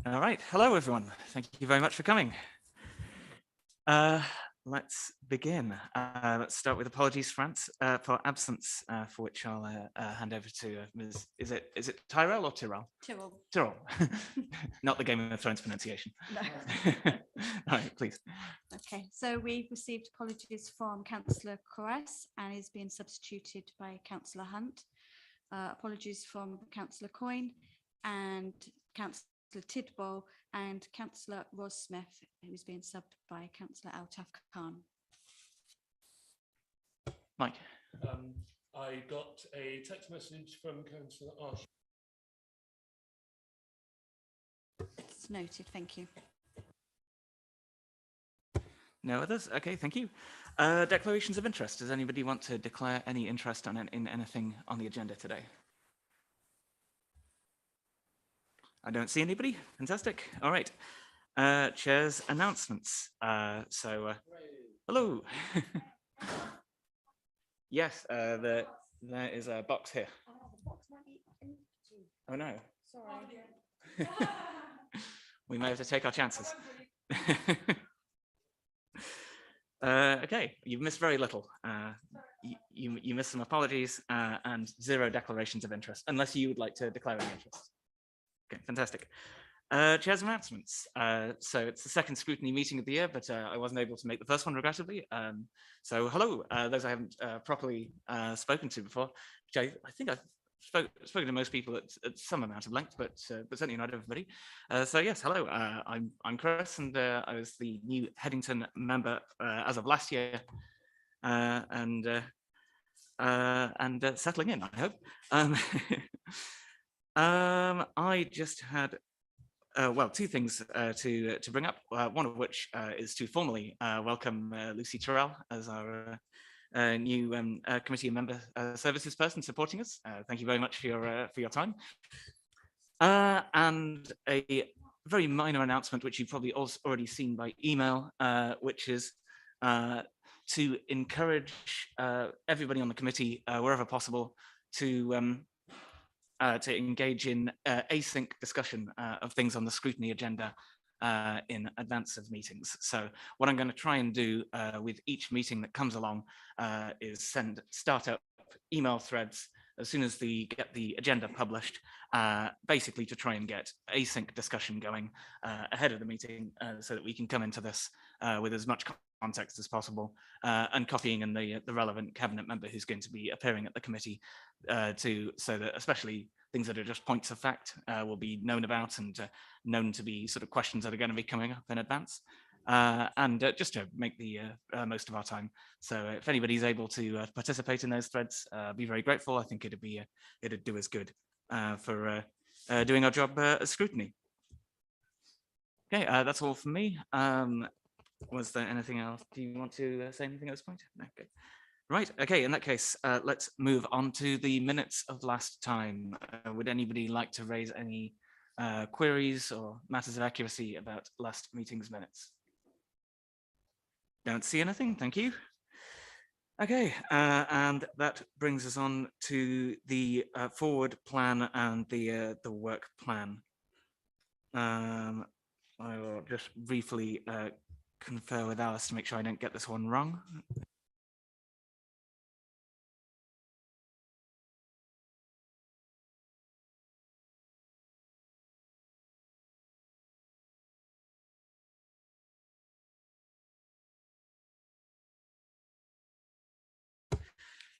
All right. Hello, everyone. Thank you very much for coming. Let's begin. Let's start with apologies for absence, for which I'll hand over to Ms. Is it Tyrell or Tyrell? Tyrrell. Tyrrell. Not the Game of Thrones pronunciation. No. All right, please. Okay, so we've received apologies from Councillor Corres and is being substituted by Councillor Hunt. Apologies from Councillor Coyne and Councillor Tidball and Councillor Ross Smith, who's being subbed by Councillor Altaf Khan. Mike. I got a text message from Councillor Ash. It's noted, thank you. No others? Okay, thank you. Declarations of interest. Does anybody want to declare any interest in anything on the agenda today? I don't see anybody. Fantastic. All right. Chair's announcements. Hello. Yes, there is a box here. Oh no. Sorry. We may have to take our chances. Okay, you've missed very little. You missed some apologies and 0 declarations of interest, unless you would like to declare any interest. Okay, fantastic. Chair's announcements. So it's the second scrutiny meeting of the year, but I wasn't able to make the first one, regrettably. So hello, those I haven't properly spoken to before, which I think I've spoken to most people at some amount of length, but certainly not everybody. So yes, hello, I'm Chris, and I was the new Headington member as of last year, and settling in, I hope. I just had well, 2 things to bring up. One of which is to formally welcome Lucy Tyrrell as our new committee member services person supporting us. Thank you very much for your time. And a very minor announcement, which you've probably also already seen by email, which is to encourage everybody on the committee, wherever possible, to engage in async discussion of things on the scrutiny agenda in advance of meetings. So what I'm going to try and do with each meeting that comes along is start up email threads as soon as get the agenda published, basically to try and get async discussion going ahead of the meeting, so that we can come into this with as much context as possible, and copying in the relevant cabinet member who's going to be appearing at the committee, so that especially things that are just points of fact will be known about and known to be sort of questions that are going to be coming up in advance, and just to make the most of our time. So if anybody's able to participate in those threads, I'd be very grateful. I think it'd do us good for doing our job as scrutiny. Okay, that's all from me. Was there anything else? Do you want to say anything at this point? No, okay. Right, okay, in that case, let's move on to the minutes of last time. Would anybody like to raise any queries or matters of accuracy about last meeting's minutes? Don't see anything, thank you. Okay, and that brings us on to the forward plan and the work plan. I will just briefly confer with Alice to make sure I don't get this one wrong.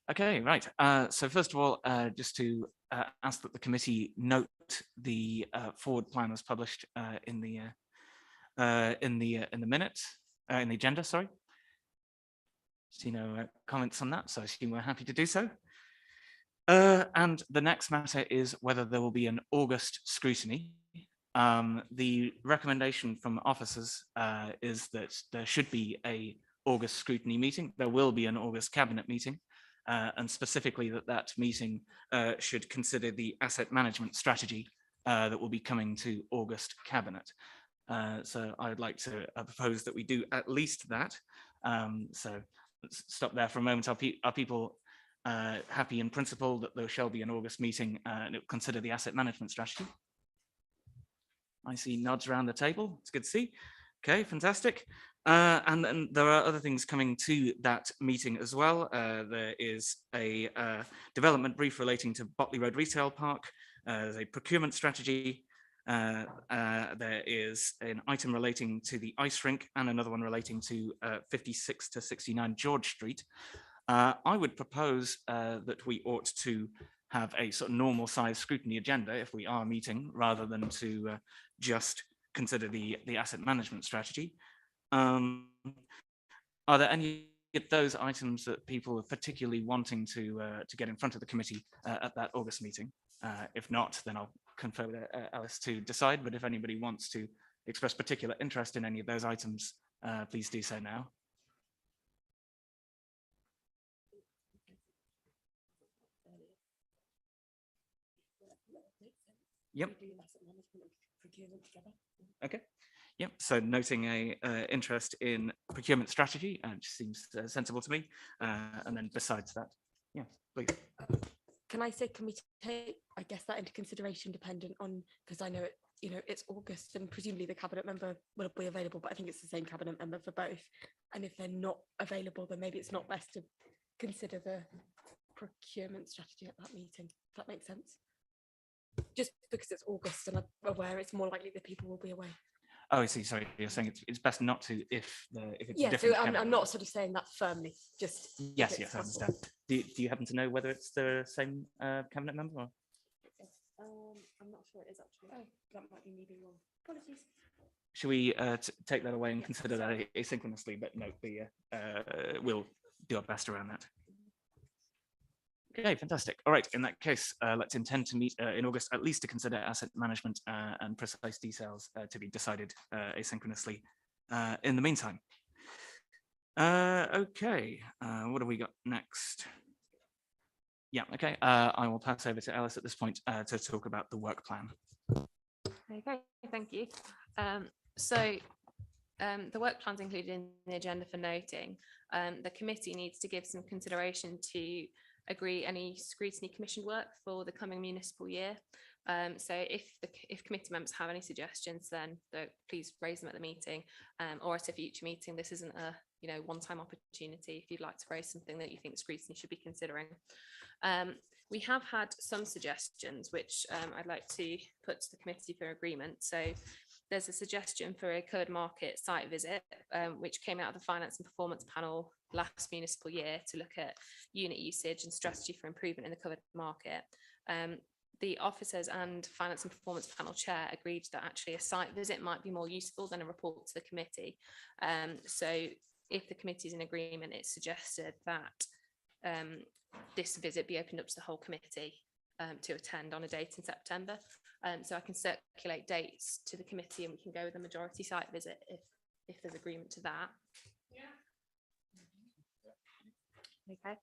Okay, right. So first of all, just to ask that the committee note the forward plan was published in the minutes, in the agenda. Sorry. See no comments on that, so I assume we're happy to do so. And the next matter is whether there will be an August scrutiny. The recommendation from officers is that there should be a August scrutiny meeting. There will be an August cabinet meeting. And specifically that meeting should consider the asset management strategy that will be coming to August cabinet. So I would like to propose that we do at least that. So let's stop there for a moment. Are people happy in principle that there shall be an August meeting and it will consider the asset management strategy? I see nods around the table. It's good to see. Okay, fantastic. And then there are other things coming to that meeting as well. There is a development brief relating to Botley Road Retail Park. There's a procurement strategy. There is an item relating to the ice rink and another one relating to 56 to 69 George Street. I would propose that we ought to have a sort of normal size scrutiny agenda if we are meeting, rather than to just consider the asset management strategy. Are there any of those items that people are particularly wanting to get in front of the committee at that August meeting? If not, then I'll confer with Alice to decide, but if anybody wants to express particular interest in any of those items, please do so now. Yep. Okay. Yep. So noting a interest in procurement strategy, just seems sensible to me. And then besides that, yeah, please. Can I say, can we take, I guess, that into consideration dependent on, because I know it, you know, it's August and presumably the cabinet member will be available, but I think it's the same cabinet member for both. And if they're not available, then maybe it's not best to consider the procurement strategy at that meeting. If that makes sense. Just because it's August and I'm aware it's more likely that people will be away. Oh, I see. Sorry, you're saying it's best not to if it's Yeah, different. so I'm not sort of saying that firmly. Just yes, I understand. Do you happen to know whether it's the same cabinet member? Or? I'm not sure it is actually. Oh, that might be me being wrong. Apologies. Should we take that away and consider that asynchronously, but note we'll do our best around that. Okay, fantastic. All right, in that case, let's intend to meet in August, at least to consider asset management and precise details to be decided asynchronously in the meantime. Okay, what have we got next? Yeah, okay, I will pass over to Alice at this point to talk about the work plan. Okay, thank you. The work plan's included in the agenda for noting. The committee needs to give some consideration to agree any scrutiny commission work for the coming municipal year. So if committee members have any suggestions, then please raise them at the meeting or at a future meeting. This isn't a one-time opportunity. If you'd like to raise something that you think scrutiny should be considering. We have had some suggestions which I'd like to put to the committee for agreement. So there's a suggestion for a covered market site visit, which came out of the Finance and Performance Panel last municipal year to look at unit usage and strategy for improvement in the covered market. The officers and Finance and Performance Panel chair agreed that actually a site visit might be more useful than a report to the committee. So if the committee is in agreement, it's suggested that this visit be opened up to the whole committee to attend on a date in September. So I can circulate dates to the committee and we can go with a majority site visit if there's agreement to that. Yeah. Okay.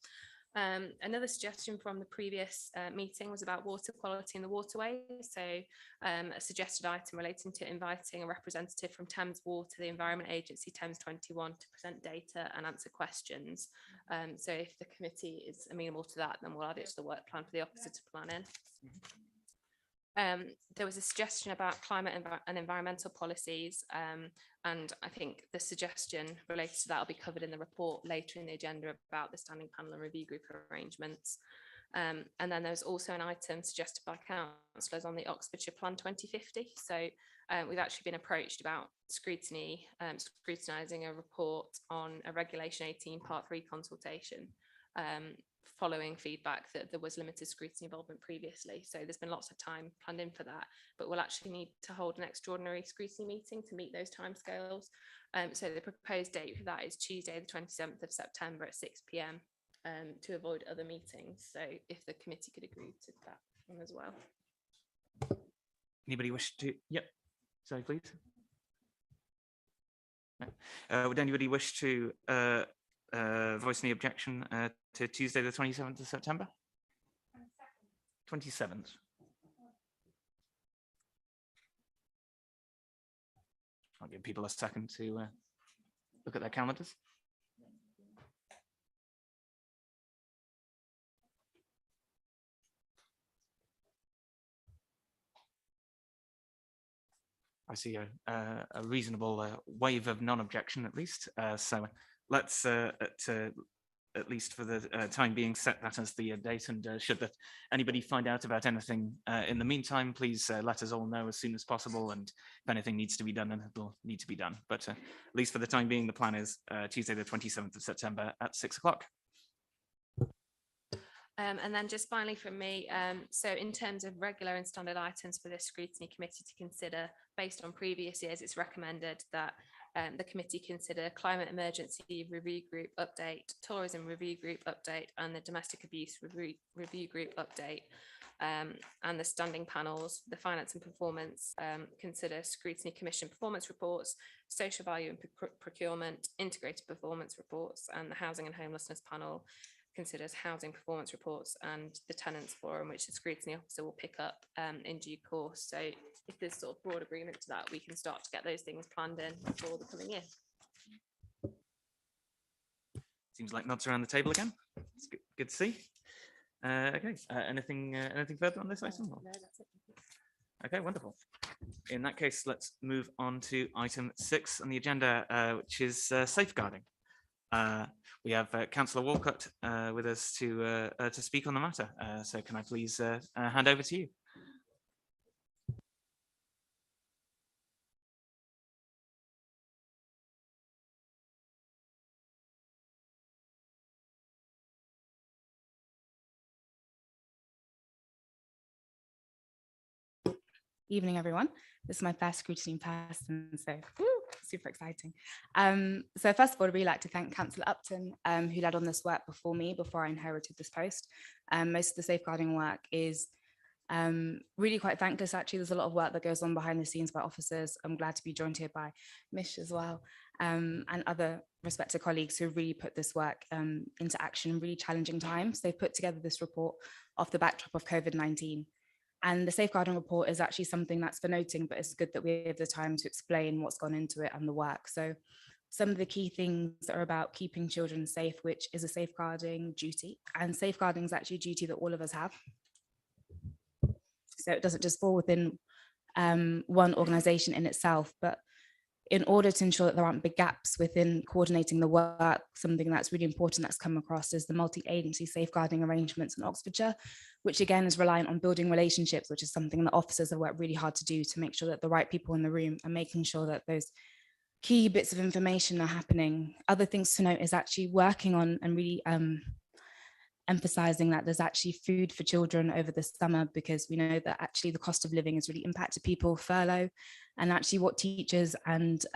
Another suggestion from the previous meeting was about water quality in the waterways. So a suggested item relating to inviting a representative from Thames Water, the Environment Agency Thames 21, to present data and answer questions. So if the committee is amenable to that, then we'll add it to the work plan for the officer to plan in. There was a suggestion about climate and environmental policies, and I think the suggestion related to that will be covered in the report later in the agenda about the standing panel and review group arrangements. And then there's also an item suggested by councillors on the Oxfordshire Plan 2050. So we've actually been approached about scrutinising a report on a Regulation 18 Part 3 consultation, following feedback that there was limited scrutiny involvement previously. So there's been lots of time planned in for that, but we'll actually need to hold an extraordinary scrutiny meeting to meet those timescales. So the proposed date for that is Tuesday, the 27th of September at 6 p.m. To avoid other meetings. So if the committee could agree to that one as well. Anybody wish to? Yep. Sorry, please. No. Would anybody wish to voice any objection to Tuesday, the 27th of September? 27th. I'll give people a second to look at their calendars. I see a reasonable wave of non-objection at least. So let's at least for the time being, set that as the date. And should anybody find out about anything in the meantime, please let us all know as soon as possible. And if anything needs to be done, then it'll need to be done. But at least for the time being, the plan is Tuesday, the 27th of September at 6 o'clock. And then just finally from me, so in terms of regular and standard items for the scrutiny committee to consider, based on previous years, it's recommended that the committee consider climate emergency review group update, tourism review group update, and the domestic abuse review group update. And the standing panels, the finance and performance, consider scrutiny commission performance reports, social value and procurement, integrated performance reports, and the housing and homelessness panel considers housing performance reports and the tenants forum, which the scrutiny officer will pick up in due course. So if there's sort of broad agreement to that, we can start to get those things planned in for the coming year. Seems like nods around the table again. It's good to see. Okay, anything further on this item? No, that's it. Okay, wonderful. In that case, let's move on to item 6 on the agenda, which is safeguarding. We have Councillor Walcott with us to speak on the matter. So can I please hand over to you? Evening, everyone. This is my first scrutiny in person, so super exciting. So first of all, I'd really like to thank Councillor Upton, who led on this work before I inherited this post. Most of the safeguarding work is really quite thankless, actually. There's a lot of work that goes on behind the scenes by officers. I'm glad to be joined here by Mish as well, and other respected colleagues who really put this work into action in really challenging times. They've put together this report off the backdrop of COVID-19. And the safeguarding report is actually something that's for noting, but it's good that we have the time to explain what's gone into it and the work. So some of the key things are about keeping children safe, which is a safeguarding duty. And safeguarding is actually a duty that all of us have. So it doesn't just fall within one organisation in itself, but in order to ensure that there aren't big gaps within coordinating the work, something that's really important that's come across is the multi-agency safeguarding arrangements in Oxfordshire, which again is reliant on building relationships, which is something that officers have worked really hard to do to make sure that the right people in the room are making sure that those key bits of information are happening. Other things to note is actually working on and really emphasizing that there's actually food for children over the summer, because we know that actually the cost of living has really impacted people, furlough, and actually what teachers and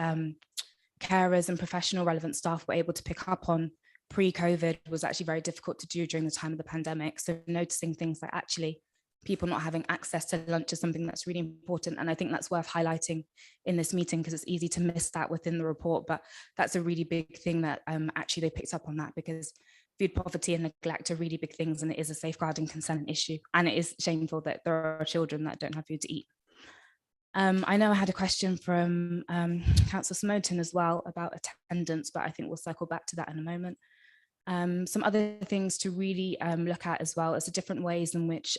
carers and professional relevant staff were able to pick up on pre-COVID was actually very difficult to do during the time of the pandemic. So noticing things like actually people not having access to lunch is something that's really important. And I think that's worth highlighting in this meeting, because it's easy to miss that within the report, but that's a really big thing that actually they picked up on that, because food poverty and neglect are really big things, and it is a safeguarding consent issue. And it is shameful that there are children that don't have food to eat. I know I had a question from Councillor Smoten as well about attendance, but I think we'll circle back to that in a moment. Some other things to really look at as well is the different ways in which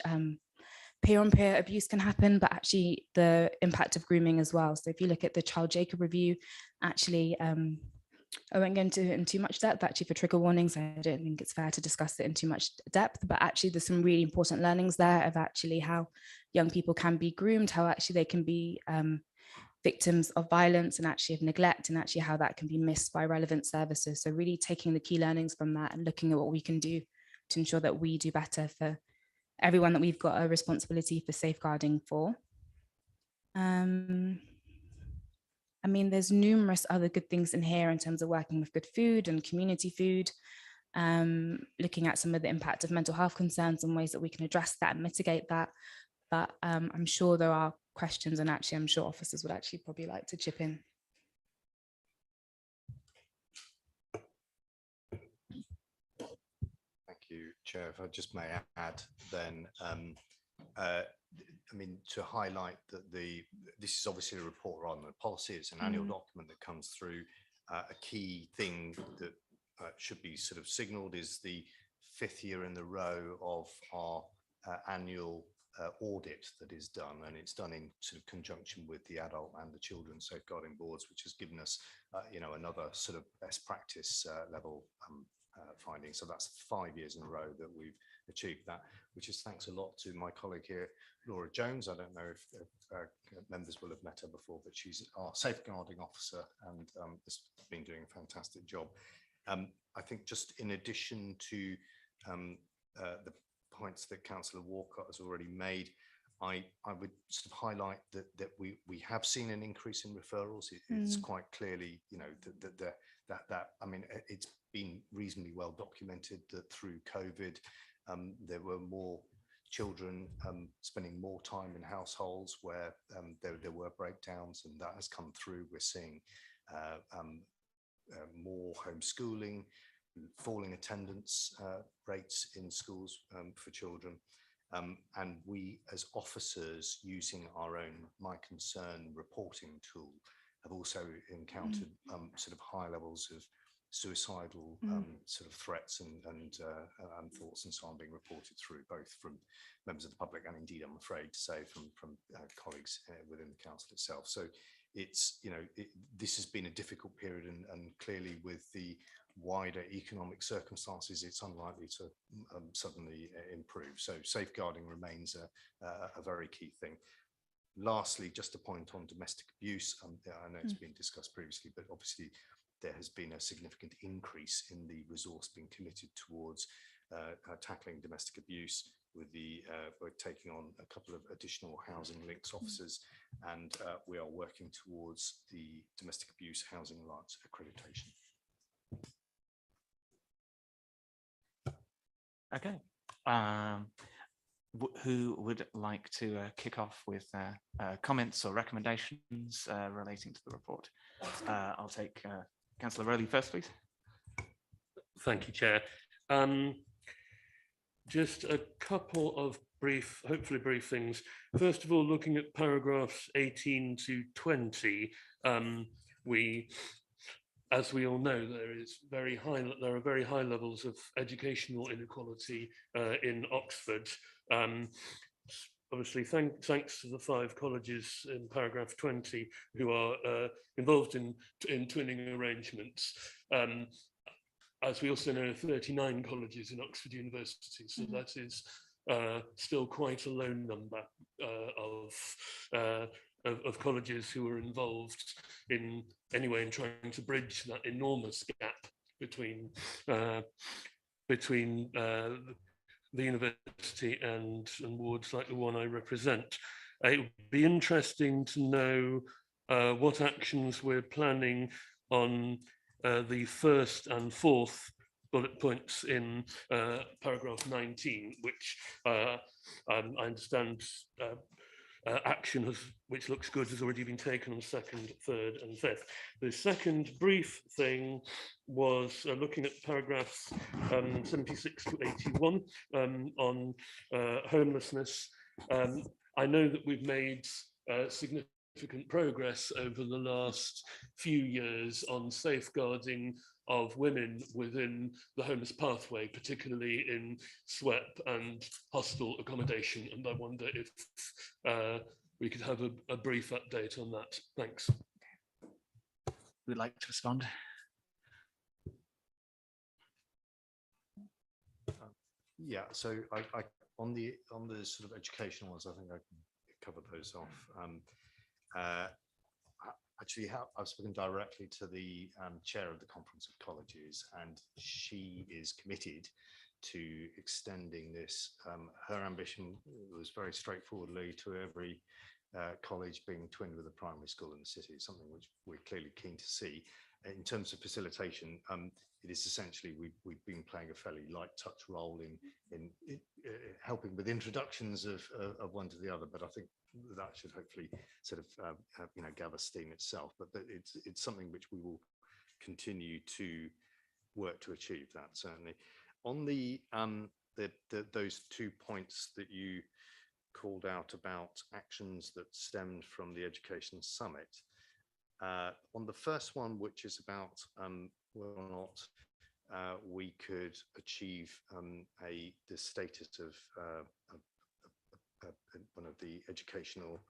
peer-on-peer abuse can happen, but actually the impact of grooming as well. So if you look at the Child Jacob review, actually, I won't go into it in too much depth, actually for trigger warnings. I don't think it's fair to discuss it in too much depth, but actually there's some really important learnings there of actually how young people can be groomed, how actually they can be victims of violence and actually of neglect, and actually how that can be missed by relevant services. So really taking the key learnings from that and looking at what we can do to ensure that we do better for everyone that we've got a responsibility for safeguarding for. I mean, there's numerous other good things in here in terms of working with good food and community food, looking at some of the impact of mental health concerns and ways that we can address that and mitigate that. But I'm sure there are questions, and actually I'm sure officers would actually probably like to chip in. Thank you, Chair. If I just may add then, I mean, to highlight that this is obviously a report on the policy. It's an annual document that comes through. A key thing that should be sort of signalled is the 5th year in the row of our annual audit that is done, and it's done in sort of conjunction with the adult and the children safeguarding boards, which has given us, another sort of best practice level finding. So that's 5 years in a row that we've achieved that, which is thanks a lot to my colleague here, Laura Jones. I don't know if members will have met her before, but she's our safeguarding officer and has been doing a fantastic job. I think just in addition to the points that Councillor Walcott has already made, I would sort of highlight that we have seen an increase in referrals. It's quite clearly, that I mean, it's been reasonably well documented that through COVID, there were more children spending more time in households where there were breakdowns, and that has come through. We're seeing more homeschooling, falling attendance rates in schools for children. And we, as officers using our own My Concern reporting tool, have also encountered sort of high levels of suicidal sort of threats and thoughts and so on being reported through, both from members of the public and indeed, I'm afraid to say, from colleagues within the council itself. So it's, this has been a difficult period, and clearly with the wider economic circumstances, it's unlikely to suddenly improve. So safeguarding remains a very key thing. Lastly, just a point on domestic abuse. I know it's been discussed previously, but obviously there has been a significant increase in the resource being committed towards tackling domestic abuse, with we're taking on a couple of additional housing links officers, and we are working towards the domestic abuse housing alliance accreditation. Okay. Who would like to kick off with comments or recommendations relating to the report? I'll take Councillor Rowley first, please. Thank you, Chair. Just a couple of hopefully brief things. First of all, looking at paragraphs 18 to 20, as we all know, there are very high levels of educational inequality in Oxford. Obviously, thanks to the 5 colleges in paragraph 20 who are involved in twinning arrangements. As we also know, 39 colleges in Oxford University, so that is still quite a low number of colleges who are involved in trying to bridge that enormous gap between the university and wards like the one I represent. It would be interesting to know what actions we're planning on the first and fourth bullet points in paragraph 19, which I understand action which looks good, has already been taken on second, third and fifth. The second brief thing was looking at paragraphs 76 to 81 on homelessness. I know that we've made significant progress over the last few years on safeguarding of women within the homeless pathway, particularly in SWEP and hostel accommodation. And I wonder if we could have a brief update on that. Thanks. Would like to respond? Yeah, so I on the sort of educational ones, I think I can cover those off. Actually, I've spoken directly to the chair of the Conference of Colleges, and she is committed to extending this. Her ambition was very straightforwardly to every college being twinned with a primary school in the city, something which we're clearly keen to see. In terms of facilitation, it is essentially we've been playing a fairly light touch role in helping with introductions of one to the other, but I think that should hopefully sort of gather steam itself. But it's something which we will continue to work to achieve. That certainly. On those 2 points that you called out about actions that stemmed from the Education Summit. On the first one, which is about whether or not we could achieve the status of one of the educational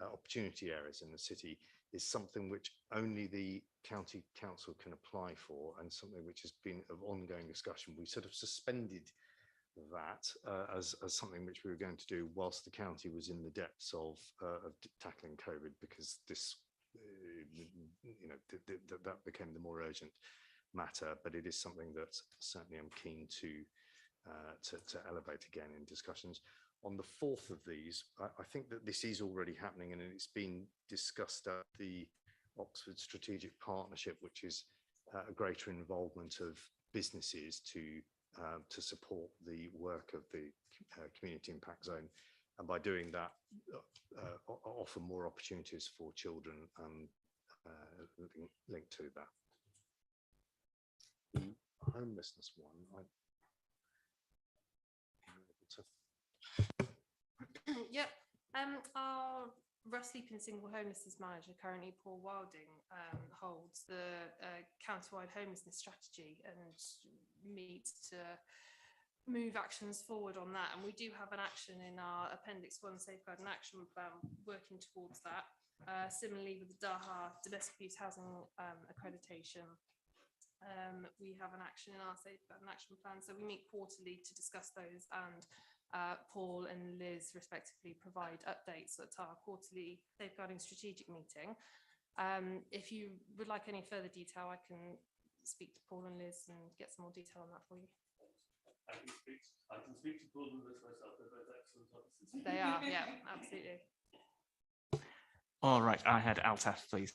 opportunity areas in the city, is something which only the county council can apply for, and something which has been of ongoing discussion. We sort of suspended that as something which we were going to do whilst the county was in the depths of tackling COVID, because this, that became the more urgent matter. But it is something that certainly I'm keen to elevate again in discussions. On the fourth of these, I think that this is already happening, and it's been discussed at the Oxford Strategic Partnership, which is a greater involvement of businesses to support the work of the community impact zone, and by doing that, offer more opportunities for children linked to that. The homelessness one, Yep. Our Rough Sleeping Single Homelessness Manager, currently Paul Wilding, holds the county-wide homelessness strategy and meets to move actions forward on that. And we do have an action in our Appendix 1 Safeguard and Action Plan working towards that. Similarly, with the Daha Domestic Abuse Housing Accreditation, we have an action in our Safeguard and Action Plan. So we meet quarterly to discuss those, and Paul and Liz respectively provide updates at our quarterly safeguarding strategic meeting. If you would like any further detail, I can speak to Paul and Liz and get some more detail on that for you. I can speak to Paul and Liz myself. They're both excellent officers. They are, yeah, absolutely. All right, I had Altaf, please.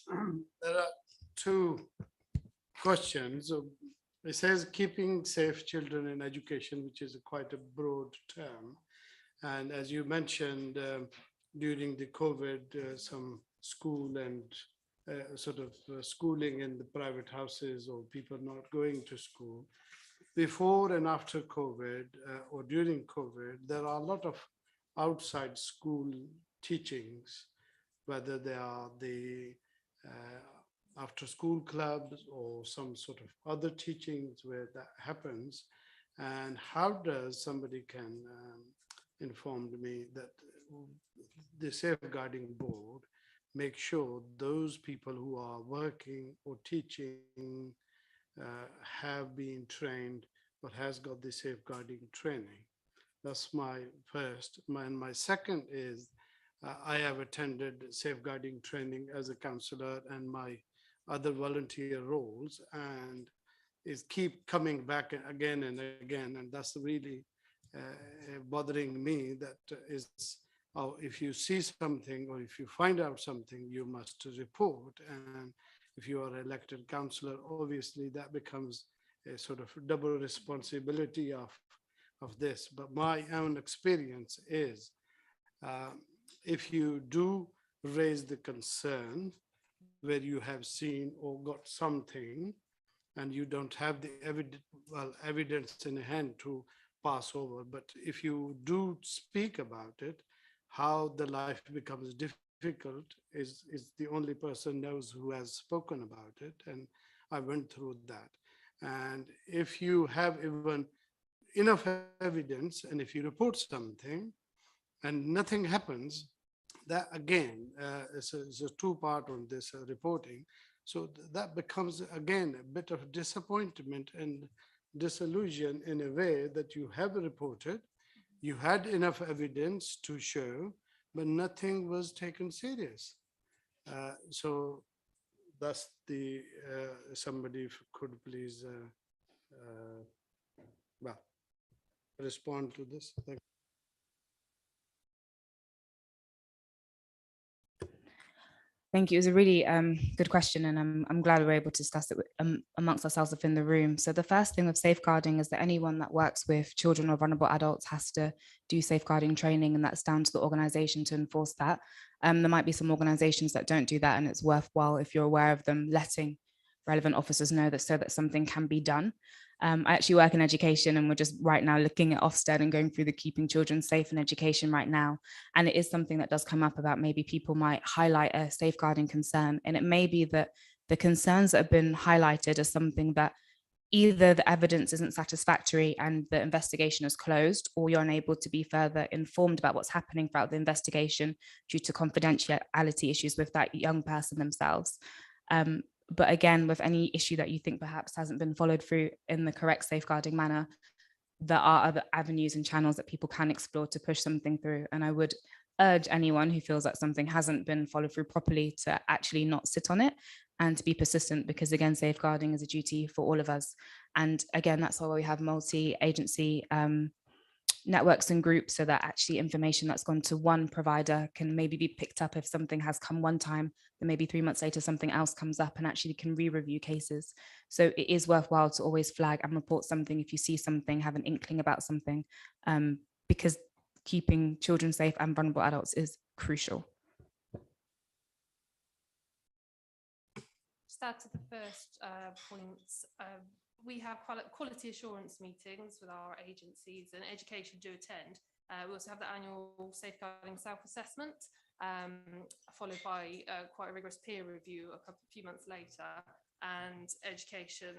There are two questions. It says keeping safe children in education, which is quite a broad term. And as you mentioned, during the COVID, some school and schooling in the private houses, or people not going to school. Before and after COVID, or during COVID, there are a lot of outside school teachings, whether they are the after school clubs or some sort of other teachings where that happens. And how does somebody can inform me that the safeguarding board make sure those people who are working or teaching have been trained or has got the safeguarding training? That's my first. My second is I have attended safeguarding training as a counselor and my other volunteer roles, and is keep coming back again and again, and that's really bothering me. That is, if you see something or if you find out something, you must report. And if you are elected councillor, obviously that becomes a sort of double responsibility of this. But my own experience is, if you do raise the concern where you have seen or got something and you don't have the evidence in hand to pass over, but if you do speak about it, how the life becomes difficult is the only person knows who has spoken about it. And I went through that. And if you have even enough evidence, and if you report something and nothing happens, that again is a two-part on this reporting. So that becomes again a bit of disappointment and disillusion in a way that you have reported, you had enough evidence to show, but nothing was taken serious. So that's the somebody could please respond to this. Thank you. Thank you. It was a really good question, and I'm glad we were able to discuss it amongst ourselves within the room. So the first thing with safeguarding is that anyone that works with children or vulnerable adults has to do safeguarding training, and that's down to the organisation to enforce that. There might be some organisations that don't do that, and it's worthwhile, if you're aware of them, letting relevant officers know that, so that something can be done. I actually work in education, and we're just right now looking at Ofsted and going through the keeping children safe in education right now. And it is something that does come up about maybe people might highlight a safeguarding concern. And it may be that the concerns that have been highlighted are something that either the evidence isn't satisfactory and the investigation is closed, or you're unable to be further informed about what's happening throughout the investigation due to confidentiality issues with that young person themselves. But again, with any issue that you think perhaps hasn't been followed through in the correct safeguarding manner, there are other avenues and channels that people can explore to push something through. And I would urge anyone who feels that something hasn't been followed through properly to actually not sit on it and to be persistent, because again, safeguarding is a duty for all of us. And again, that's why we have multi-agency networks and groups, so that actually information that's gone to one provider can maybe be picked up if something has come one time, then maybe 3 months later something else comes up and actually can re-review cases. So it is worthwhile to always flag and report something if you see something, have an inkling about something, because keeping children safe and vulnerable adults is crucial. Just add to the first points. We have quality assurance meetings with our agencies, and education do attend. We also have the annual safeguarding self-assessment, followed by quite a rigorous peer review a few months later, and education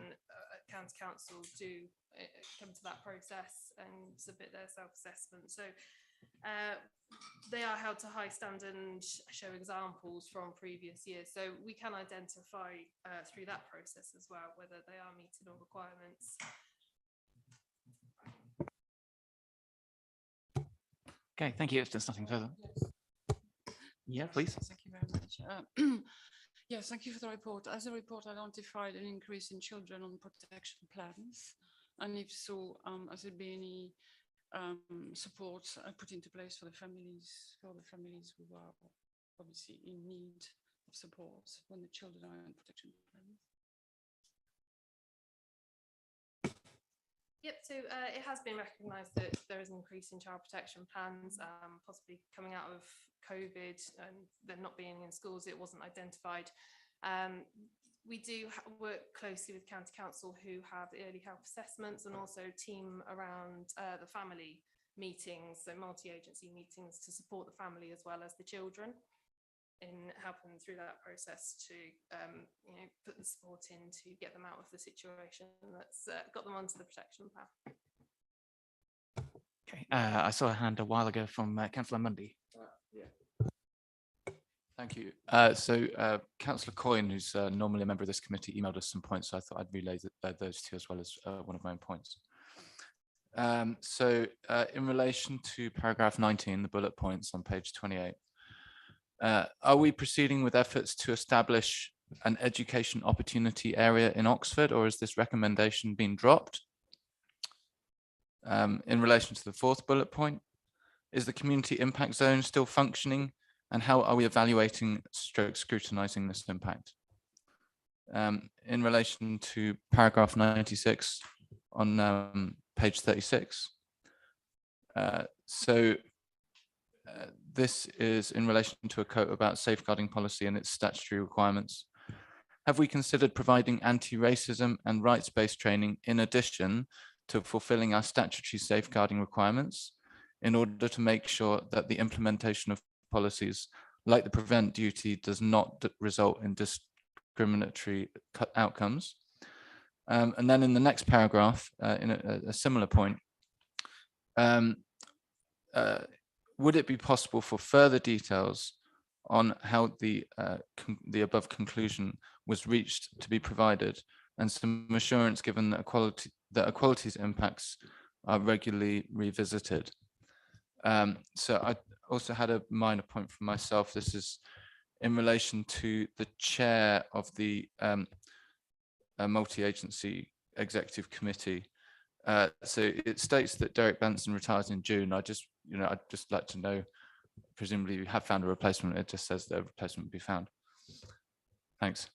county council do come to that process and submit their self-assessment. So they are held to high standard and show examples from previous years. So we can identify through that process as well whether they are meeting all requirements. Okay, thank you. If there's nothing further. Yeah, please. Thank you very much. Yes, thank you for the report. As the report identified an increase in children on protection plans, and if so, has there been any support put into place for the families who are obviously in need of support when the children are on protection plans? Yep, so it has been recognised that there is an increase in child protection plans, possibly coming out of COVID and them not being in schools. It wasn't identified. We do work closely with County Council, who have early health assessments, and also team around the family meetings, so multi-agency meetings to support the family as well as the children in helping them through that process to put the support in to get them out of the situation that's got them onto the protection plan. Okay, I saw a hand a while ago from Councillor Mundy. Thank you. Councillor Coyne, who's normally a member of this committee, emailed us some points, so I thought I'd relay those two as well as one of my own points. In relation to paragraph 19, the bullet points on page 28, are we proceeding with efforts to establish an education opportunity area in Oxford, or is this recommendation being dropped? In relation to the fourth bullet point, is the community impact zone still functioning, and how are we evaluating scrutinizing this impact? In relation to paragraph 96 on page 36, this is in relation to a quote about safeguarding policy and its statutory requirements. Have we considered providing anti-racism and rights-based training in addition to fulfilling our statutory safeguarding requirements in order to make sure that the implementation of policies like the prevent duty does not result in discriminatory outcomes? And then in the next paragraph, in a similar point, would it be possible for further details on how the above conclusion was reached to be provided, and some assurance given that equality's impacts are regularly revisited? So I also had a minor point for myself. This is in relation to the chair of the multi-agency executive committee. So it states that Derek Benson retires in June. I'd just like to know, presumably you have found a replacement. It just says that a replacement will be found. Thanks.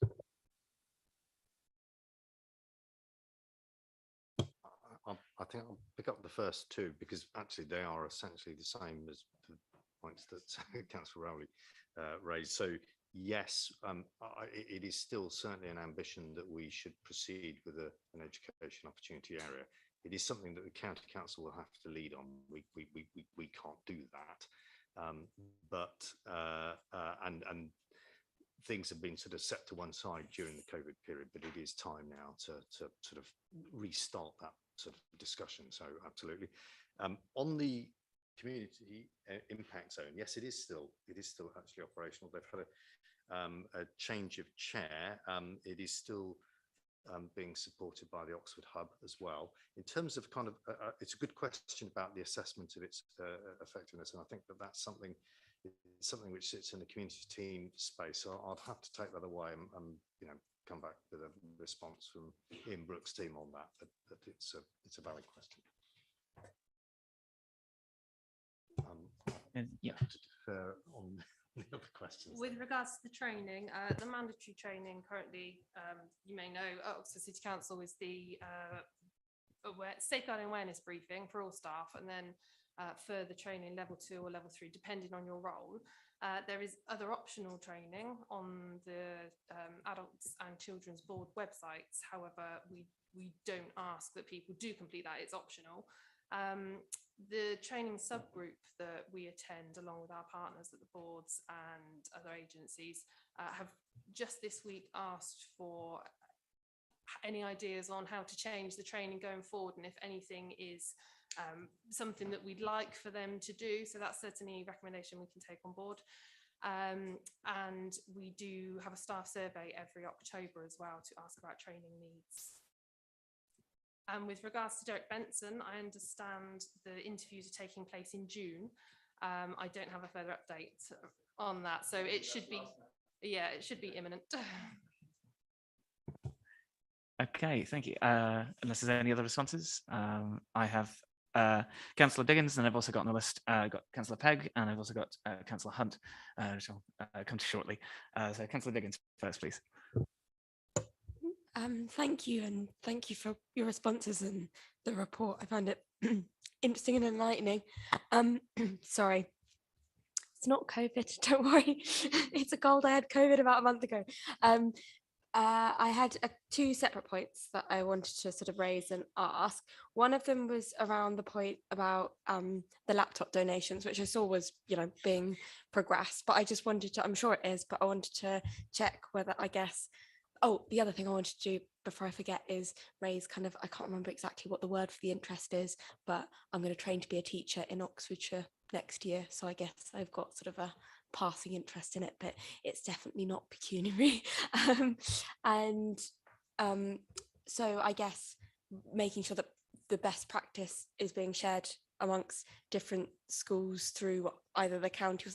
I think I'll pick up the first two, because actually they are essentially the same as the points that Councillor Rowley raised. So yes, it is still certainly an ambition that we should proceed with an education opportunity area. It is something that the County Council will have to lead on. We can't do that. And things have been sort of set to one side during the COVID period, but it is time now to sort of restart that sort of discussion. So absolutely. On the community impact zone, yes, it is still actually operational. They've had a change of chair. It is still being supported by the Oxford Hub as well. In terms of kind of, it's a good question about the assessment of its effectiveness, and I think that that's something which sits in the community team space. So I'd have to take that away and you know, come back with a response from Ian Brooks' team on that. But it's a valid question. Yeah. On the other questions. With regards to the training, the mandatory training currently, you may know, Oxford City Council is the safeguarding awareness briefing for all staff, and then further training level 2 or level 3, depending on your role. There is other optional training on the adults and children's board websites. However, we don't ask that people do complete that, it's optional. The training subgroup that we attend along with our partners at the boards and other agencies have just this week asked for any ideas on how to change the training going forward, and if anything is something that we'd like for them to do. So that's certainly a recommendation we can take on board. And we do have a staff survey every October as well to ask about training needs. And with regards to Derek Benson, I understand the interviews are taking place in June. I don't have a further update on that, so it should be, yeah, it should be imminent. Okay, thank you. Unless there's any other responses, I have Councillor Diggins, and I've also got on the list, got Councillor Pegg, and I've also got Councillor Hunt, which I'll come to shortly. So Councillor Diggins first, please. Thank you, and thank you for your responses and the report. I found it interesting and enlightening. Sorry, it's not COVID, don't worry. It's a cold. I had COVID about a month ago. I had two separate points that I wanted to sort of raise and ask. One of them was around the point about the laptop donations, which I saw was, you know, being progressed, but I just wanted to, I'm sure it is, but I wanted to check whether, I guess, oh, the other thing I wanted to do before I forget is raise kind of, I can't remember exactly what the word for the interest is, but I'm going to train to be a teacher in Oxfordshire next year. So I guess I've got sort of a passing interest in it, but it's definitely not pecuniary. So I guess making sure that the best practice is being shared amongst different schools through either the county,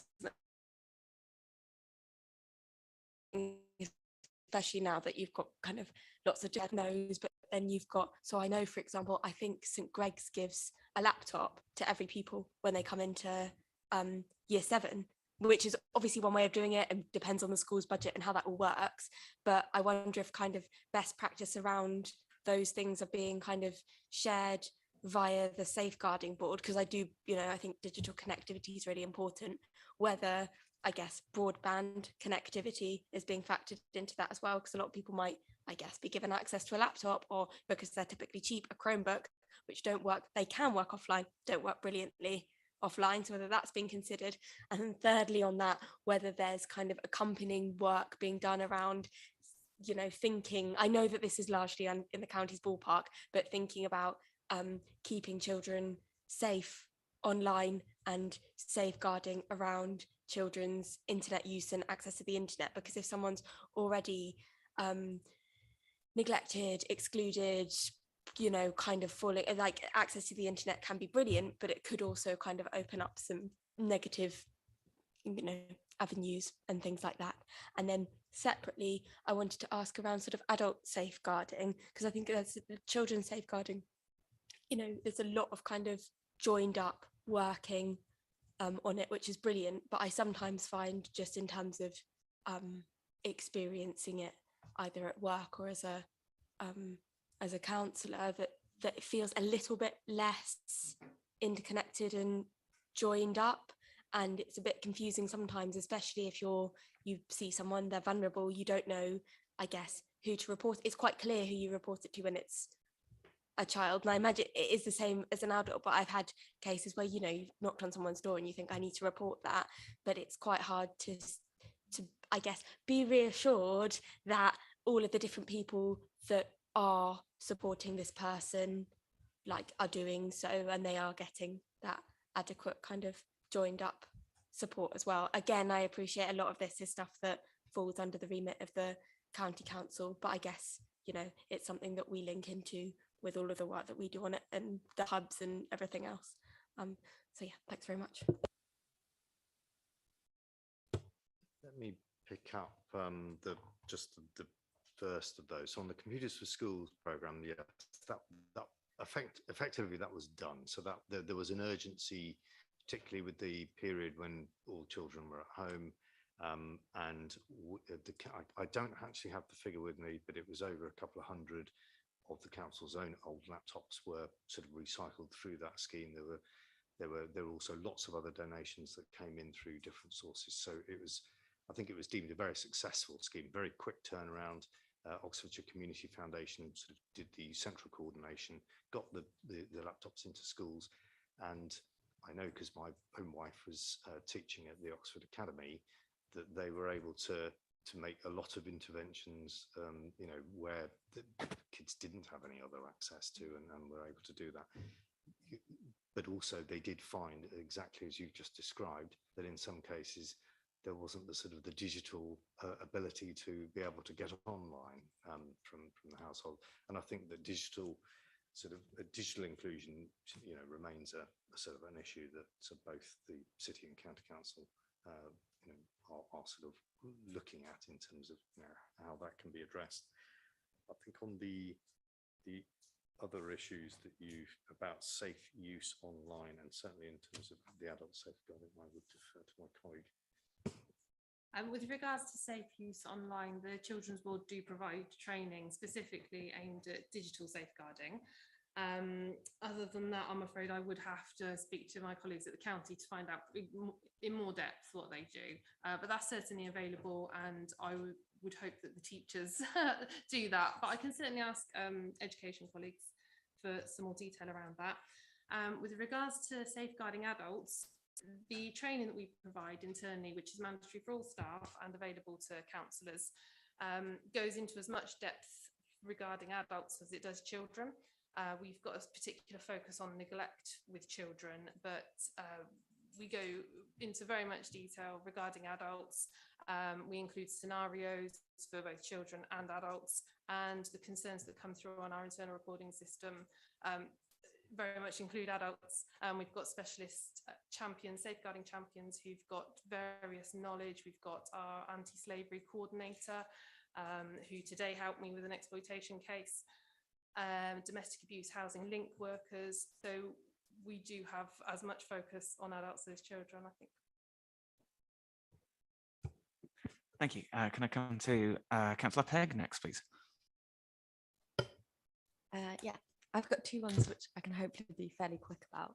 especially now that you've got kind of lots of knows, but then you've got, so I know, for example, I think St Greg's gives a laptop to every pupil when they come into year 7, which is obviously one way of doing it and depends on the school's budget and how that all works. But I wonder if kind of best practice around those things are being kind of shared via the safeguarding board, because I do, you know, I think digital connectivity is really important, whether I guess broadband connectivity is being factored into that as well, because a lot of people might, I guess, be given access to a laptop, or because they're typically cheap, a Chromebook, which don't work, they can work offline, don't work brilliantly offline, so whether that's being considered. And then thirdly on that, whether there's kind of accompanying work being done around, you know, thinking, I know that this is largely in the county's ballpark, but thinking about keeping children safe online and safeguarding around children's internet use and access to the internet, because if someone's already neglected, excluded, you know, kind of falling, like access to the internet can be brilliant, but it could also kind of open up some negative, you know, avenues and things like that. And then separately, I wanted to ask around sort of adult safeguarding, because I think there's children's safeguarding, you know, there's a lot of kind of joined up working on it, which is brilliant, but I sometimes find just in terms of experiencing it either at work or as a counsellor, that it feels a little bit less interconnected and joined up, and it's a bit confusing sometimes, especially if you see someone, they're vulnerable, you don't know, I guess, who to report. It's quite clear who you report it to when it's a child, and I imagine it is the same as an adult, but I've had cases where, you know, you've knocked on someone's door and you think I need to report that, but it's quite hard to I guess, be reassured that all of the different people that are supporting this person like are doing so, and they are getting that adequate kind of joined up support as well. Again, I appreciate a lot of this is stuff that falls under the remit of the county council, but I guess, you know, it's something that we link into with all of the work that we do on it and the hubs and everything else. So yeah, thanks very much. Let me pick up the first of those. So on the Computers for Schools program, yes, that effectively that was done. So that there was an urgency, particularly with the period when all children were at home. I don't actually have the figure with me, but it was over a couple of hundred of the council's own old laptops were sort of recycled through that scheme. There were also lots of other donations that came in through different sources. So I think it was deemed a very successful scheme, very quick turnaround. Oxfordshire Community Foundation sort of did the central coordination, got the laptops into schools, and I know because my own wife was teaching at the Oxford Academy that they were able to make a lot of interventions, you know, where the kids didn't have any other access to, and were able to do that. But also they did find, exactly as you just described, that in some cases there wasn't the sort of the digital ability to be able to get online from the household. And I think that digital inclusion, you know, remains a sort of an issue that both the city and county council, you know, are sort of looking at in terms of, you know, how that can be addressed. I think on the other issues that about safe use online, and certainly in terms of the adult safeguarding, I would defer to my colleague. With regards to safe use online, the Children's Board do provide training specifically aimed at digital safeguarding. Other than that, I'm afraid I would have to speak to my colleagues at the county to find out in more depth what they do. But that's certainly available, and I would hope that the teachers do that. But I can certainly ask education colleagues for some more detail around that. With regards to safeguarding adults, the training that we provide internally, which is mandatory for all staff and available to counsellors, goes into as much depth regarding adults as it does children. We've got a particular focus on neglect with children, but we go into very much detail regarding adults. We include scenarios for both children and adults, and the concerns that come through on our internal recording system very much include adults. We've got specialist champions, safeguarding champions, who've got various knowledge. We've got our anti-slavery coordinator, who today helped me with an exploitation case, domestic abuse housing link workers. So we do have as much focus on adults as children, I think. Thank you. Can I come to Councillor Pegg next, please? Yeah, I've got two ones which I can hopefully be fairly quick about.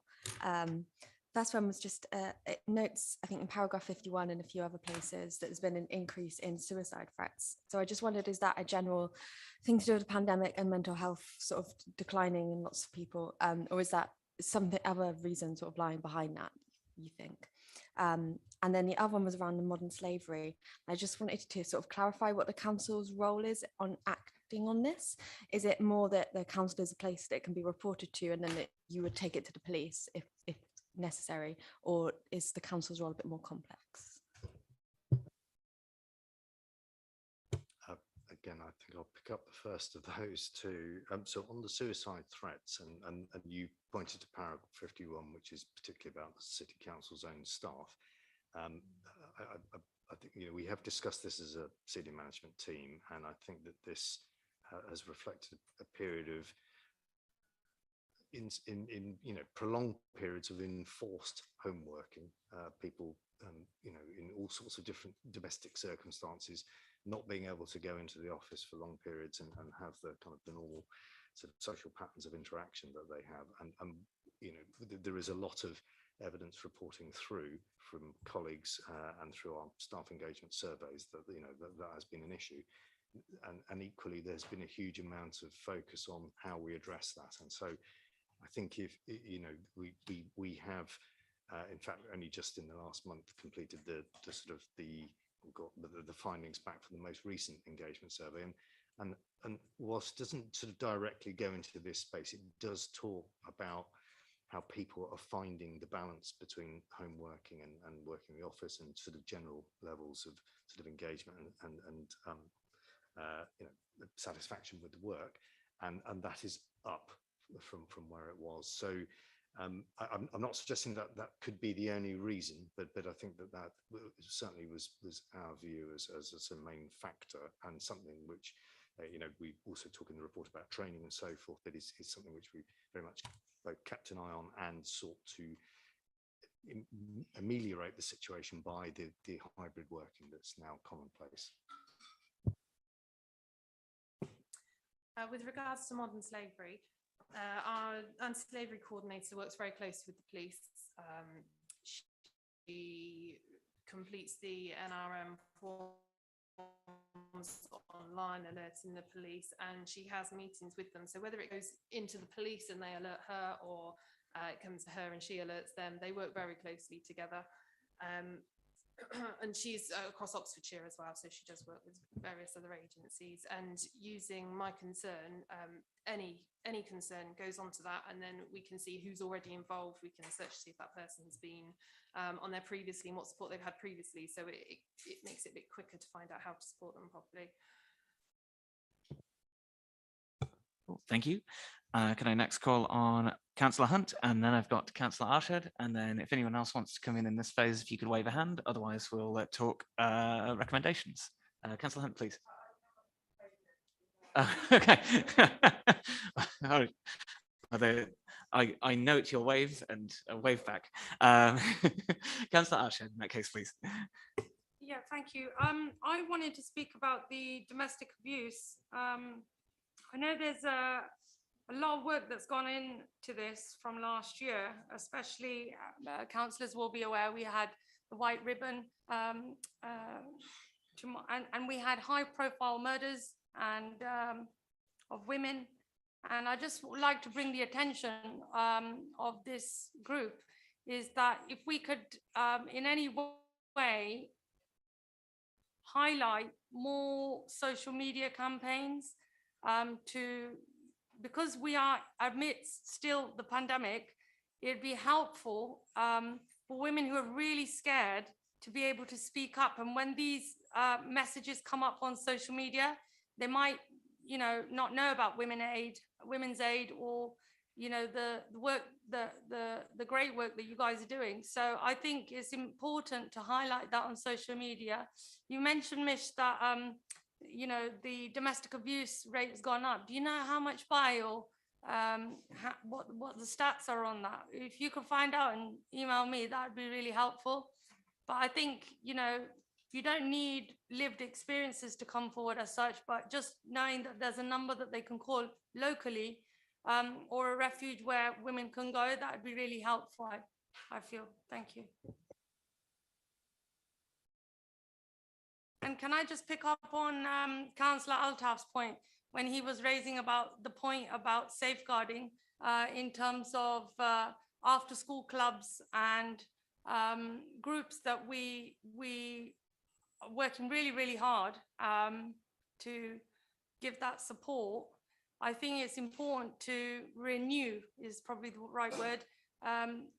First one was just, it notes, I think in paragraph 51 and a few other places, that there's been an increase in suicide threats. So I just wondered, is that a general thing to do with the pandemic and mental health sort of declining in lots of people, or is that something, other reason sort of lying behind that, you think? And then the other one was around the modern slavery. I just wanted to sort of clarify what the council's role is on acting on this. Is it more that the council is a place that can be reported to, and then that you would take it to the police if necessary, or is the council's role a bit more complex? Again, I think I'll pick up the first of those two. So on the suicide threats, and you pointed to paragraph 51, which is particularly about the city council's own staff. I think, you know, we have discussed this as a senior management team, and I think that this has reflected a period of in you know, prolonged periods of enforced home working, people you know, in all sorts of different domestic circumstances, not being able to go into the office for long periods and have the kind of the normal sort of social patterns of interaction that they have. And you know, there is a lot of evidence reporting through from colleagues and through our staff engagement surveys that, you know, that has been an issue. And equally, there's been a huge amount of focus on how we address that. And so I think if, you know, we have, in fact, only just in the last month completed the sort of the got the findings back from the most recent engagement survey, and whilst it doesn't sort of directly go into this space, it does talk about how people are finding the balance between home working and working in the office, and sort of general levels of sort of engagement and you know, satisfaction with the work, and that is up from where it was. So I'm not suggesting that that could be the only reason, but I think that certainly was our view as a main factor, and something which you know, we also talk in the report about training and so forth. That is something which we very much both kept an eye on and sought to ameliorate the situation by the hybrid working that's now commonplace. With regards to modern slavery, our anti-slavery coordinator works very closely with the police. She completes the NRM forms online, alerting the police, and she has meetings with them. So whether it goes into the police and they alert her, or it comes to her and she alerts them, they work very closely together. And she's across Oxfordshire as well, so she does work with various other agencies, and using My Concern, any concern goes onto that, and then we can see who's already involved. We can search to see if that person's been on there previously and what support they've had previously, so it makes it a bit quicker to find out how to support them properly. Thank you. Can I next call on Councillor Hunt, and then I've got Councillor Arshad, and then if anyone else wants to come in this phase, if you could wave a hand, otherwise we'll talk recommendations. Councillor Hunt, please. Okay. I note your wave and wave back. Councillor Arshad, in that case, please. Yeah, thank you. I wanted to speak about the domestic abuse. I know there's a lot of work that's gone into this from last year, especially councillors will be aware we had the white ribbon and we had high profile murders and of women. And I just would like to bring the attention of this group is that if we could in any way highlight more social media campaigns because we are amidst still the pandemic, it'd be helpful for women who are really scared to be able to speak up. And when these messages come up on social media, they might, you know, not know about women's aid, or, you know, the work, the great work that you guys are doing. So I think it's important to highlight that on social media. You mentioned, Mish, that you know, the domestic abuse rate has gone up. Do you know how much by, or what the stats are on that? If you could find out and email me, that would be really helpful. But I think, you know, you don't need lived experiences to come forward as such, but just knowing that there's a number that they can call locally, or a refuge where women can go, that would be really helpful, I feel. Thank you. And can I just pick up on Councillor Altaf's point when he was raising about the point about safeguarding in terms of after school clubs and groups that we are working really hard to give that support. I think it's important to renew, is probably the right word,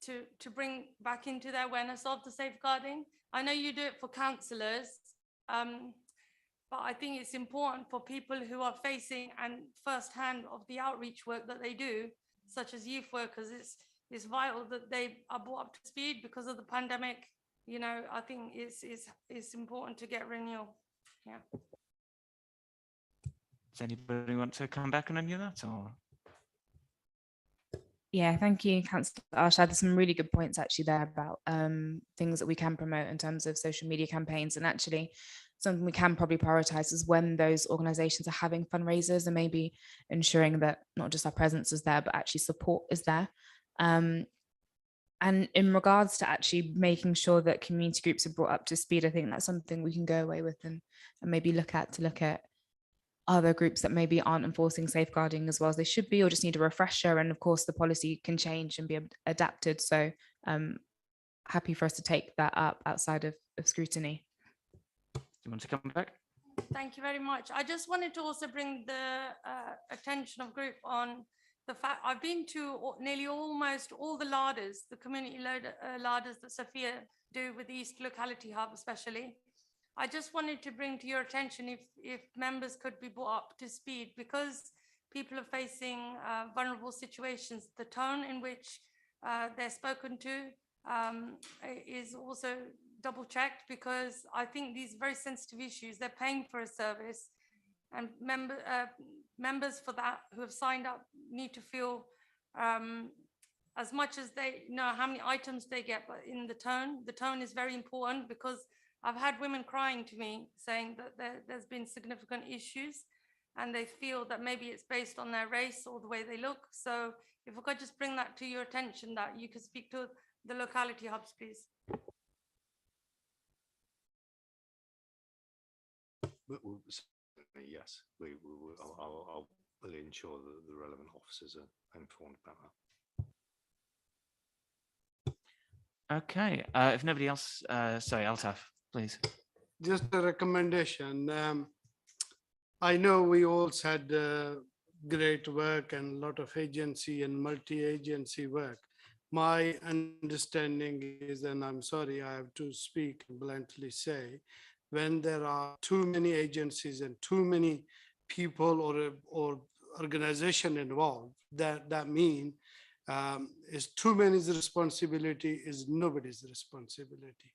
to bring back into their awareness of the safeguarding. I know you do it for councillors, but I think it's important for people who are facing and firsthand of the outreach work that they do, such as youth workers. It's vital that they are brought up to speed because of the pandemic. You know, I think it's important to get renewal. Yeah. Does anybody want to come back on any of that, or? Yeah, thank you, Councillor Arshad. There's some really good points actually there about things that we can promote in terms of social media campaigns, and actually something we can probably prioritise is when those organisations are having fundraisers and maybe ensuring that not just our presence is there, but actually support is there. And in regards to actually making sure that community groups are brought up to speed, I think that's something we can go away with and maybe look at other groups that maybe aren't enforcing safeguarding as well as they should be, or just need a refresher. And of course, the policy can change and be adapted. So happy for us to take that up outside of scrutiny. you want to come back? Thank you very much. I just wanted to also bring the attention of group on the fact I've been to nearly almost all the larders, the community larders that Sophia do with the East Locality Hub especially. I just wanted to bring to your attention if members could be brought up to speed, because people are facing vulnerable situations, the tone in which they're spoken to is also double checked, because I think these very sensitive issues, they're paying for a service, and members for that who have signed up need to feel as much as they know how many items they get, but in the tone is very important, because I've had women crying to me saying that there's been significant issues and they feel that maybe it's based on their race or the way they look. So if I could just bring that to your attention, that you could speak to the locality hubs, please. Yes, I'll ensure that the relevant officers are informed about that. Okay, if nobody else, sorry, Altaf, please. Just a recommendation. I know we all said great work and a lot of agency and multi-agency work. My understanding is, and I'm sorry, I have to speak and bluntly say, when there are too many agencies and too many people or organization involved, that means is too many's responsibility is nobody's responsibility.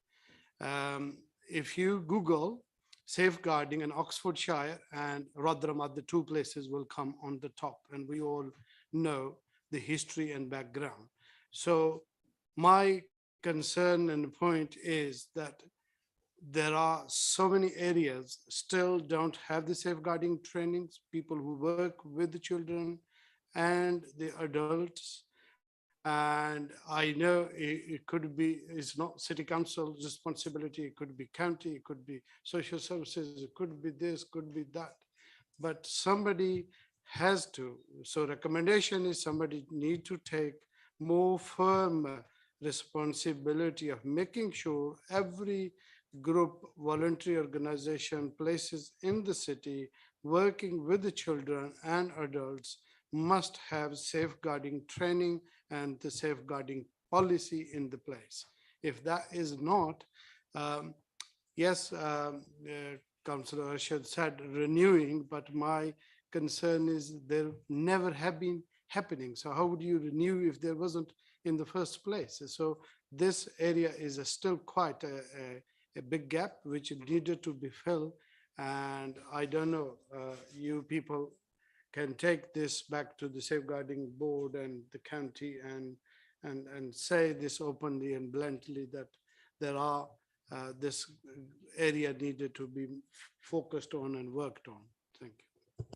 If you Google safeguarding in Oxfordshire and Rotherham, the two places will come on the top, and we all know the history and background. So my concern and point is that there are so many areas still don't have the safeguarding trainings, people who work with the children and the adults. And I know it could be, it's not city council's responsibility, it could be county, it could be social services, it could be this, could be that. But somebody has to, so recommendation is somebody need to take more firm responsibility of making sure every group, voluntary organization, places in the city working with the children and adults must have safeguarding training and the safeguarding policy in the place. If that is not, yes, Councillor Arshad said renewing, but my concern is there never have been happening. So how would you renew if there wasn't in the first place? So this area is still quite a big gap which needed to be filled. And I don't know, you people can take this back to the safeguarding board and the county and say this openly and bluntly that there are this area needed to be focused on and worked on. Thank you.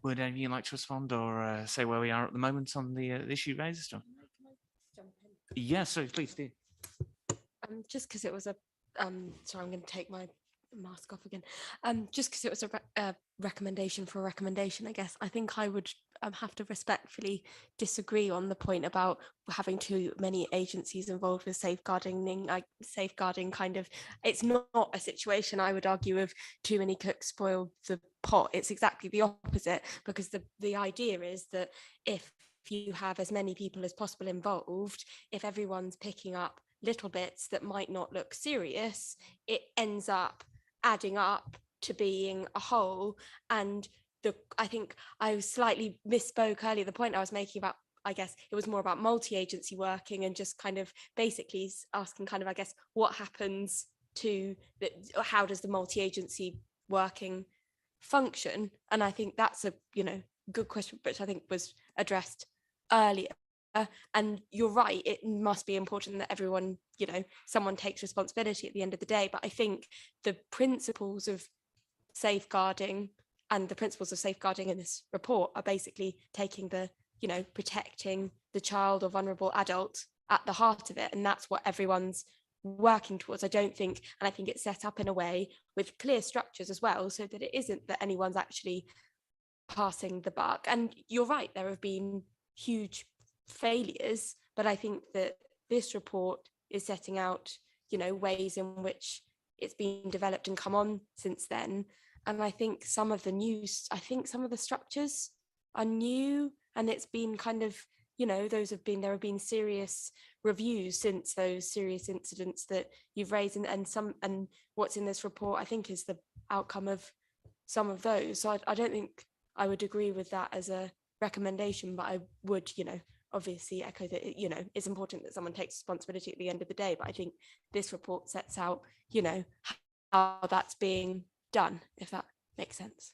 Would any of you like to respond or say where we are at the moment on the issue raised? Or? Yes, so please do. Just because it was a, sorry, I'm going to take my mask off again. Just because it was a recommendation for a recommendation, I guess, I think I would have to respectfully disagree on the point about having too many agencies involved with safeguarding. Like safeguarding kind of, it's not a situation I would argue of too many cooks spoil the pot. It's exactly the opposite, because the idea is that if you have as many people as possible involved, if everyone's picking up little bits that might not look serious, it ends up adding up to being a whole. And I think I slightly misspoke earlier. The point I was making about, I guess it was more about multi-agency working and just kind of basically asking kind of, I guess, what happens to how does the multi-agency working function? And I think that's a, good question, which I think was addressed earlier. And you're right, it must be important that everyone, someone takes responsibility at the end of the day. But I think the principles of safeguarding and the principles of safeguarding in this report are basically taking the, protecting the child or vulnerable adult at the heart of it. And that's what everyone's working towards. I don't think, and I think it's set up in a way with clear structures as well, so that it isn't that anyone's actually passing the buck. And you're right, there have been huge failures, but I think that this report is setting out, ways in which it's been developed and come on since then. And I think some of the structures are new, and it's been kind of, there have been serious reviews since those serious incidents that you've raised, and what's in this report, I think, is the outcome of some of those. So I don't think I would agree with that as a recommendation, but I would, obviously echo that, it's important that someone takes responsibility at the end of the day. But I think this report sets out, how that's being done, if that makes sense.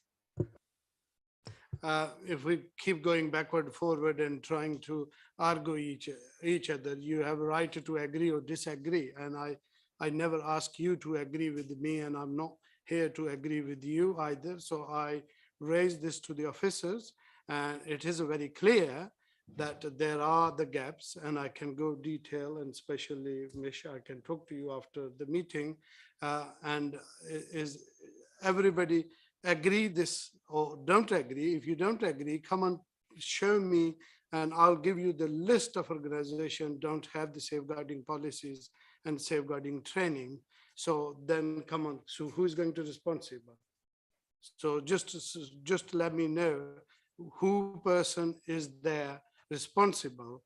If we keep going backward, forward and trying to argue each other, you have a right to agree or disagree. And I never ask you to agree with me, and I'm not here to agree with you either. So I raised this to the officers, and it is very clear that there are the gaps, and I can go detail, and especially Misha, I can talk to you after the meeting. And is everybody agree this or don't agree? If you don't agree, come and show me, and I'll give you the list of organizations don't have the safeguarding policies and safeguarding training. So then come on, so who's going to responsible? So just let me know who person is there responsible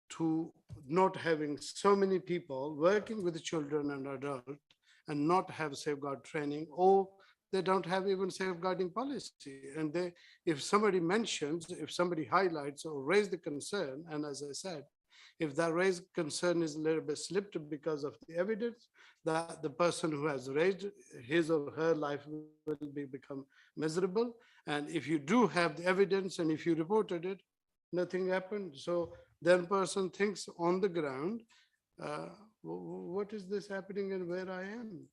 to not having so many people working with the children and adults and not have safeguard training, or they don't have even safeguarding policy. And if somebody mentions, if somebody highlights or raise the concern, and as I said, if that raised concern is a little bit slipped because of the evidence, that the person who has raised his or her life will become miserable. And if you do have the evidence and if you reported it, nothing happened. So then person thinks on the ground, what is this happening and where I am?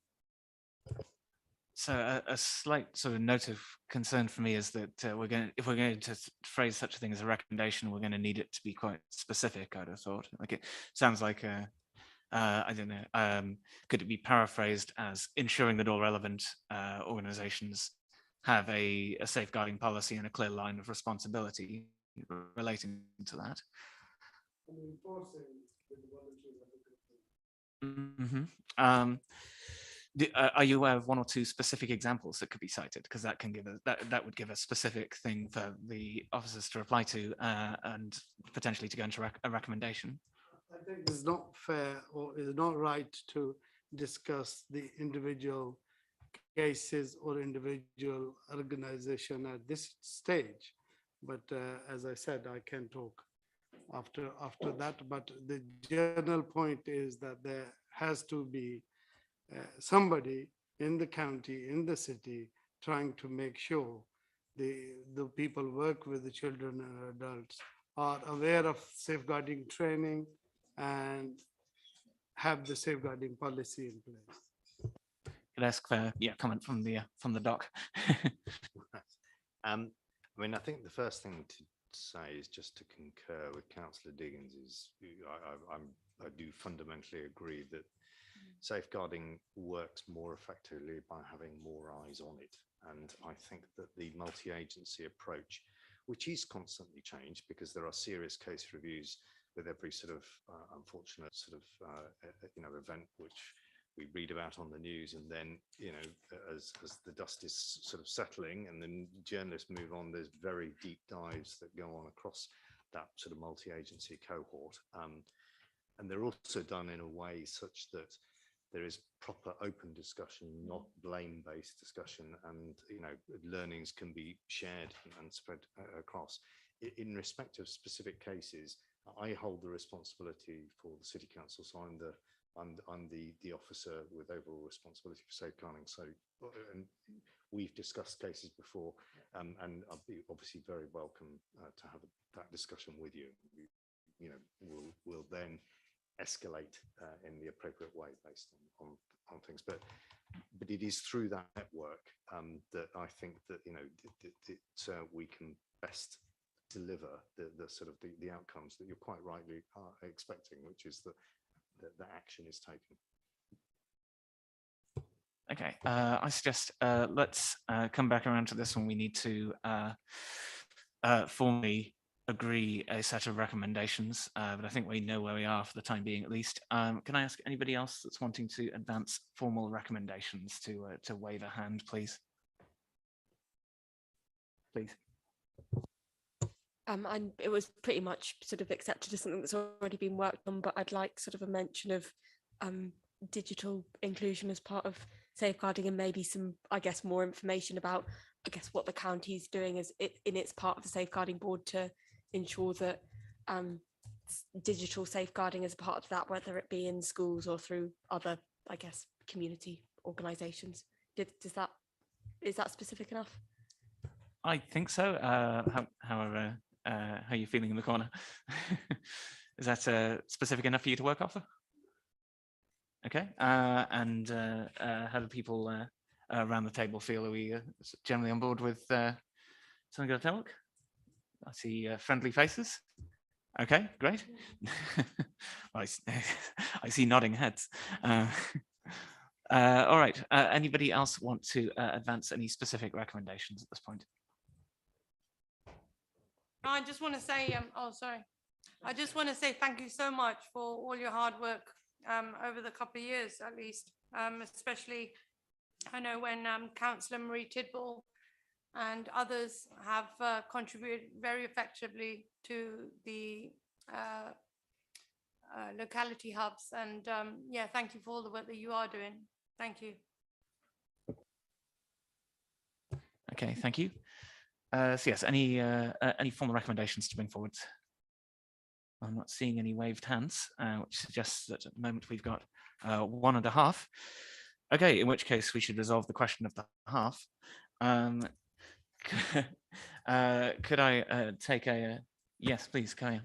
So a slight sort of note of concern for me is that if we're going to phrase such a thing as a recommendation, we're going to need it to be quite specific. I'd have thought. Like it sounds like I don't know. Could it be paraphrased as ensuring that all relevant organisations have a safeguarding policy and a clear line of responsibility relating to that? Mm-hmm. Are you aware of one or two specific examples that could be cited? Because that can give that would give a specific thing for the officers to reply to and potentially to go into a recommendation. I think it's not fair or it's not right to discuss the individual cases or individual organization at this stage. But as I said, I can talk after that. But the general point is that there has to be somebody in the county, in the city, trying to make sure the people work with the children and adults are aware of safeguarding training and have the safeguarding policy in place. Could I ask for comment from the doc? I mean, I think the first thing to say is just to concur with Councillor Diggins. I do fundamentally agree that safeguarding works more effectively by having more eyes on it. And I think that the multi-agency approach, which is constantly changed because there are serious case reviews with every sort of unfortunate sort of event which we read about on the news, and then as the dust is sort of settling and then journalists move on, there's very deep dives that go on across that sort of multi-agency cohort, and they're also done in a way such that there is proper open discussion, not blame-based discussion, and learnings can be shared and spread across. In respect of specific cases, I hold the responsibility for the City Council, so I'm the officer with overall responsibility for safeguarding. So, and we've discussed cases before, and I'll be obviously very welcome to have that discussion with you. We'll then escalate in the appropriate way based on things, but it is through that network that I think that we can best deliver the sort of the outcomes that you're quite rightly are expecting, which is that the action is taken. Okay, I suggest let's come back around to this when we need to formally agree a set of recommendations, but I think we know where we are for the time being, at least. Can I ask anybody else that's wanting to advance formal recommendations to wave a hand, please? Please. And it was pretty much sort of accepted as something that's already been worked on, but I'd like sort of a mention of digital inclusion as part of safeguarding, and maybe some, I guess, more information about, I guess, what the county's doing as in its part of the safeguarding board to ensure that digital safeguarding is a part of that, whether it be in schools or through other, I guess, community organisations. Is that specific enough? I think so. However, how are you feeling in the corner? Is that specific enough for you to work off of? Okay. And how do people around the table feel? Are we generally on board with something got to look? I see friendly faces. Okay, great. I see nodding heads. All right. Anybody else want to advance any specific recommendations at this point? I just want to say, oh, sorry. I just want to say thank you so much for all your hard work over the couple of years, at least, especially I know when Councillor Marie Tidball and others have contributed very effectively to the locality hubs. And yeah, thank you for all the work that you are doing. Thank you. Okay, thank you. So yes, any formal recommendations to bring forward? I'm not seeing any waved hands, which suggests that at the moment we've got 1.5. Okay, in which case we should resolve the question of the half. Could I take a yes, please, Kaya?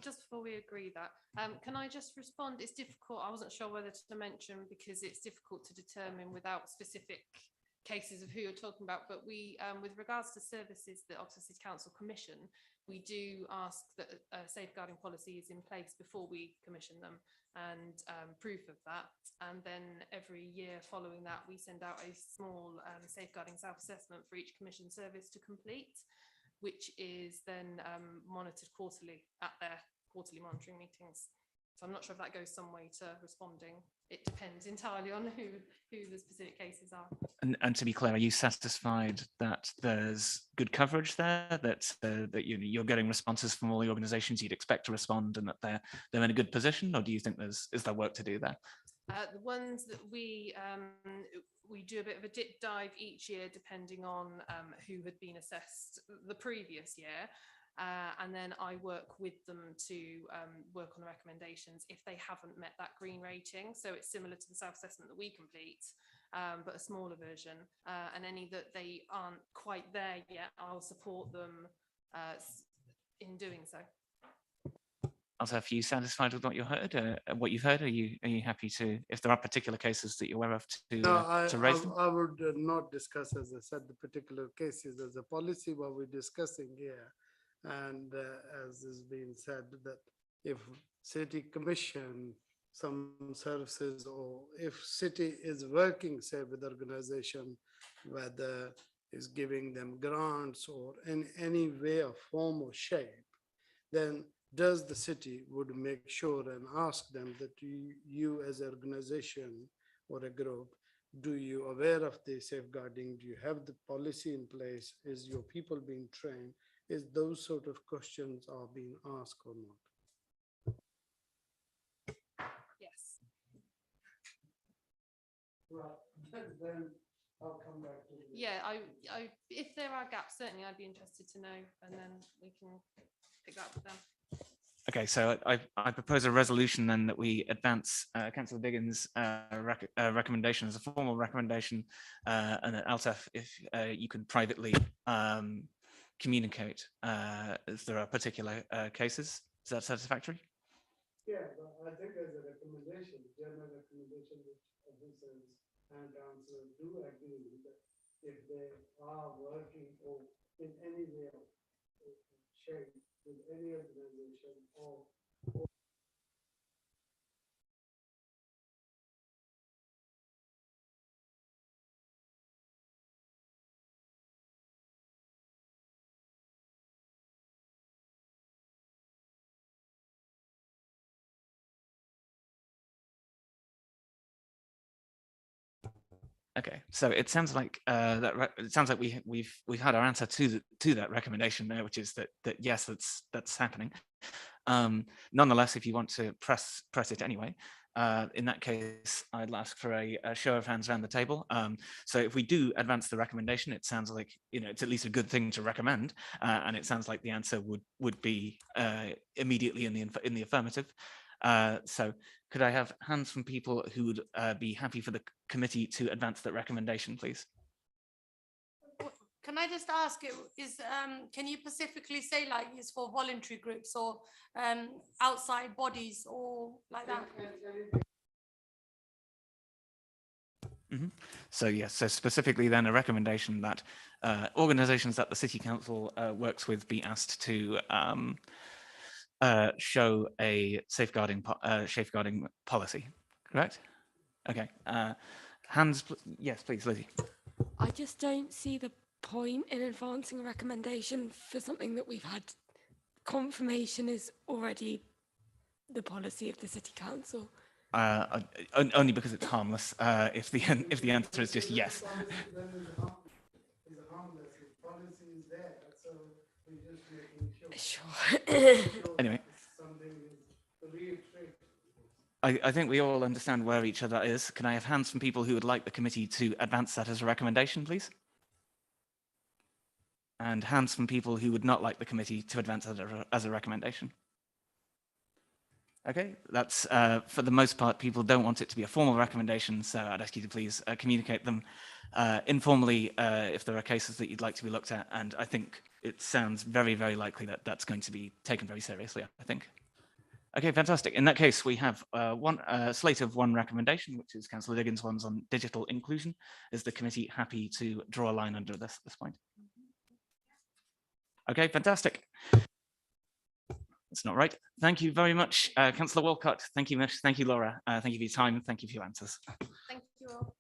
Just before we agree that, can I just respond? It's difficult. I wasn't sure whether to mention because it's difficult to determine without specific cases of who you're talking about. But we, with regards to services that Oxford City Council commission, we do ask that a safeguarding policy is in place before we commission them, and proof of that. And then every year following that, we send out a small safeguarding self-assessment for each commission service to complete, which is then monitored quarterly at their quarterly monitoring meetings. So I'm not sure if that goes some way to responding. It depends entirely on who the specific cases are. And to be clear, are you satisfied that there's good coverage there, that you're getting responses from all the organisations you'd expect to respond, and that they're in a good position, or do you think is there work to do there? The ones that we do a bit of a dip dive each year, depending on who had been assessed the previous year. And then I work with them to work on the recommendations if they haven't met that green rating. So it's similar to the self-assessment that we complete, but a smaller version. And any that they aren't quite there yet, I'll support them in doing so. Also, are you satisfied with what you heard? What you've heard? Are you happy to, if there are particular cases that you're aware of, to raise them? I would not discuss, as I said, the particular cases as a policy. What we're discussing here, and as is being said, that if city commission some services, or if city is working, say, with organization, whether is giving them grants or in any way or form or shape, then does the city would make sure and ask them that you as an organization or a group, do you aware of the safeguarding? Do you have the policy in place? Is your people being trained? Is those sort of questions are being asked or not? Yes. Right. Then I'll come back to you. Yeah, I if there are gaps, certainly I'd be interested to know, and then we can pick that up with them. Okay, so I propose a resolution then that we advance Councillor Diggins' recommendation as a formal recommendation, and that Altaf, if you could privately communicate if there are particular cases. Is that satisfactory? Yeah, but I think as a recommendation, general recommendation, which officers and councillors do agree that if they are working or in any way, shape with any organization or Okay, so it sounds like it sounds like we've had our answer to that recommendation there, which is that yes, that's happening. Nonetheless, if you want to press it anyway, in that case, I'd ask for a show of hands around the table. So if we do advance the recommendation, it sounds like, you know, it's at least a good thing to recommend, and it sounds like the answer would be immediately in the affirmative. So could I have hands from people who would be happy for the committee to advance that recommendation, please? Can I just ask, can you specifically say like it's for voluntary groups or outside bodies or like that? So yes, so specifically then a recommendation that organizations that the City Council works with be asked to show a safeguarding policy, correct? Okay, hands, yes, please, Lizzie. I just don't see the point in advancing a recommendation for something that we've had confirmation is already the policy of the City Council. Only because it's harmless. If the answer is just yes. Sure. Anyway, I think we all understand where each other is. Can I have hands from people who would like the committee to advance that as a recommendation, please? And hands from people who would not like the committee to advance that as a recommendation. Okay, that's for the most part, people don't want it to be a formal recommendation, so I'd ask you to please communicate them informally if there are cases that you'd like to be looked at, and I think it sounds very, very likely that that's going to be taken very seriously, I think. Okay, fantastic. In that case, we have one slate of one recommendation, which is Councillor Diggins' one's on digital inclusion. Is the committee happy to draw a line under this at this point? Okay, fantastic. It's not right. Thank you very much, Councillor Walcott. Thank you, Mish. Thank you, Laura. Thank you for your time. Thank you for your answers. Thank you all.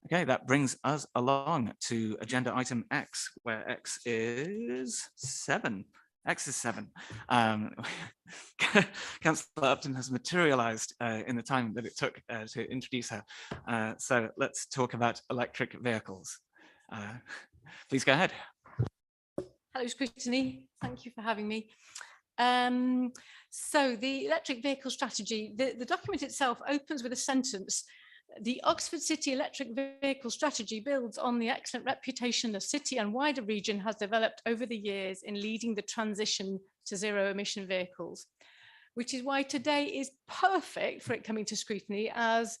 Okay, that brings us along to agenda item X, where X is 7. X is 7. Councillor Upton has materialised in the time that it took to introduce her. So let's talk about electric vehicles. Please go ahead. Hello, Scrutiny. Thank you for having me. So the electric vehicle strategy, the document itself opens with a sentence. The Oxford City Electric Vehicle Strategy builds on the excellent reputation the city and wider region has developed over the years in leading the transition to zero emission vehicles, which is why today is perfect for it coming to scrutiny, as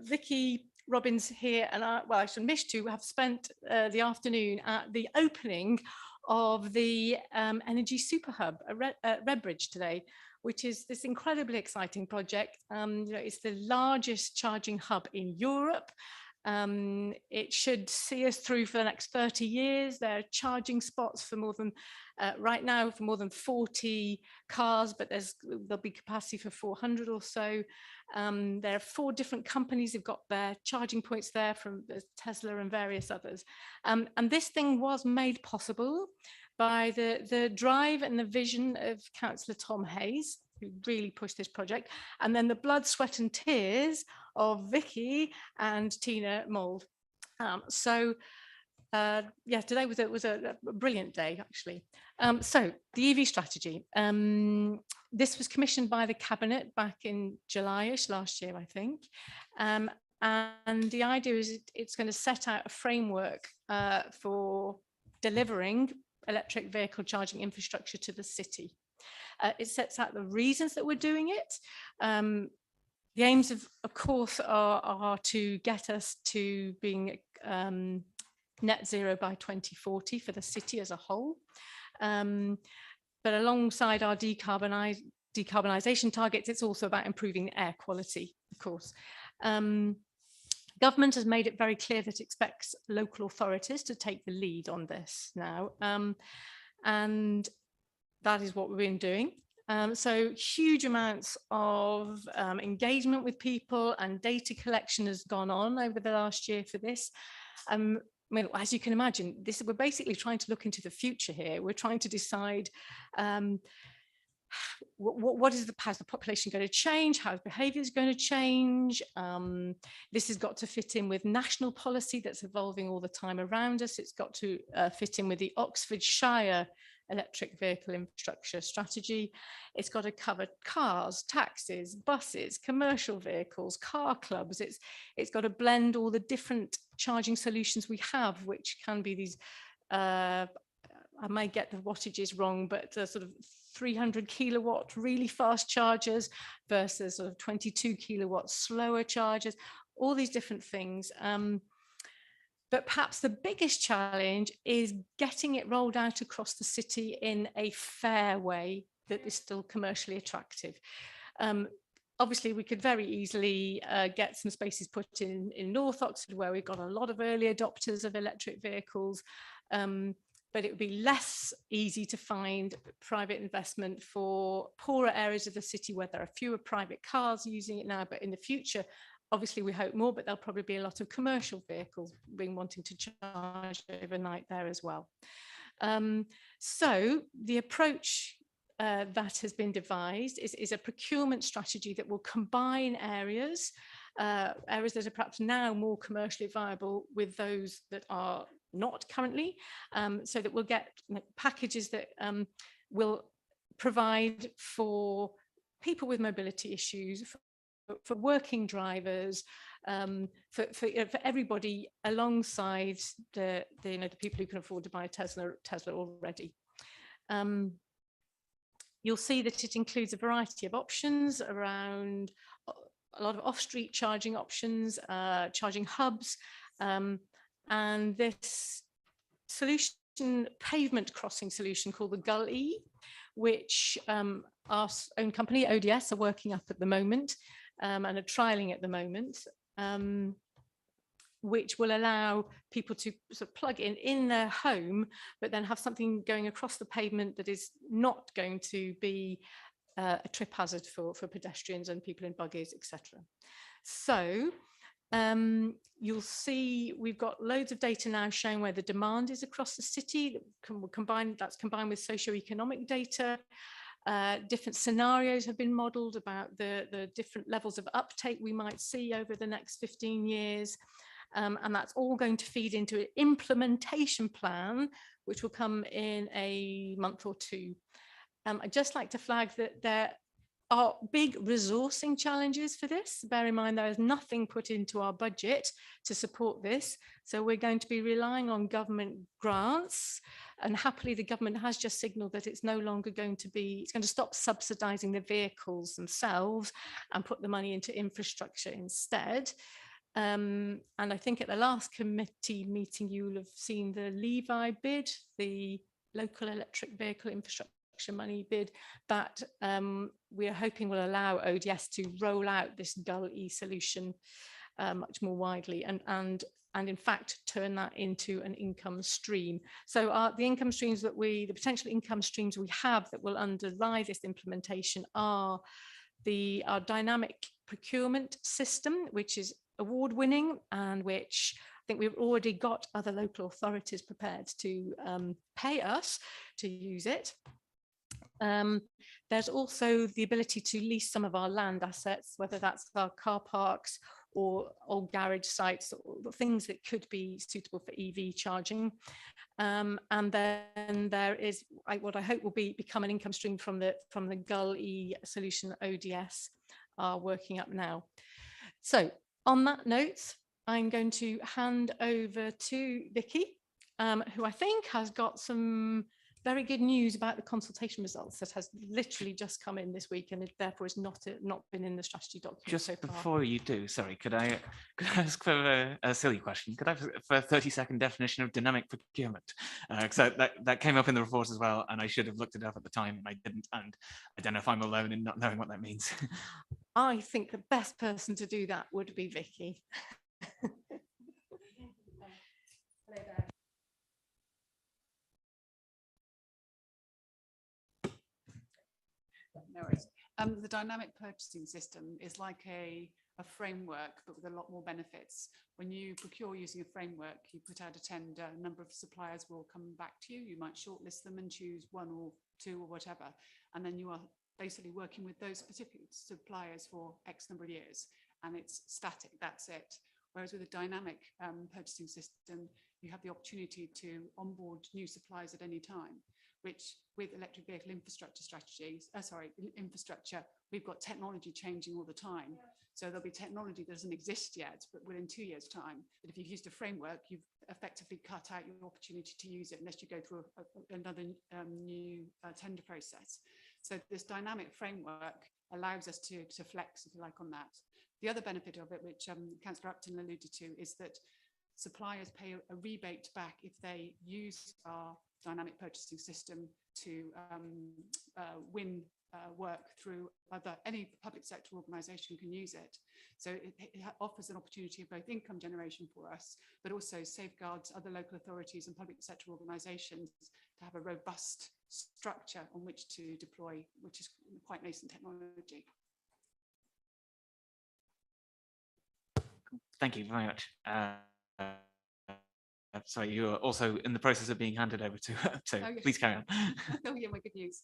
Vicky Robbins here and I should Mish too, have spent the afternoon at the opening of the Energy Super Hub at Redbridge today, which is this incredibly exciting project. You know, it's the largest charging hub in Europe. It should see us through for the next 30 years. There are charging spots for more than, right now, for more than 40 cars, but there'll be capacity for 400 or so. There are 4 different companies who've got their charging points there, from Tesla and various others. And this thing was made possible by the drive and the vision of Councillor Tom Hayes, who really pushed this project, and then the blood, sweat and tears of Vicky and Tina Mould. Yeah, today was a brilliant day, actually. So the EV strategy. This was commissioned by the Cabinet back in July-ish last year, I think. And the idea is it's going to set out a framework for delivering electric vehicle charging infrastructure to the city. It sets out the reasons that we're doing it. The aims, of course, are to get us to being net zero by 2040 for the city as a whole. But alongside our decarbonisation targets, it's also about improving air quality, of course. Government has made it very clear that it expects local authorities to take the lead on this now. And that is what we've been doing. So huge amounts of engagement with people and data collection has gone on over the last year for this. mean, as you can imagine, we're basically trying to look into the future here. We're trying to decide how's the population going to change? How behaviour is going to change? This has got to fit in with national policy that's evolving all the time around us. It's got to fit in with the Oxfordshire electric vehicle infrastructure strategy. It's got to cover cars, taxis, buses, commercial vehicles, car clubs. It's got to blend all the different charging solutions we have, which can be these I might get the wattages wrong, but sort of 300 kilowatt really fast chargers versus sort of 22 kilowatt slower chargers, all these different things. But perhaps the biggest challenge is getting it rolled out across the city in a fair way that is still commercially attractive. Obviously, we could very easily get some spaces put in North Oxford, where we've got a lot of early adopters of electric vehicles. But it would be less easy to find private investment for poorer areas of the city where there are fewer private cars using it now. But in the future, obviously we hope more, but there'll probably be a lot of commercial vehicles being wanting to charge overnight there as well. So the approach that has been devised is a procurement strategy that will combine areas that are perhaps now more commercially viable with those that are not currently, so that we'll get packages that will provide for people with mobility issues, for working drivers, for everybody alongside the people who can afford to buy a Tesla already. You'll see that it includes a variety of options around a lot of off-street charging options, charging hubs, and this solution, pavement crossing solution called the Gull-E, which our own company, ODS, are working up at the moment and are trialling at the moment, which will allow people to sort of plug in their home, but then have something going across the pavement that is not going to be a trip hazard for pedestrians and people in buggies, etc. So you'll see we've got loads of data now showing where the demand is across the city. That's combined with socioeconomic data. Different scenarios have been modelled about the different levels of uptake we might see over the next 15 years. And that's all going to feed into an implementation plan, which will come in a month or two. I'd just like to flag that there are big resourcing challenges for this. Bear in mind, there is nothing put into our budget to support this. So we're going to be relying on government grants. And happily, the government has just signaled that it's no longer going to be, it's going to stop subsidizing the vehicles themselves and put the money into infrastructure instead. And I think at the last committee meeting, you'll have seen the Levi bid, the local electric vehicle infrastructure money bid that we are hoping will allow ODS to roll out this Gull-E solution much more widely and in fact turn that into an income stream. So the income streams that the potential income streams we have that will underlie this implementation are our dynamic procurement system, which is award-winning and which I think we've already got other local authorities prepared to pay us to use it. There's also the ability to lease some of our land assets, whether that's our car parks or old garage sites, or things that could be suitable for EV charging. And then there is what I hope will become an income stream from the Gull-E solution that ODS are working up now. So on that note, I'm going to hand over to Vicky, who I think has got some very good news about the consultation results that has literally just come in this week and it therefore has not been in the strategy document Just so far. before you do, sorry, could I ask for a silly question? Could I have for a 30-second definition of dynamic procurement? So that came up in the report as well, and I should have looked it up at the time, and I didn't. And I don't know if I'm alone in not knowing what that means. I think the best person to do that would be Vicky. No worries. The dynamic purchasing system is like a a framework, but with a lot more benefits. When you procure using a framework, you put out a tender, a number of suppliers will come back to you. You might shortlist them and choose one or two or whatever. And then you are basically working with those specific suppliers for X number of years. And it's static, that's it. Whereas with a dynamic purchasing system, you have the opportunity to onboard new suppliers at any time, which with electric vehicle infrastructure strategies, infrastructure, we've got technology changing all the time. So there'll be technology that doesn't exist yet, but within 2 years' time. But if you've used a framework, you've effectively cut out your opportunity to use it unless you go through another new tender process. So this dynamic framework allows us to flex, if you like, on that. The other benefit of it, which Councillor Upton alluded to, is that suppliers pay a rebate back if they use our dynamic purchasing system to win work through any public sector organisation can use it. So it offers an opportunity of both income generation for us, but also safeguards other local authorities and public sector organisations to have a robust structure on which to deploy, which is quite nascent technology. Thank you very much. Sorry, you are also in the process of being handed over to, so Oh, yes. Please carry on. Oh yeah, my good news.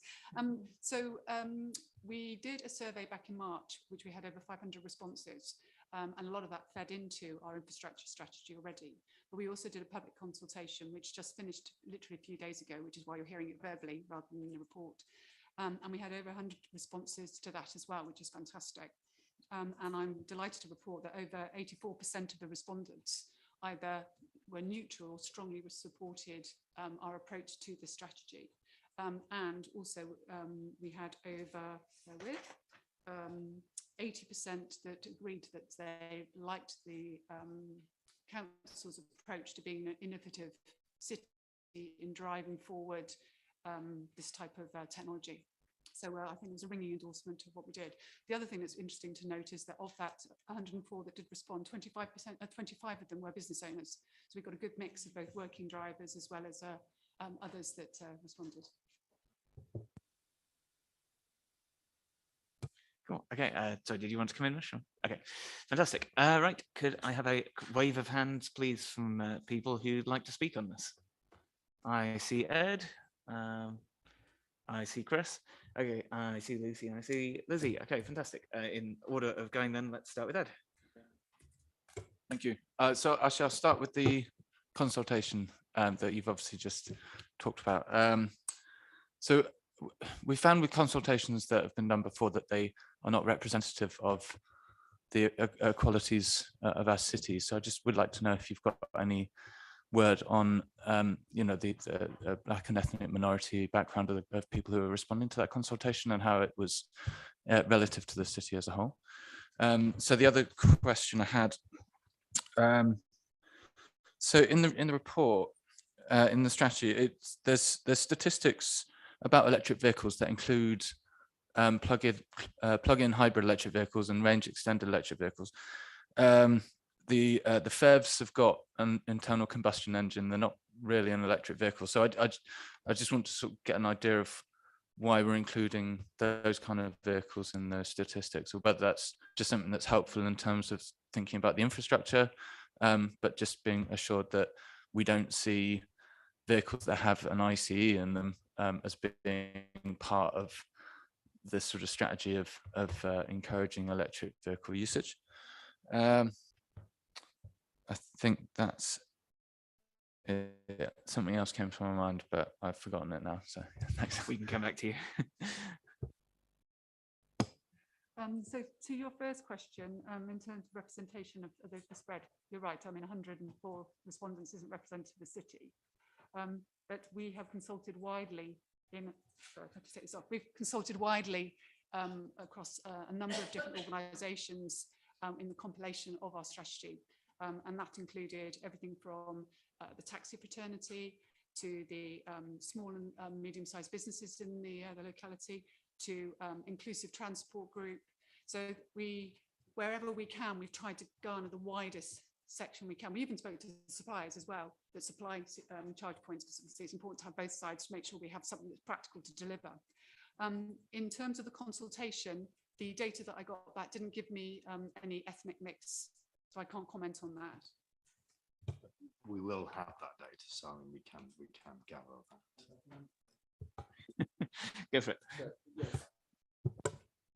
We did a survey back in March, which we had over 500 responses, and a lot of that fed into our infrastructure strategy already. But we also did a public consultation, which just finished literally a few days ago, which is why you're hearing it verbally rather than in the report. And we had over 100 responses to that as well, which is fantastic. And I'm delighted to report that over 84% of the respondents either were neutral or strongly supported our approach to the strategy. And also we had over 80% that agreed that they liked the council's approach to being an innovative city in driving forward this type of technology. So I think it was a ringing endorsement of what we did. The other thing that's interesting to note is that of that 104 that did respond, 25 of them were business owners. So we've got a good mix of both working drivers as well as others that responded. Cool. Okay. So did you want to come in, Michelle? Okay. Fantastic. Right. Could I have a wave of hands, please, from people who'd like to speak on this? I see Ed. I see Chris. Okay, I see Lucy and I see Lizzie. Okay, fantastic. In order of going then, let's start with Ed. Thank you. So I shall start with the consultation that you've obviously just talked about. So we found with consultations that have been done before that they are not representative of the qualities of our city. So I just would like to know if you've got any word on the Black and ethnic minority background of people who are responding to that consultation and how it was relative to the city as a whole. So the other question I had, so in the report, in the strategy, there's statistics about electric vehicles that include plug-in hybrid electric vehicles and range extended electric vehicles. The FEVs have got an internal combustion engine. They're not really an electric vehicle. So I just want to sort of get an idea of why we're including those kind of vehicles in the statistics, or whether that's just something that's helpful in terms of thinking about the infrastructure, but just being assured that we don't see vehicles that have an ICE in them as being part of this sort of strategy of encouraging electric vehicle usage. I think that's it. Something else came to my mind, but I've forgotten it now. So thanks. We can come back to you. So to your first question, in terms of representation of the spread, you're right. I mean, 104 respondents isn't representative of the city, but we have consulted widely in. Sorry, I have to take this off. We've consulted widely across a number of different organisations in the compilation of our strategy. And that included everything from the taxi fraternity to the small and medium-sized businesses in the locality, to inclusive transport group. So wherever we can, we've tried to garner the widest section we can. We even spoke to suppliers as well that supply charge points, because it's important to have both sides to make sure we have something that's practical to deliver. In terms of the consultation, the data that I got back didn't give me any ethnic mix, so I can't comment on that. We will have that data, so I mean, we can gather that. Go for it.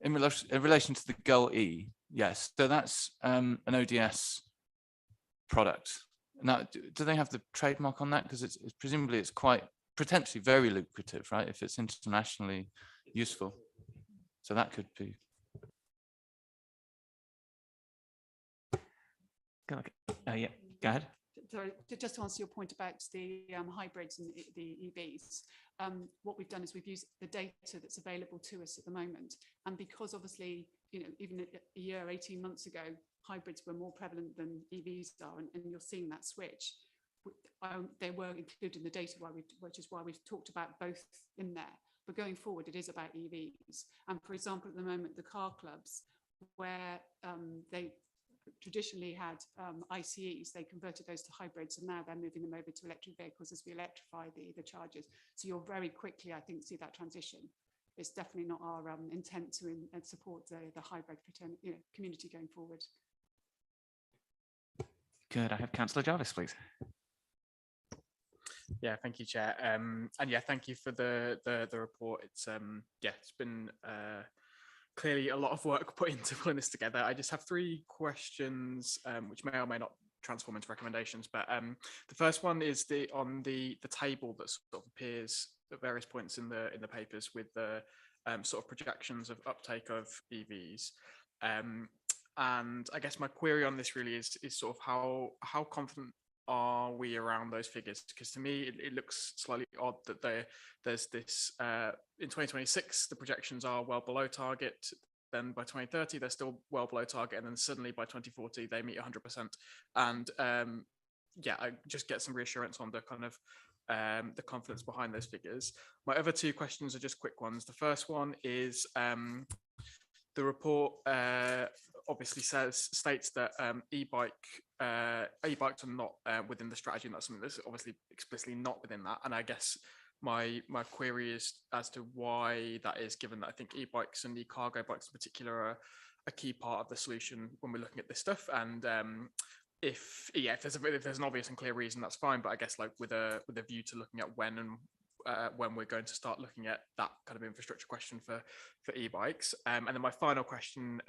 In relation to the Gull E, yes, so that's an ODS product. Now, do they have the trademark on that? Because it's presumably it's quite potentially very lucrative, right? If it's internationally useful, so that could be. Yeah, go ahead. Sorry, just to answer your point about the hybrids and the EVs, what we've done is we've used the data that's available to us at the moment. And because obviously, you know, even a year, 18 months ago, hybrids were more prevalent than EVs are, and you're seeing that switch. They were included in the data, which is why we've talked about both in there. But going forward, it is about EVs. And for example, at the moment, the car clubs, where they traditionally had ICEs, they converted those to hybrids, and now they're moving them over to electric vehicles as we electrify the chargers. So you'll very quickly, I think, see that transition. It's definitely not our intent to support the hybrid community going forward. Good. I have Councillor Jarvis, please. Yeah, thank you, Chair. And yeah, thank you for the report. It's yeah, it's been clearly a lot of work put into putting this together. I just have 3 questions, which may or may not transform into recommendations. But the first one is on the table that sort of appears at various points in the papers with the sort of projections of uptake of EVs. And I guess my query on this really is sort of how confident are we around those figures? Because to me, it looks slightly odd that there's this, in 2026, the projections are well below target. Then by 2030, they're still well below target. And then suddenly by 2040, they meet 100%. And yeah, I just get some reassurance on the kind of the confidence behind those figures. My other 2 questions are just quick ones. The first one is the report obviously states that e-bikes are not within the strategy, and that's something that's obviously explicitly not within that. And I guess my query is as to why that is, given that I think e-bikes and e-cargo bikes in particular are a key part of the solution when we're looking at this stuff. And if there's an obvious and clear reason, that's fine. But I guess like with a view to looking at when we're going to start looking at that kind of infrastructure question for e-bikes. And then my final question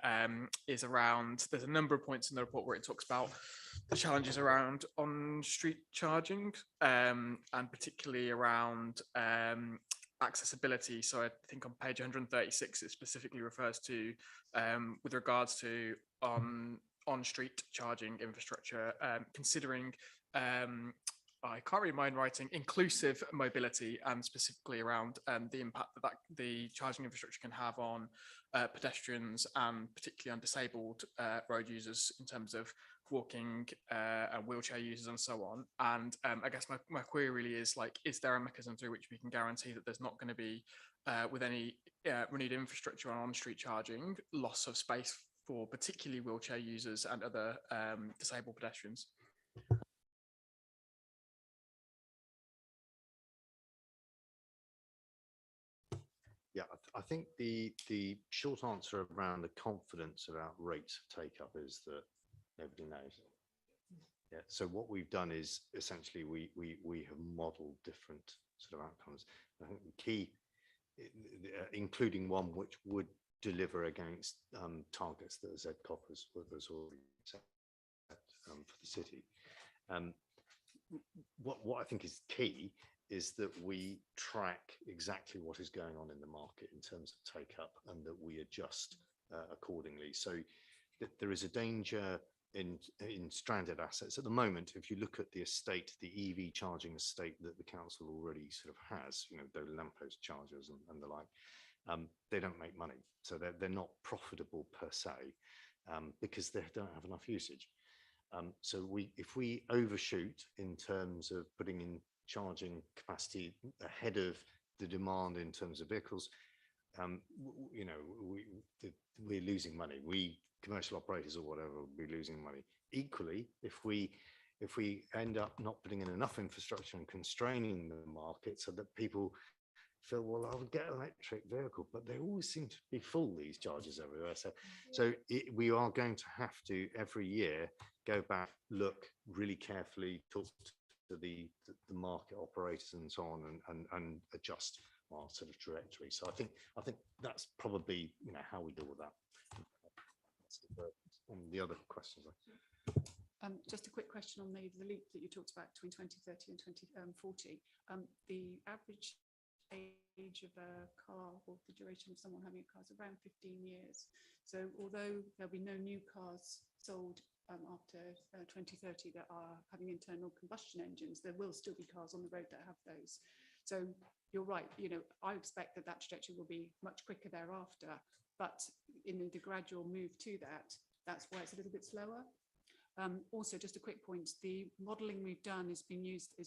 is around, there's a number of points in the report where it talks about the challenges around on-street charging, and particularly around accessibility. So I think on page 136, it specifically refers to, with regards to on-street charging infrastructure, considering I can't read my own writing, inclusive mobility, and specifically around the impact that the charging infrastructure can have on pedestrians and particularly on disabled road users in terms of walking and wheelchair users and so on. And I guess my query really is like, is there a mechanism through which we can guarantee that there's not going to be, with any renewed infrastructure on on-street charging, loss of space for particularly wheelchair users and other disabled pedestrians? Yeah, I think the short answer around the confidence about rates of take up is that nobody knows. Yeah, so what we've done is essentially we have modeled different sort of outcomes. I think the key, including one which would deliver against targets that ZCOP was already set for the city. What I think is key is that we track exactly what is going on in the market in terms of take up, and that we adjust accordingly. So there is a danger in stranded assets at the moment. If you look at the estate, the EV charging estate that the council already sort of has, you know, the lamppost chargers and the like, they don't make money, so they're not profitable per se, because they don't have enough usage. So if we overshoot in terms of putting in charging capacity ahead of the demand in terms of vehicles, you know, we're losing money. We commercial operators or whatever will be losing money. Equally, if we end up not putting in enough infrastructure and constraining the market so that people Phil, well, I would get an electric vehicle, but they always seem to be full, these charges everywhere. So we are going to have to every year go back, look really carefully, talk to the market operators and so on, and adjust our sort of trajectory. So I think that's probably, you know, how we deal with that. And the other questions. Just a quick question on the leap that you talked about between 2030 and 2040. The average age of a car, or the duration of someone having a car, is around 15 years. So although there'll be no new cars sold after 2030 that are having internal combustion engines, there will still be cars on the road that have those. So you're right, you know, I expect that trajectory will be much quicker thereafter, but in the gradual move to that, that's why it's a little bit slower. Also, just a quick point, the modelling we've done is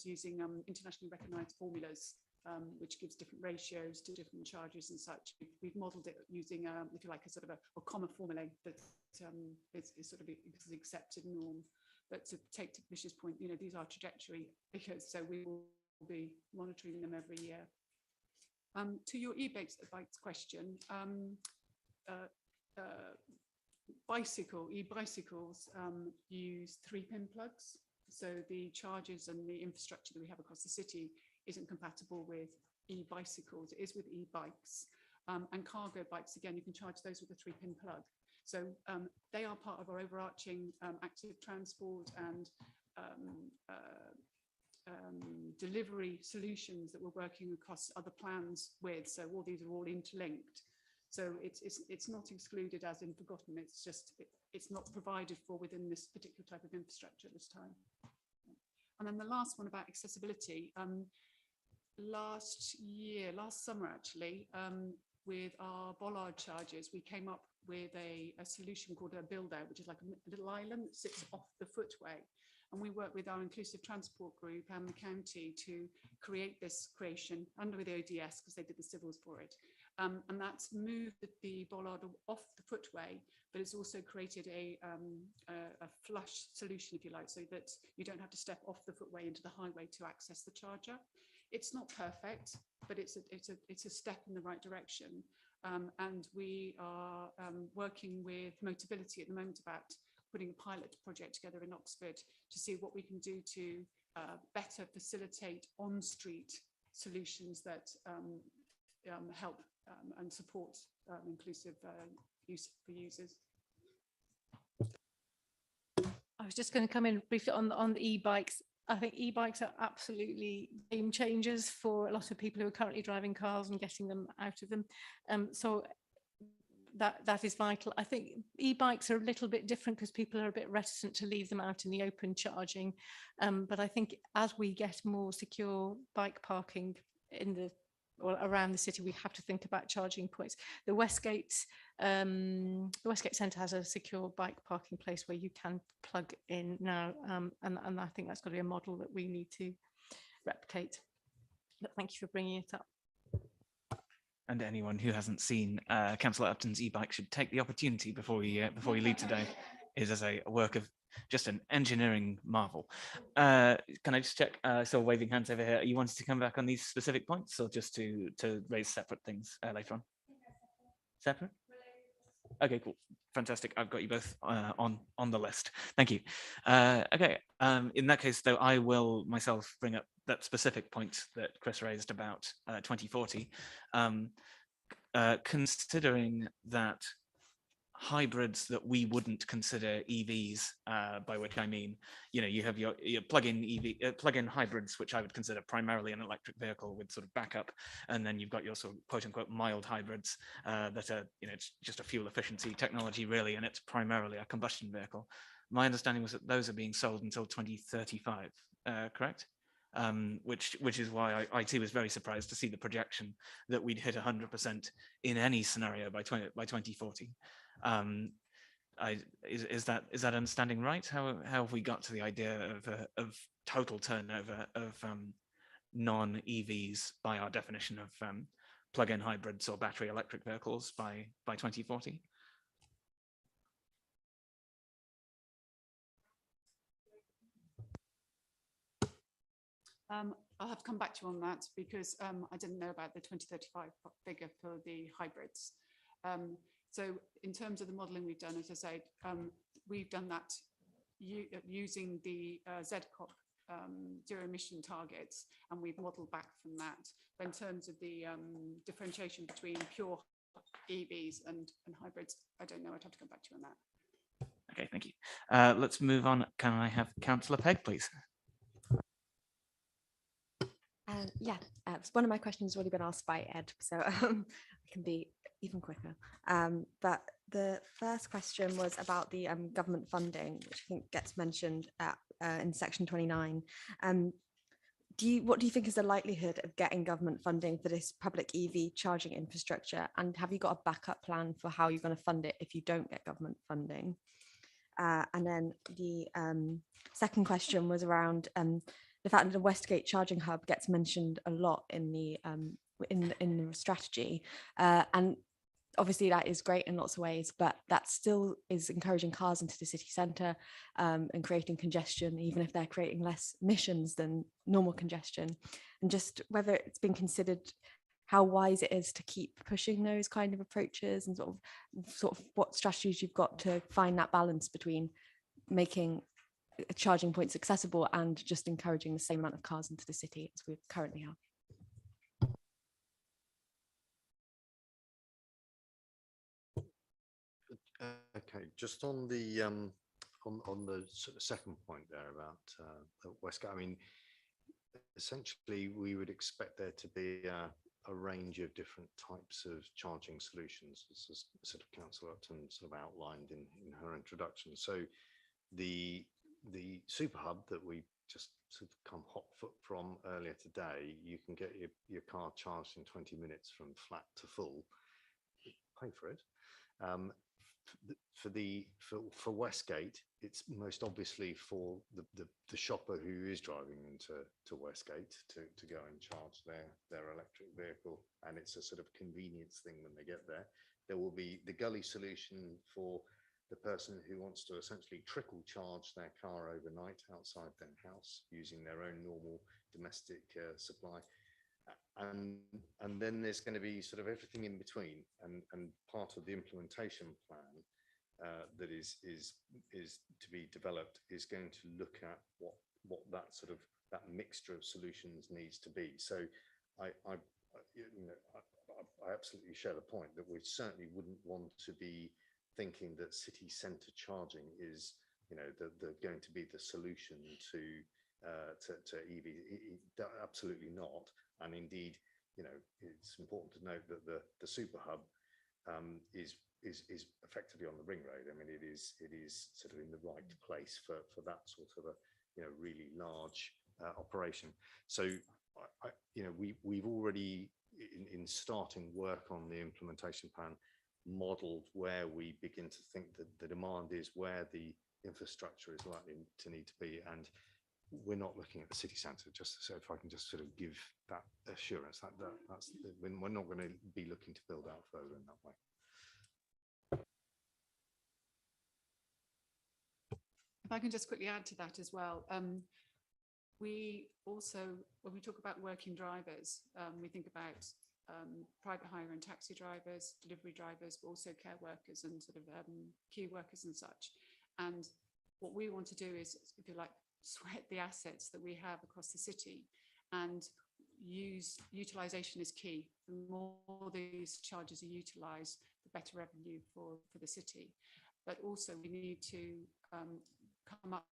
using internationally recognised formulas, which gives different ratios to different charges and such. We've modelled it using, if you like, a sort of a common formula that is sort of is accepted norm. But to take to Mish's point, you know, these are trajectory figures, so we will be monitoring them every year. To your e-bikes question, e-bicycles use 3-pin plugs. So the chargers and the infrastructure that we have across the city isn't compatible with e-bicycles. It is with e-bikes. And cargo bikes, again, you can charge those with a 3-pin plug. So they are part of our overarching active transport and delivery solutions that we're working across other plans with. So all these are all interlinked. So it's not excluded as in forgotten. It's just it's not provided for within this particular type of infrastructure this time. And then the last one about accessibility. Last summer actually, with our bollard charges, we came up with a solution called a build-out, which is like a little island that sits off the footway. And we work with our inclusive transport group and the county to create this creation under the ODS, because they did the civils for it. And that's moved the bollard off the footway, but it's also created a flush solution, if you like, so that you don't have to step off the footway into the highway to access the charger. It's not perfect, but it's a step in the right direction. And we are working with Motability at the moment about putting a pilot project together in Oxford to see what we can do to better facilitate on-street solutions that help and support inclusive use for users. I was just going to come in briefly on the e-bikes. I think e-bikes are absolutely game changers for a lot of people who are currently driving cars and getting them out of them. So that is vital. I think e-bikes are a little bit different because people are a bit reticent to leave them out in the open charging. But I think as we get more secure bike parking in the or around the city, we have to think about charging points. The Westgate Centre has a secure bike parking place where you can plug in now, and I think that's got to be a model that we need to replicate. But thank you for bringing it up. And anyone who hasn't seen Councillor Upton's e-bike should take the opportunity before you leave today. Is as a work of just an engineering marvel. Can I just check? So waving hands over here. You wanted to come back on these specific points, or just to raise separate things later on? Separate? Okay, cool, fantastic. I've got you both on the list. Thank you. Okay, in that case, though, I will myself bring up that specific point that Chris raised about 2040, considering that hybrids that we wouldn't consider EVs, by which I mean, you know, you have your plug-in EV, plug-in hybrids, which I would consider primarily an electric vehicle with sort of backup, and then you've got your sort of quote-unquote mild hybrids that are, you know, it's just a fuel efficiency technology really, and it's primarily a combustion vehicle. My understanding was that those are being sold until 2035, correct? Which is why I too was very surprised to see the projection that we'd hit 100% in any scenario by 2040. Is that understanding right? How have we got to the idea of total turnover of non-EVs by our definition of plug-in hybrids or battery electric vehicles by 2040? I'll have to come back to you on that because I didn't know about the 2035 figure for the hybrids. So in terms of the modelling we've done, as I said, we've done that using the ZCOP zero emission targets, and we've modelled back from that. But in terms of the differentiation between pure EVs and hybrids, I don't know. I'd have to come back to you on that. Okay, thank you. Let's move on. Can I have Councillor Pegg, please? Yeah, one of my questions has already been asked by Ed, so I can be even quicker. But the first question was about the government funding, which I think gets mentioned in section 29. What do you think is the likelihood of getting government funding for this public EV charging infrastructure? And have you got a backup plan for how you're going to fund it if you don't get government funding? And then the second question was around the fact that the Westgate charging hub gets mentioned a lot in the strategy, and obviously that is great in lots of ways, but that still is encouraging cars into the city centre and creating congestion, even if they're creating less emissions than normal congestion. And just whether it's been considered how wise it is to keep pushing those kind of approaches, and sort of what strategies you've got to find that balance between making charging points accessible and just encouraging the same amount of cars into the city as we currently have. Okay, just on the sort of second point there about Westgate, I mean, essentially we would expect there to be a range of different types of charging solutions, as sort of Councillor Upton sort of outlined in her introduction. So the super hub that we just sort of come hot foot from earlier today, you can get your car charged in 20 minutes from flat to full. Pay for it. For Westgate, it's most obviously for the shopper who is driving into Westgate to go and charge their electric vehicle, and it's a sort of convenience thing when they get there. There will be the gully solution for the person who wants to essentially trickle charge their car overnight outside their house using their own normal domestic supply. And then there's going to be sort of everything in between, and part of the implementation plan that is to be developed is going to look at what that sort of that mixture of solutions needs to be. So I absolutely share the point that we certainly wouldn't want to be thinking that city centre charging is going to be the solution to EV. Absolutely not. And indeed, it's important to note that the super hub is effectively on the ring road. I mean, it is sort of in the right place for that sort of a really large operation. So we've already in starting work on the implementation plan modeled where we begin to think that the demand is, where the infrastructure is likely to need to be, and we're not looking at the city centre. Just so if I can just sort of give that assurance that's when we're not going to be looking to build out further in that way. If I can just quickly add to that as well, we also, when we talk about working drivers, we think about private hire and taxi drivers, delivery drivers, but also care workers and sort of queue workers and such. And what we want to do is, if you like, sweat the assets that we have across the city, and utilisation is key. The more these charges are utilised, the better revenue for the city. But also we need to come up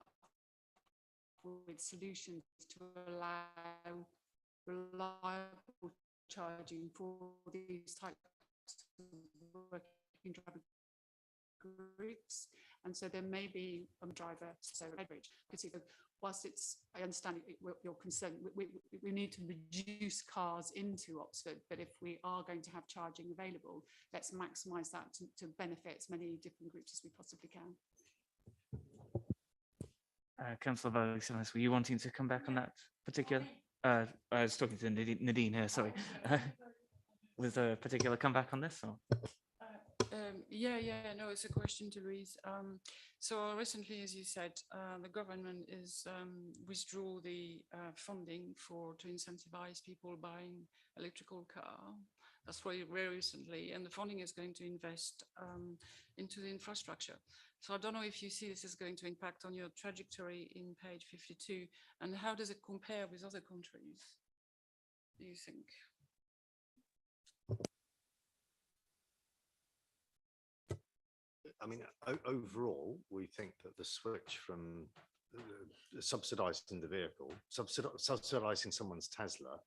with solutions to allow reliable charging for these types of working driver groups. And so there may be a driver, so average, because whilst I understand your concern, we need to reduce cars into Oxford, but if we are going to have charging available, let's maximise that to benefit as many different groups as we possibly can. Councillor Valley-Simmons, were you wanting to come back on that particular? I was talking to Nadine here, sorry. Was there a particular comeback on this? Or? No, it's a question to Louise. So recently, as you said, the government is withdraw the funding to incentivize people buying electrical car. That's very recently, and the funding is going to invest into the infrastructure. So I don't know if you see this is going to impact on your trajectory in page 52, and how does it compare with other countries, do you think? I mean, overall, we think that the switch from subsidizing the vehicle, subsidizing someone's Tesla,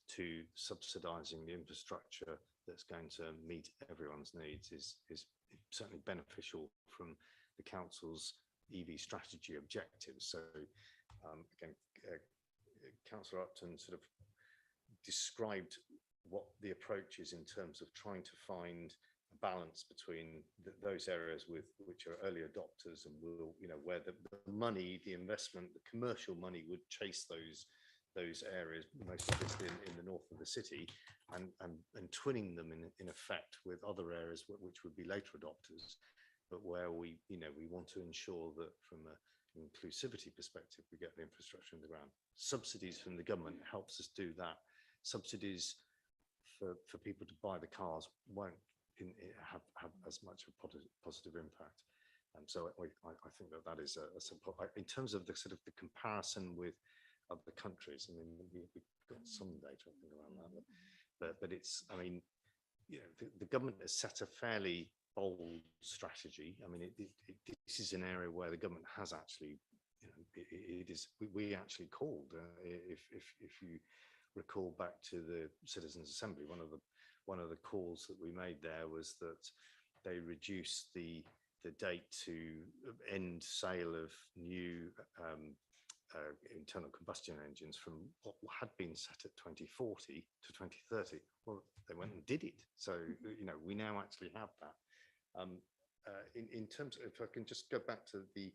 to subsidizing the infrastructure that's going to meet everyone's needs is certainly beneficial from the council's EV strategy objectives. So again, Councillor Upton sort of described what the approach is in terms of trying to find a balance between those areas which are early adopters and will, where the money, the investment, the commercial money would chase those areas, most obviously in the north of the city, and twinning them in effect with other areas which would be later adopters, but where we want to ensure that from an inclusivity perspective, we get the infrastructure in the ground. Subsidies from the government helps us do that. Subsidies for people to buy the cars won't have as much of a positive impact. And so I think that is a simple, in terms of the sort of the comparison with other countries. I mean, we've got some data, I think, around that, but it's, I mean, the government has set a fairly bold strategy. I mean, this is an area where the government has actually, we actually called, if you recall back to the Citizens' Assembly, one of the calls that we made there was that they reduced the date to end sale of new internal combustion engines from what had been set at 2040 to 2030. Well, they went and did it. So, we now actually have that. In terms of, if I can just go back to the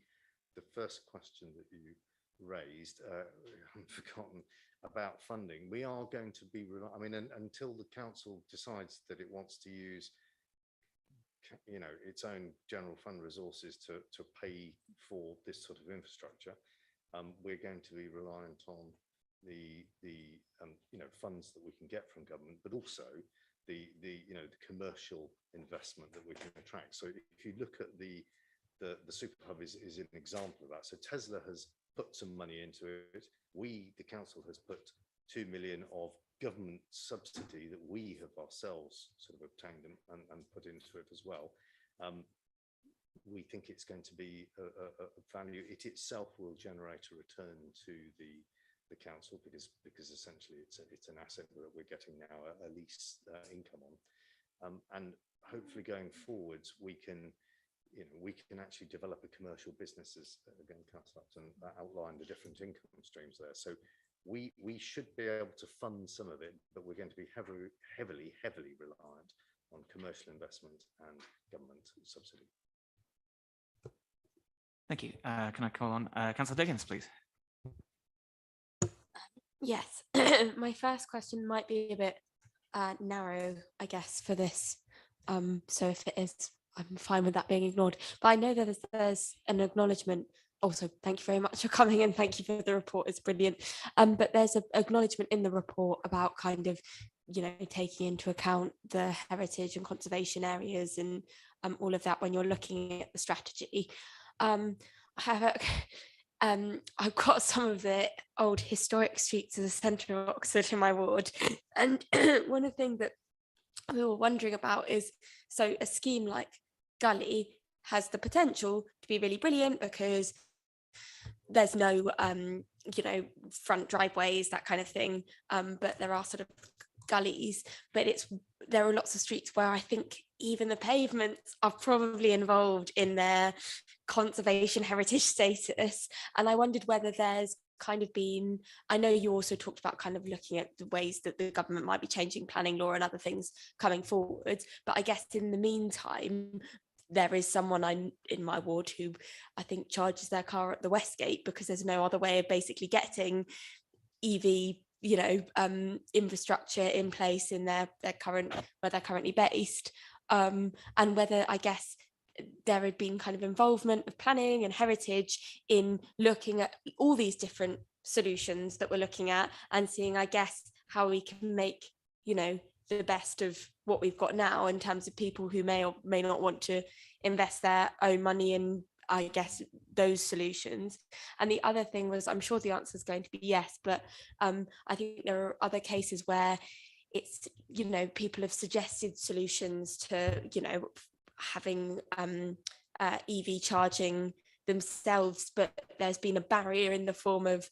first question that you raised, I've forgotten about funding. We are going to be, I mean, until the council decides that it wants to use its own general fund resources to pay for this sort of infrastructure, we're going to be reliant on the funds that we can get from government, but also the commercial investment that we can attract. So if you look at the super hub is an example of that. So Tesla has put some money into it. The council has put 2 million of government subsidy that we have ourselves sort of obtained and put into it as well. We think it's going to be a value. It itself will generate a return to the council because essentially it's an asset that we're getting now a lease income on, and hopefully going forwards we can actually develop a commercial business, as again Councillor Upton outlined the different income streams there. So we should be able to fund some of it, but we're going to be heavily reliant on commercial investment and government subsidy. Thank you. Can I call on Councillor Diggins, please? Yes, my first question might be a bit narrow, I guess, for this. So if it is, I'm fine with that being ignored. But I know that there's an acknowledgement. Also, thank you very much for coming and thank you for the report. It's brilliant. But there's an acknowledgement in the report about kind of, taking into account the heritage and conservation areas and all of that when you're looking at the strategy. I've got some of the old historic streets of the centre of Oxford in my ward, and one of the things that we were wondering about is, so a scheme like Gully has the potential to be really brilliant because there's no front driveways, that kind of thing, but there are sort of gullies, but there are lots of streets where I think even the pavements are probably involved in their conservation heritage status. And I wondered whether there's kind of been, I know you also talked about kind of looking at the ways that the government might be changing planning law and other things coming forward, but I guess in the meantime there is someone in my ward who I think charges their car at the Westgate because there's no other way of basically getting EV infrastructure in place in their current, where they're currently based. and whether, I guess, there had been kind of involvement of planning and heritage in looking at all these different solutions that we're looking at and seeing, I guess, how we can make, you know, the best of what we've got now in terms of people who may or may not want to invest their own money in, I guess, those solutions. And the other thing was, I'm sure the answer is going to be yes, but I think there are other cases where it's, you know, people have suggested solutions to, you know, having EV charging themselves, but there's been a barrier in the form of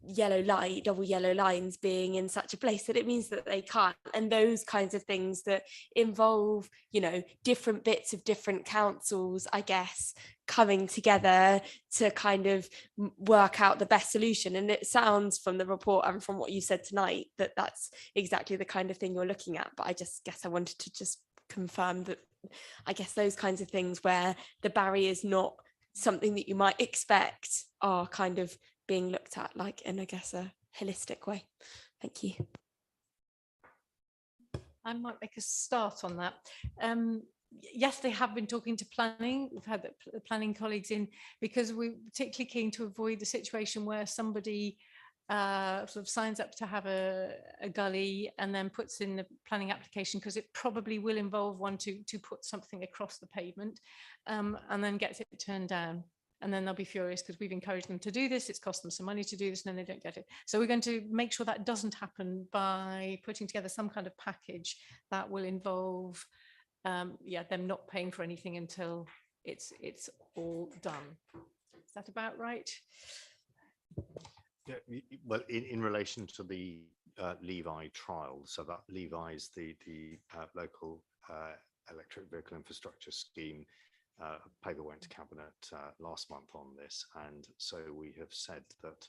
yellow light, double yellow lines being in such a place that it means that they can't. And those kinds of things that involve, you know, different bits of different councils, I guess, coming together to kind of work out the best solution. And it sounds from the report and from what you said tonight that that's exactly the kind of thing you're looking at. But I just guess I wanted to just confirm that, I guess, those kinds of things where the barrier is not something that you might expect are kind of being looked at, like, in, I guess, a holistic way. Thank you. I might make a start on that. Yes, they have been talking to planning. We've had the planning colleagues in because we're particularly keen to avoid the situation where somebody sort of signs up to have a gully and then puts in the planning application, because it probably will involve one to put something across the pavement, and then gets it turned down. And then they'll be furious because we've encouraged them to do this. It's cost them some money to do this, and then they don't get it. So we're going to make sure that doesn't happen by putting together some kind of package that will involve, yeah, them not paying for anything until it's all done. Is that about right? Yeah, well, in relation to the Levi trial, so that Levi is the local electric vehicle infrastructure scheme. Paper went to cabinet last month on this, and so we have said that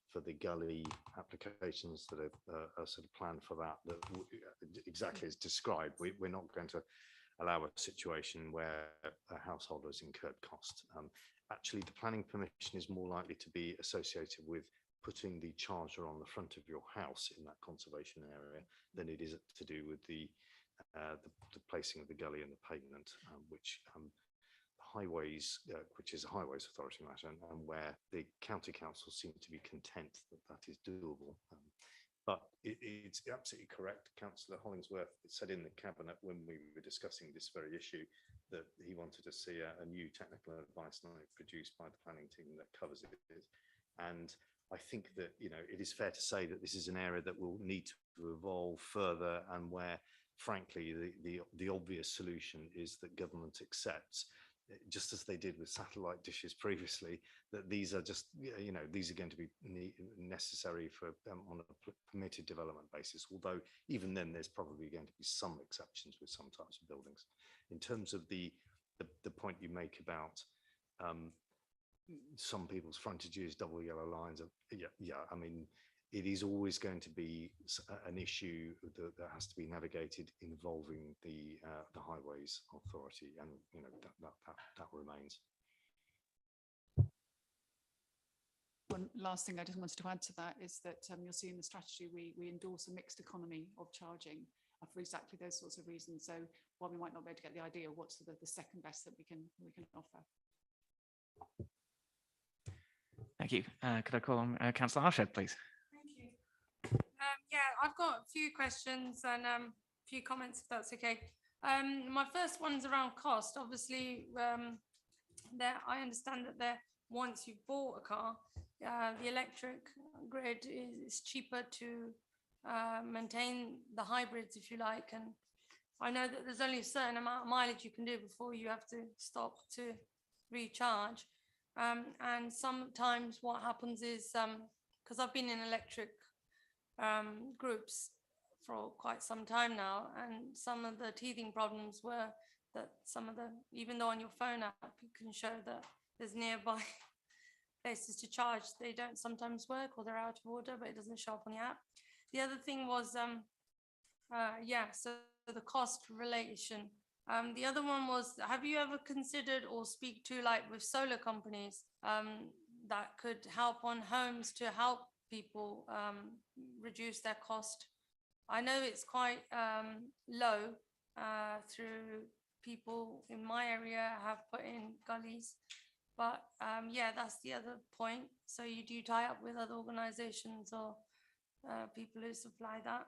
for the gully applications that are sort of planned for that exactly as described, we're not going to allow a situation where a householder has incurred cost. Actually, the planning permission is more likely to be associated with putting the charger on the front of your house in that conservation area than it is to do with the placing of the gully and the pavement, which highways, which is a highways authority matter, and where the county council seem to be content that that is doable. But it's absolutely correct. Councillor Hollingsworth said in the cabinet when we were discussing this very issue that he wanted to see a new technical advice note produced by the planning team that covers it. And I think that, you know, it is fair to say that this is an area that will need to evolve further, and where, frankly, the obvious solution is that government accepts, just as they did with satellite dishes previously, that these are just, you know, these are going to be necessary for on a permitted development basis. Although even then, there's probably going to be some exceptions with some types of buildings. In terms of the point you make about some people's frontages, double yellow lines, yeah, I mean, it is always going to be an issue that has to be navigated involving the Highways Authority, and you know that remains. One last thing I just wanted to add to that is that you'll see in the strategy we endorse a mixed economy of charging for exactly those sorts of reasons. So while we might not be able to get the idea, what's the second best that we can offer? Thank you. Could I call on Councillor Harshed, please? Thank you. Yeah, I've got a few questions and a few comments, if that's okay. My first one's around cost. Obviously, I understand that once you've bought a car, the electric grid is cheaper to maintain the hybrids, if you like. And I know that there's only a certain amount of mileage you can do before you have to stop to recharge. And sometimes what happens is, because I've been in electric groups for quite some time now, and some of the teething problems were that even though on your phone app you can show that there's nearby places to charge, they don't sometimes work, or they're out of order, but it doesn't show up on the app. The other thing was, so the cost relation. The other one was, have you ever considered or speak to, like, with solar companies that could help on homes to help people reduce their cost? I know it's quite low, through people in my area have put in gullies. But yeah, that's the other point. So you do tie up with other organizations or people who supply that.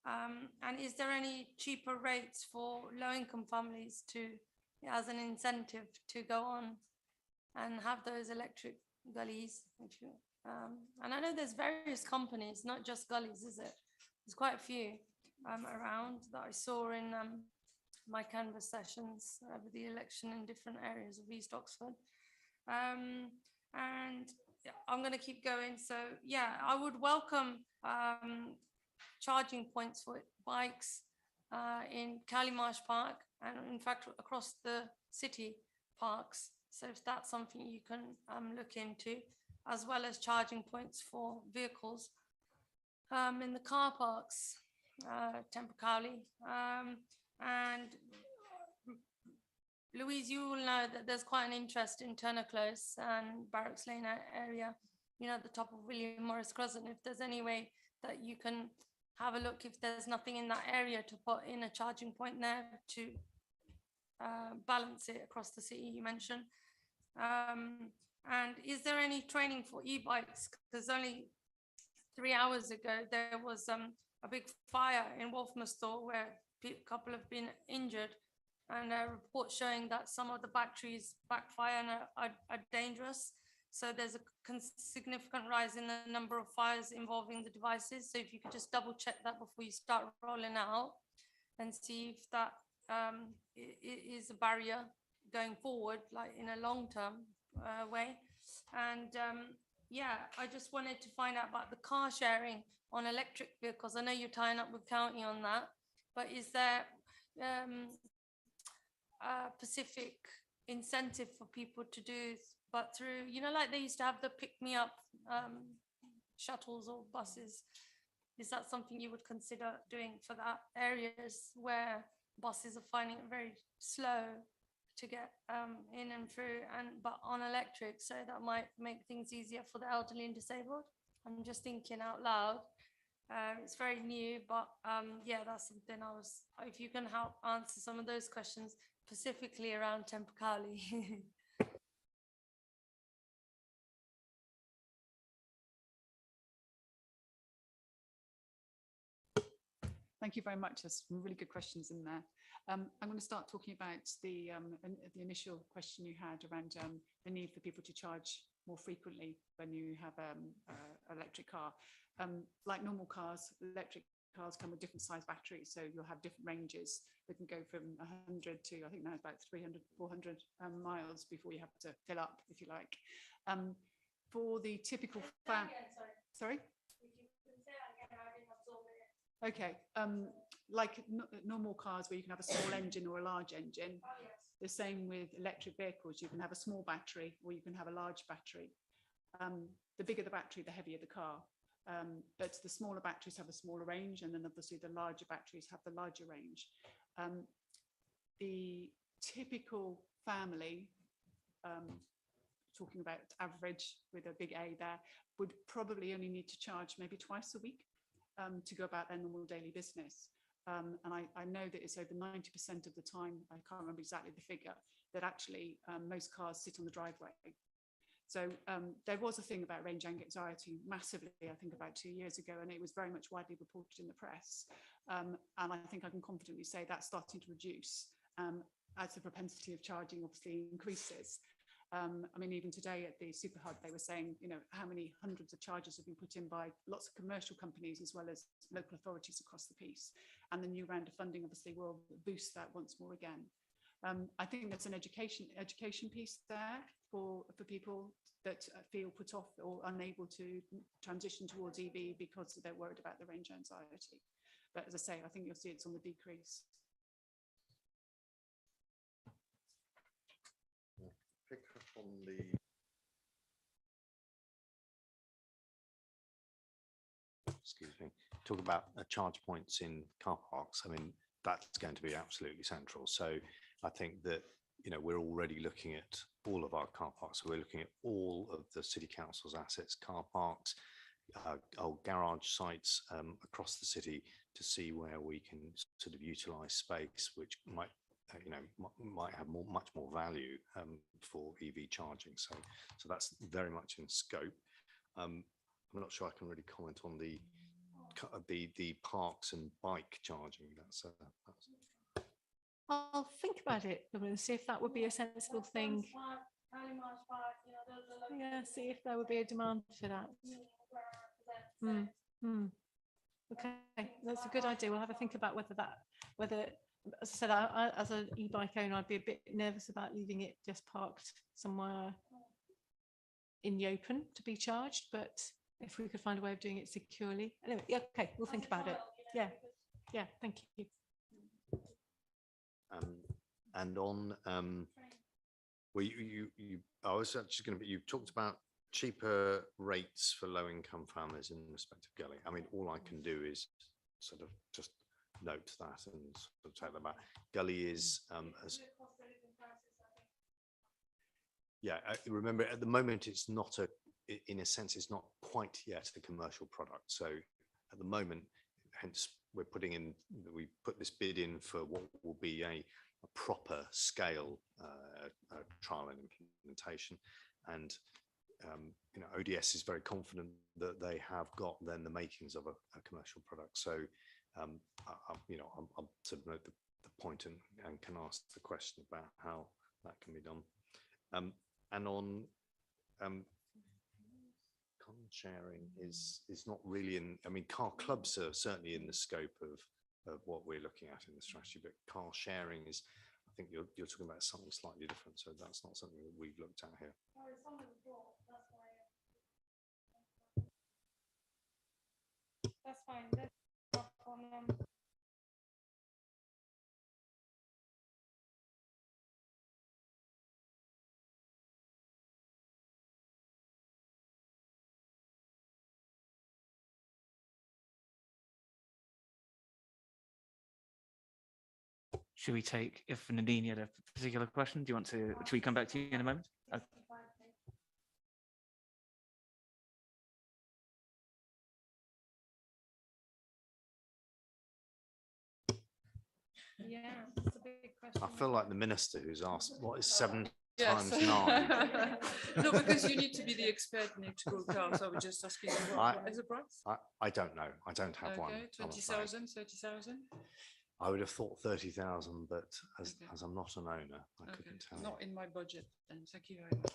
And is there any cheaper rates for low-income families to, as an incentive to go on and have those electric gullies? And I know there's various companies, not just gullies, is it? There's quite a few around that I saw in my canvas sessions with the election in different areas of East Oxford. And yeah, I'm going to keep going. So yeah, I would welcome charging points for bikes in Calimarsh Park and in fact across the city parks. So if that's something you can look into, as well as charging points for vehicles in the car parks, Temple Cowley. And Louise, you will know that there's quite an interest in Turner Close and Barracks Lane area, you know, at the top of William Morris Crescent. If there's any way that you can have a look, if there's nothing in that area to put in a charging point there to balance it across the city you mentioned. And is there any training for e-bikes? Because only 3 hours ago, there was a big fire in Wolfmasthorpe where a couple have been injured, and a report showing that some of the batteries backfire and are dangerous. So there's a significant rise in the number of fires involving the devices. So if you could just double check that before you start rolling out and see if that is a barrier going forward, like in a long-term way. And yeah, I just wanted to find out about the car sharing on electric vehicles. I know you're tying up with county on that, but is there a specific incentive for people to do, but through, you know, like they used to have the pick-me-up shuttles or buses? Is that something you would consider doing for that areas where buses are finding it very slow to get in and through, but on electric, so that might make things easier for the elderly and disabled? I'm just thinking out loud. It's very new, but yeah, that's something if you can help answer some of those questions, specifically around Temple Cowley. Thank you very much. There's some really good questions in there. I'm going to start talking about the initial question you had around the need for people to charge more frequently when you have an electric car. Like normal cars, electric cars come with different size batteries, so you'll have different ranges that can go from 100 to, I think now it's about 300, 400 miles before you have to fill up, if you like. For the typical sorry? Okay, like normal cars where you can have a small engine or a large engine, the same with electric vehicles. You can have a small battery or you can have a large battery. The bigger the battery, the heavier the car. But the smaller batteries have a smaller range, and then obviously the larger batteries have the larger range. The typical family, talking about average with a big A there, would probably only need to charge maybe twice a week to go about their normal daily business. And I know that it's over 90% of the time, I can't remember exactly the figure, that actually most cars sit on the driveway. So there was a thing about range anxiety massively, I think about 2 years ago, and it was very much widely reported in the press. And I think I can confidently say that's starting to reduce as the propensity of charging obviously increases. I mean, even today at the Super Hub, they were saying, you know, how many hundreds of charges have been put in by lots of commercial companies as well as local authorities across the piece. And the new round of funding obviously will boost that once more again. I think that's an education piece there for people that feel put off or unable to transition towards EV because they're worried about the range anxiety. But as I say, I think you'll see it's on the decrease. Pick up on the talk about charge points in car parks. I mean, that's going to be absolutely central. So I think that, you know, we're already looking at all of our car parks. So we're looking at all of the city council's assets, car parks, our garage sites across the city to see where we can sort of utilize space, which might might have much more value for EV charging. So that's very much in scope. I'm not sure I can really comment on the parks and bike charging. That's I'll think about it and see if that would be a sensible thing. Yeah, see if there would be a demand for that. Okay, that's a good idea. We'll have a think about whether, as I said, as an e-bike owner, I'd be a bit nervous about leaving it just parked somewhere in the open to be charged, but if we could find a way of doing it securely. Anyway, yeah, okay, we'll think about it. Yeah, thank you. And on, well, I was actually going to, you talked about cheaper rates for low-income families in respect of Gully. I mean, all I can do is sort of just note that and sort of tell them about Gully is, remember at the moment it's not in a sense, it's not quite yet a commercial product. So at the moment, hence we put this bid in for what will be a proper scale trial and implementation. And ODS is very confident that they have got then the makings of a commercial product. So I'll sort of note the point and can ask the question about how that can be done. And on car sharing is not really in, I mean, car clubs are certainly in the scope of what we're looking at in the strategy, but car sharing is, I think you're talking about something slightly different. So that's not something that we've looked at here. That's fine. That's Should we take, if Nadine had a particular question, do you want to, should we come back to you in a moment? Okay. yeah, it's a big question. I feel like the minister who's asked, what is 7 times 9? No, because you need to be the expert in electrical cars. I would just ask you what is the price? I don't know. I don't have one. Okay, 20,000, 30,000? I would have thought 30,000, but as I'm not an owner, I couldn't tell. Not in my budget, then. Thank you very much.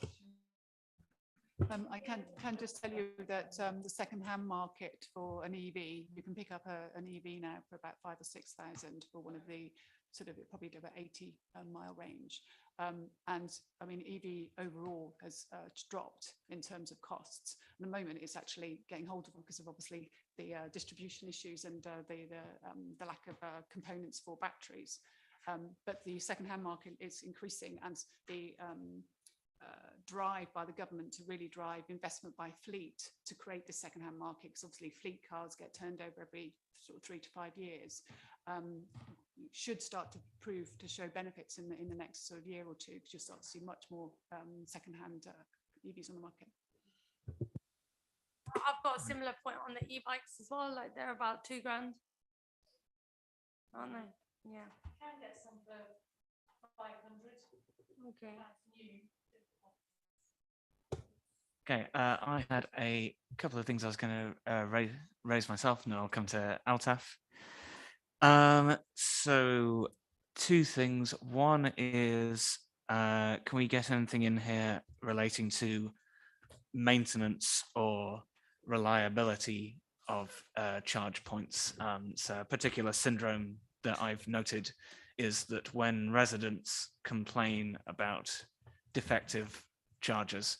I can just tell you that the second-hand market for an EV, you can pick up an EV now for about 5,000 or 6,000 for one of the sort of, it probably do about 80-mile range. And I mean, EV overall has dropped in terms of costs. At the moment, it's actually getting hold of them because of obviously the distribution issues and the lack of components for batteries. But the second-hand market is increasing, and the drive by the government to really drive investment by fleet to create the second-hand market, because obviously fleet cars get turned over every sort of 3 to 5 years, should start to show benefits in the next sort of year or two, because you'll start to see much more second-hand EVs on the market. I've got a similar point on the e-bikes as well, like they're about 2 grand, aren't they? Yeah. Can get some for 500. Okay. Okay, I had a couple of things I was going to raise myself, and then I'll come to Altaf. So 2 things. One is, can we get anything in here relating to maintenance or reliability of charge points? So a particular syndrome that I've noted is that when residents complain about defective chargers,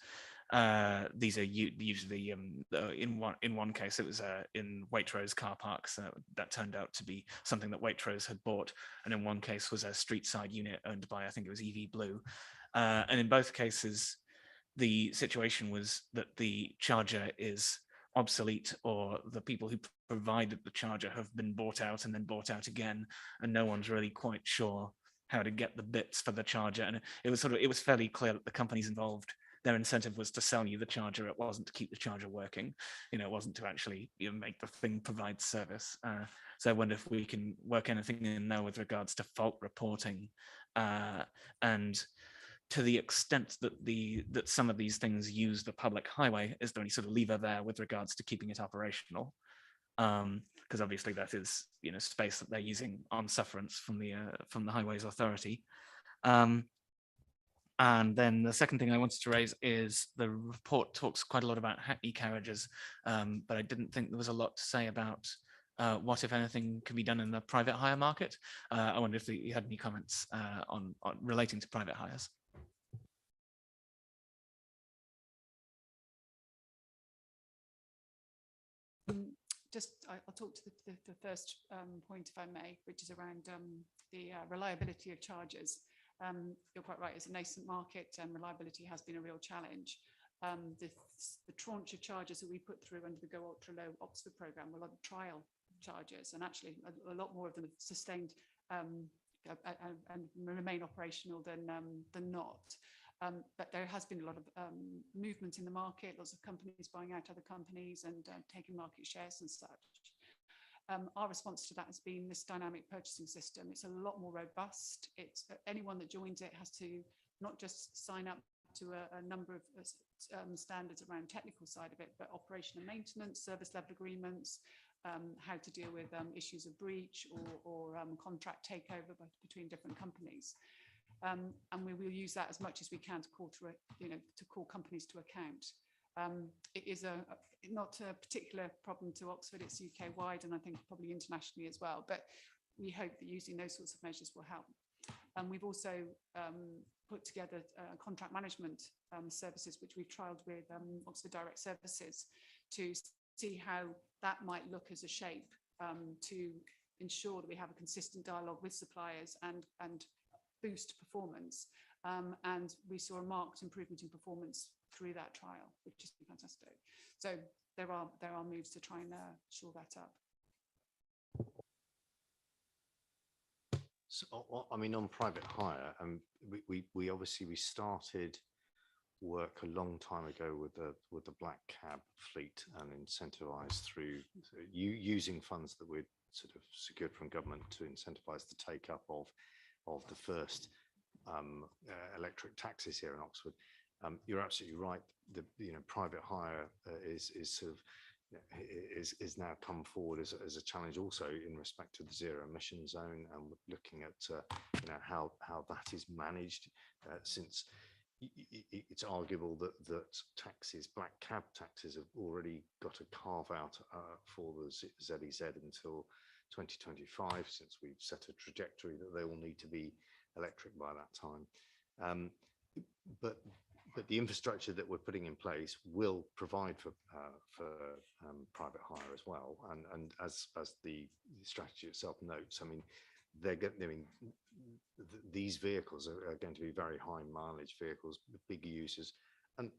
these are usually in one case it was in Waitrose car parks that turned out to be something that Waitrose had bought, and in one case was a street side unit owned by, I think it was EV Blue, and in both cases the situation was that the charger is obsolete, or the people who provided the charger have been bought out and then bought out again, and no one's really quite sure how to get the bits for the charger. And it was fairly clear that the companies involved their incentive was to sell you the charger. It wasn't to keep the charger working. You know, it wasn't to actually make the thing provide service. So I wonder if we can work anything in there with regards to fault reporting, and to the extent that that some of these things use the public highway, is there any sort of lever there with regards to keeping it operational? Because obviously that is space that they're using on sufferance from the Highways Authority. And then the second thing I wanted to raise is the report talks quite a lot about hackney carriages, but I didn't think there was a lot to say about what, if anything, can be done in the private hire market. I wonder if you had any comments on relating to private hires. I'll talk to the first point, if I may, which is around the reliability of chargers. You're quite right, it's a nascent market and reliability has been a real challenge. The tranche of chargers that we put through under the Go Ultra Low Oxford programme were a lot of trial chargers, and actually a lot more of them have sustained and remain operational than not. But there has been a lot of movement in the market, lots of companies buying out other companies and taking market shares and such. Our response to that has been this dynamic purchasing system. It's a lot more robust. It's anyone that joins it has to not just sign up to a number of standards around technical side of it, but operation and maintenance, service level agreements, how to deal with issues of breach or contract takeover between different companies. And we will use that as much as we can to call to call companies to account. It is not a particular problem to Oxford, it's UK wide and I think probably internationally as well, but we hope that using those sorts of measures will help. And we've also put together contract management services, which we've trialled with Oxford Direct Services to see how that might look as a shape to ensure that we have a consistent dialogue with suppliers and boost performance. And we saw a marked improvement in performance through that trial, which is fantastic. So there are moves to try and shore that up. So, I mean, on private hire, we obviously started work a long time ago with the black cab fleet and incentivized through using funds that we'd sort of secured from government to incentivize the take up of the first electric taxis here in Oxford. You're absolutely right. The private hire is sort of is now come forward as a challenge also in respect to the zero emission zone, and looking at how that is managed, since it's arguable that taxis, black cab taxis, have already got a carve out for the ZEZ until 2025, since we've set a trajectory that they will need to be electric by that time. But the infrastructure that we're putting in place will provide for private hire as well. And as the strategy itself notes, I mean, these vehicles are going to be very high mileage vehicles, big users, and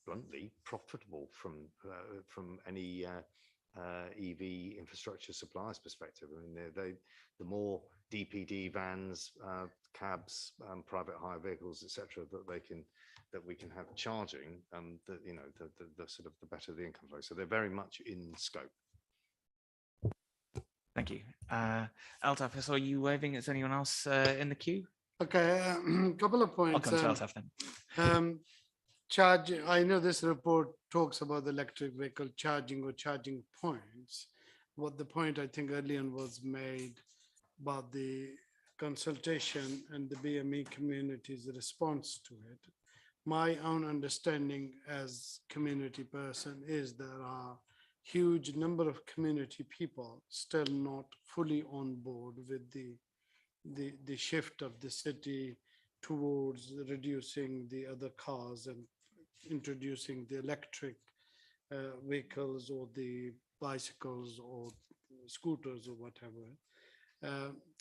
bluntly profitable from any EV infrastructure suppliers perspective. I mean, the more DPD vans, cabs, private hire vehicles, etc., that we can have charging, the sort of the better the income flow. So they're very much in scope. Thank you. Altaf, I saw you waving. Is anyone else in the queue? Okay, a couple of points. I'll come to Altaf then. Charging, I know this report talks about the electric vehicle charging or charging points. What the point I think earlier was made about the consultation and the BME community's response to it. My own understanding as community person is there are huge number of community people still not fully on board with the shift of the city towards reducing the other cars and introducing the electric vehicles or the bicycles or scooters or whatever.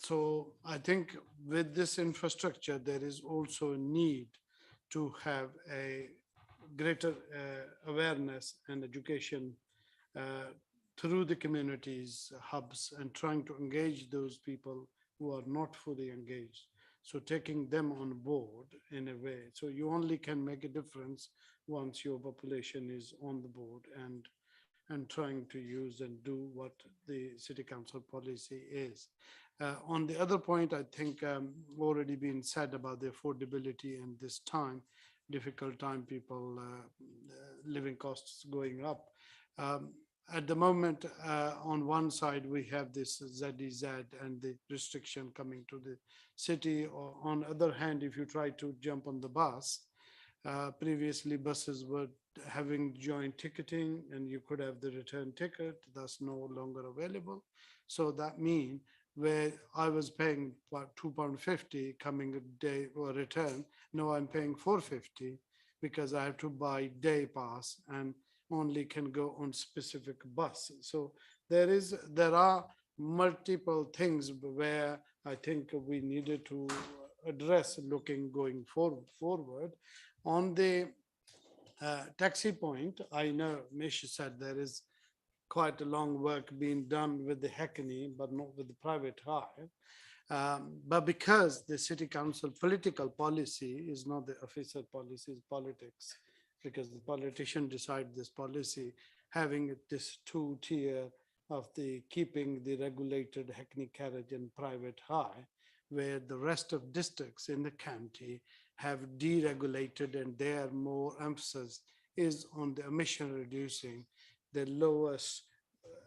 So I think with this infrastructure, there is also a need to have a greater awareness and education through the community's hubs, and trying to engage those people who are not fully engaged. So taking them on board in a way, so you only can make a difference once your population is on the board and trying to use and do what the city council policy is. On the other point, I think already been said about the affordability and this time, difficult time, people living costs going up. At the moment, on one side, we have this ZEZ and the restriction coming to the city. Or on the other hand, if you try to jump on the bus, previously buses were having joint ticketing and you could have the return ticket. That's no longer available. So that means where I was paying about £2.50 coming a day or return, now I'm paying £4.50 because I have to buy day pass and only can go on specific bus. So there are multiple things where I think we needed to address going forward. On the taxi point, I know Mish said there is quite a long work being done with the Hackney, but not with the private hire. But because the city council political policy is not the official policy, it's politics, because the politician decide this policy, having this two-tier of the keeping the regulated Hackney carriage and private hire, where the rest of districts in the county have deregulated and their more emphasis is on the emission reducing. The lowest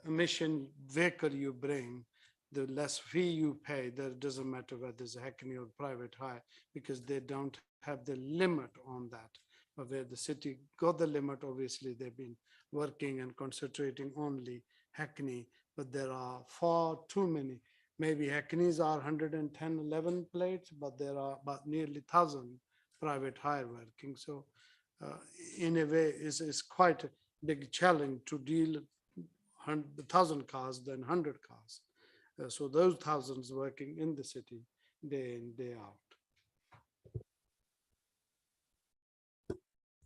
emission vehicle you bring, the less fee you pay. That doesn't matter whether it's a Hackney or private hire, because they don't have the limit on that. But where the city got the limit, obviously they've been working and concentrating only Hackney, but there are far too many. Maybe Hackneys are 110, 11 plates, but there are about nearly 1,000 private hire working. So in a way, it's quite a big challenge to deal 1,000 cars than 100 cars. So those thousands working in the city day in, day out.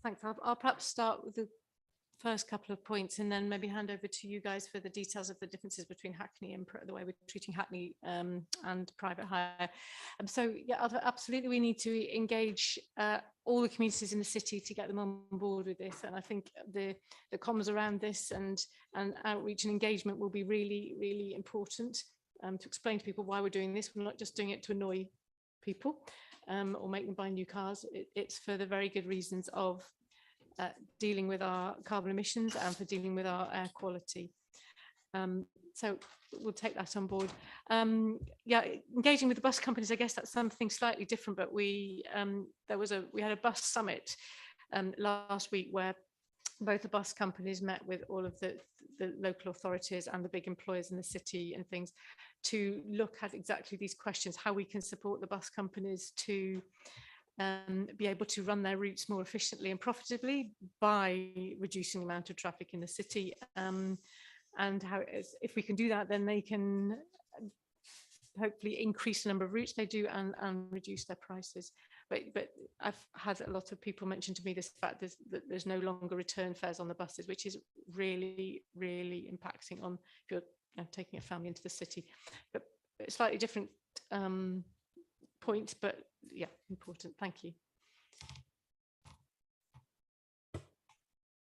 Thanks. I'll perhaps start with the first couple of points and then maybe hand over to you guys for the details of the differences between Hackney and the way we're treating Hackney and private hire. So yeah, absolutely, we need to engage all the communities in the city to get them on board with this. And I think the comms around this and outreach and engagement will be really, really important to explain to people why we're doing this. We're not just doing it to annoy people or make them buy new cars. It's for the very good reasons of dealing with our carbon emissions and for dealing with our air quality. So we'll take that on board. Yeah, engaging with the bus companies, I guess that's something slightly different, but we had a bus summit last week where both the bus companies met with all of the local authorities and the big employers in the city and things to look at exactly these questions, how we can support the bus companies to be able to run their routes more efficiently and profitably by reducing the amount of traffic in the city. And how if we can do that, then they can hopefully increase the number of routes they do and reduce their prices. But I've had a lot of people mention to me this fact that there's no longer return fares on the buses, which is really, really impacting on if you're taking a family into the city. But slightly different point, but yeah, important. Thank you.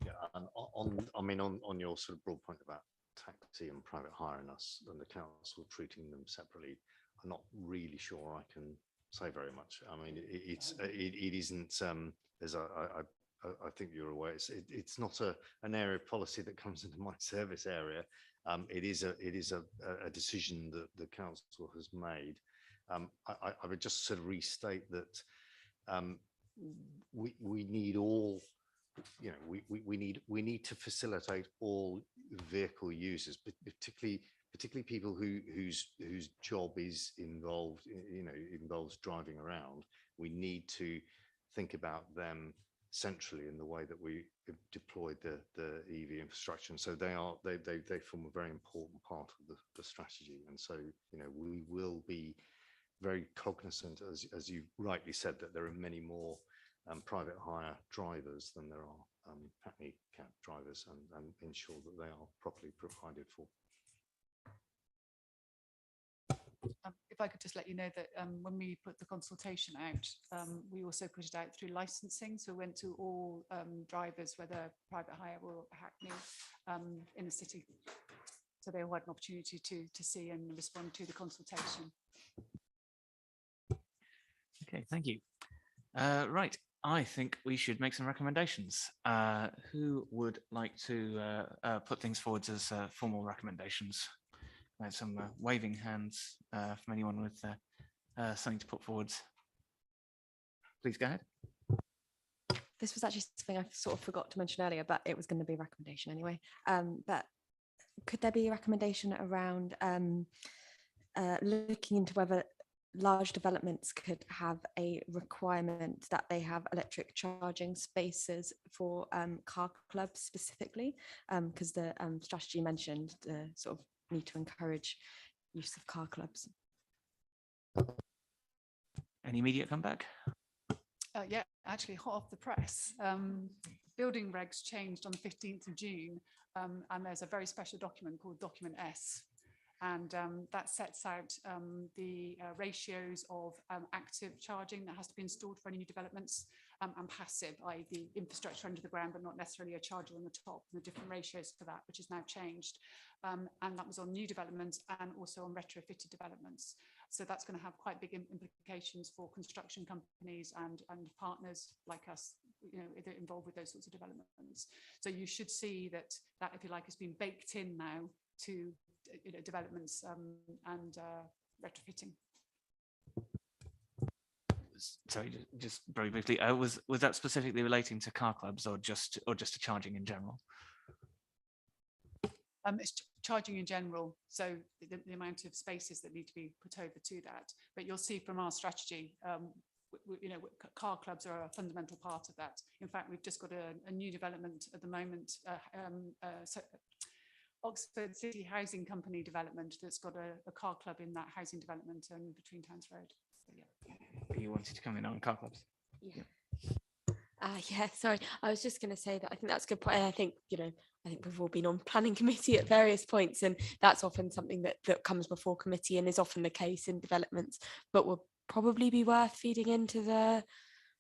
Yeah, and on your sort of broad point about taxi and private hire and us and the council treating them separately, I'm not really sure I can say very much. I mean, it isn't as I think you're aware. It's not an area of policy that comes into my service area. It is a decision that the council has made. I would just sort of restate that we need all, you know, we need to facilitate all vehicle users, but particularly people whose job is involved, involves driving around. We need to think about them centrally in the way that we deployed the EV infrastructure. And so they form a very important part of the strategy. And so, you know, we will be very cognizant, as you rightly said, that there are many more private hire drivers than there are Hackney cab drivers, and ensure that they are properly provided for. If I could just let you know that when we put the consultation out, we also put it out through licensing. So we went to all drivers, whether private hire or Hackney, in the city. So they all had an opportunity to see and respond to the consultation. Okay, thank you. Right, I think we should make some recommendations. Who would like to put things forward as formal recommendations? I have some waving hands from anyone with something to put forward. Please go ahead. This was actually something I sort of forgot to mention earlier, but it was going to be a recommendation anyway. But could there be a recommendation around looking into whether large developments could have a requirement that they have electric charging spaces for car clubs specifically? Because the strategy mentioned the sort of need to encourage use of car clubs. Any immediate comeback? Yeah, actually hot off the press. Building regs changed on the 15th of June, and there's a very special document called Document S. And that sets out the ratios of active charging that has to be installed for any new developments, and passive, i.e. the infrastructure under the ground, but not necessarily a charger on the top, and the different ratios for that, which is now changed. And that was on new developments and also on retrofitted developments. So that's going to have quite big implications for construction companies and partners like us, you know, involved with those sorts of developments. So you should see that, if you like, has been baked in now to, you know, developments and retrofitting. Sorry, just very briefly, was that specifically relating to car clubs or just to charging in general? It's charging in general, so the amount of spaces that need to be put over to that. But you'll see from our strategy, you know, car clubs are a fundamental part of that. In fact, we've just got a new development at the moment, Oxford City Housing Company development that's got a car club in that housing development between Towns Road. So, yeah. You wanted to come in on car clubs? Yeah. Yeah, sorry. I was just going to say that I think that's a good point. I think, you know, I think we've all been on planning committee at various points, and that's often something that comes before committee and is often the case in developments, but will probably be worth feeding into the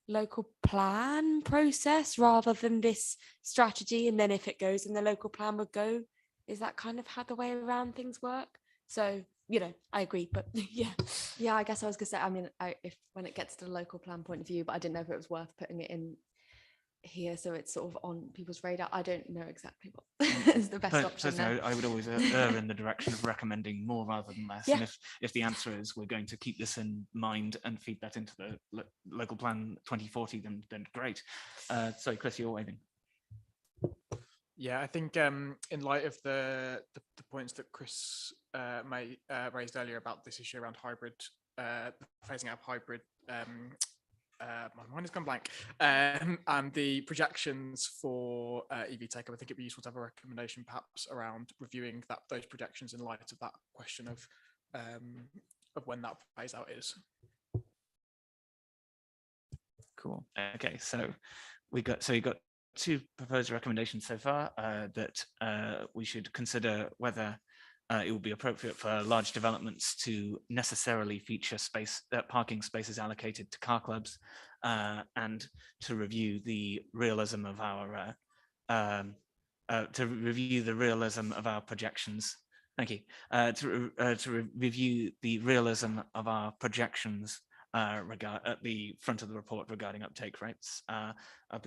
local plan process rather than this strategy. And then if it goes in the local plan would go, is that kind of how the way around things work? So, you know, I agree, but yeah. Yeah, I guess I was gonna say, I mean, if when it gets to the local plan point of view, but I didn't know if it was worth putting it in here so it's sort of on people's radar. I don't know exactly what is the best option there. I would always err in the direction of recommending more rather than less. Yeah. And if the answer is we're going to keep this in mind and feed that into the local plan 2040, then great. Sorry, Chris, you're waving. Yeah, I think in light of the points that Chris raised earlier about this issue around hybrid, phasing out hybrid, my mind has gone blank, and the projections for EV take-up, I think it'd be useful to have a recommendation perhaps around reviewing those projections in light of that question of when that phase out is. Cool. Okay, so you got two proposed recommendations so far, that we should consider whether it would be appropriate for large developments to necessarily feature parking spaces allocated to car clubs, and to review the realism of our projections. Thank you. To review the realism of our projections at the front of the report regarding uptake rates.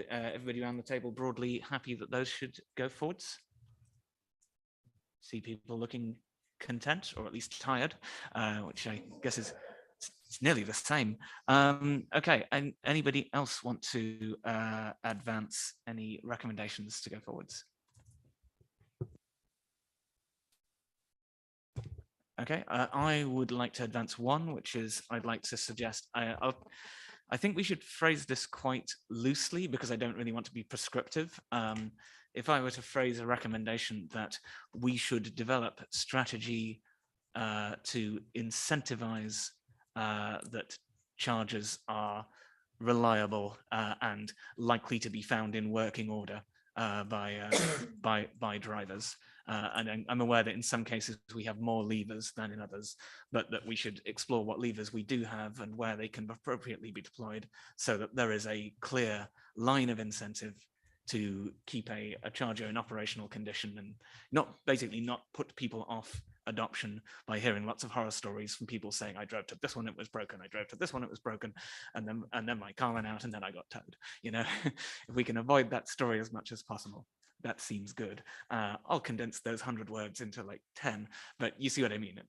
Everybody around the table broadly happy that those should go forwards? See people looking content or at least tired, which I guess is it's nearly the same. Okay, and anybody else want to advance any recommendations to go forwards? Okay, I would like to advance one, which is I'd like to suggest, I think we should phrase this quite loosely because I don't really want to be prescriptive. If I were to phrase a recommendation that we should develop strategy to incentivize that chargers are reliable and likely to be found in working order by drivers. And I'm aware that in some cases we have more levers than in others, but that we should explore what levers we do have and where they can appropriately be deployed so that there is a clear line of incentive to keep a charger in operational condition and not put people off adoption by hearing lots of horror stories from people saying, I drove to this one, it was broken, I drove to this one, it was broken, and then my car went out and then I got towed. You know, if we can avoid that story as much as possible, that seems good. I'll condense those 100 words into like 10, but you see what I mean.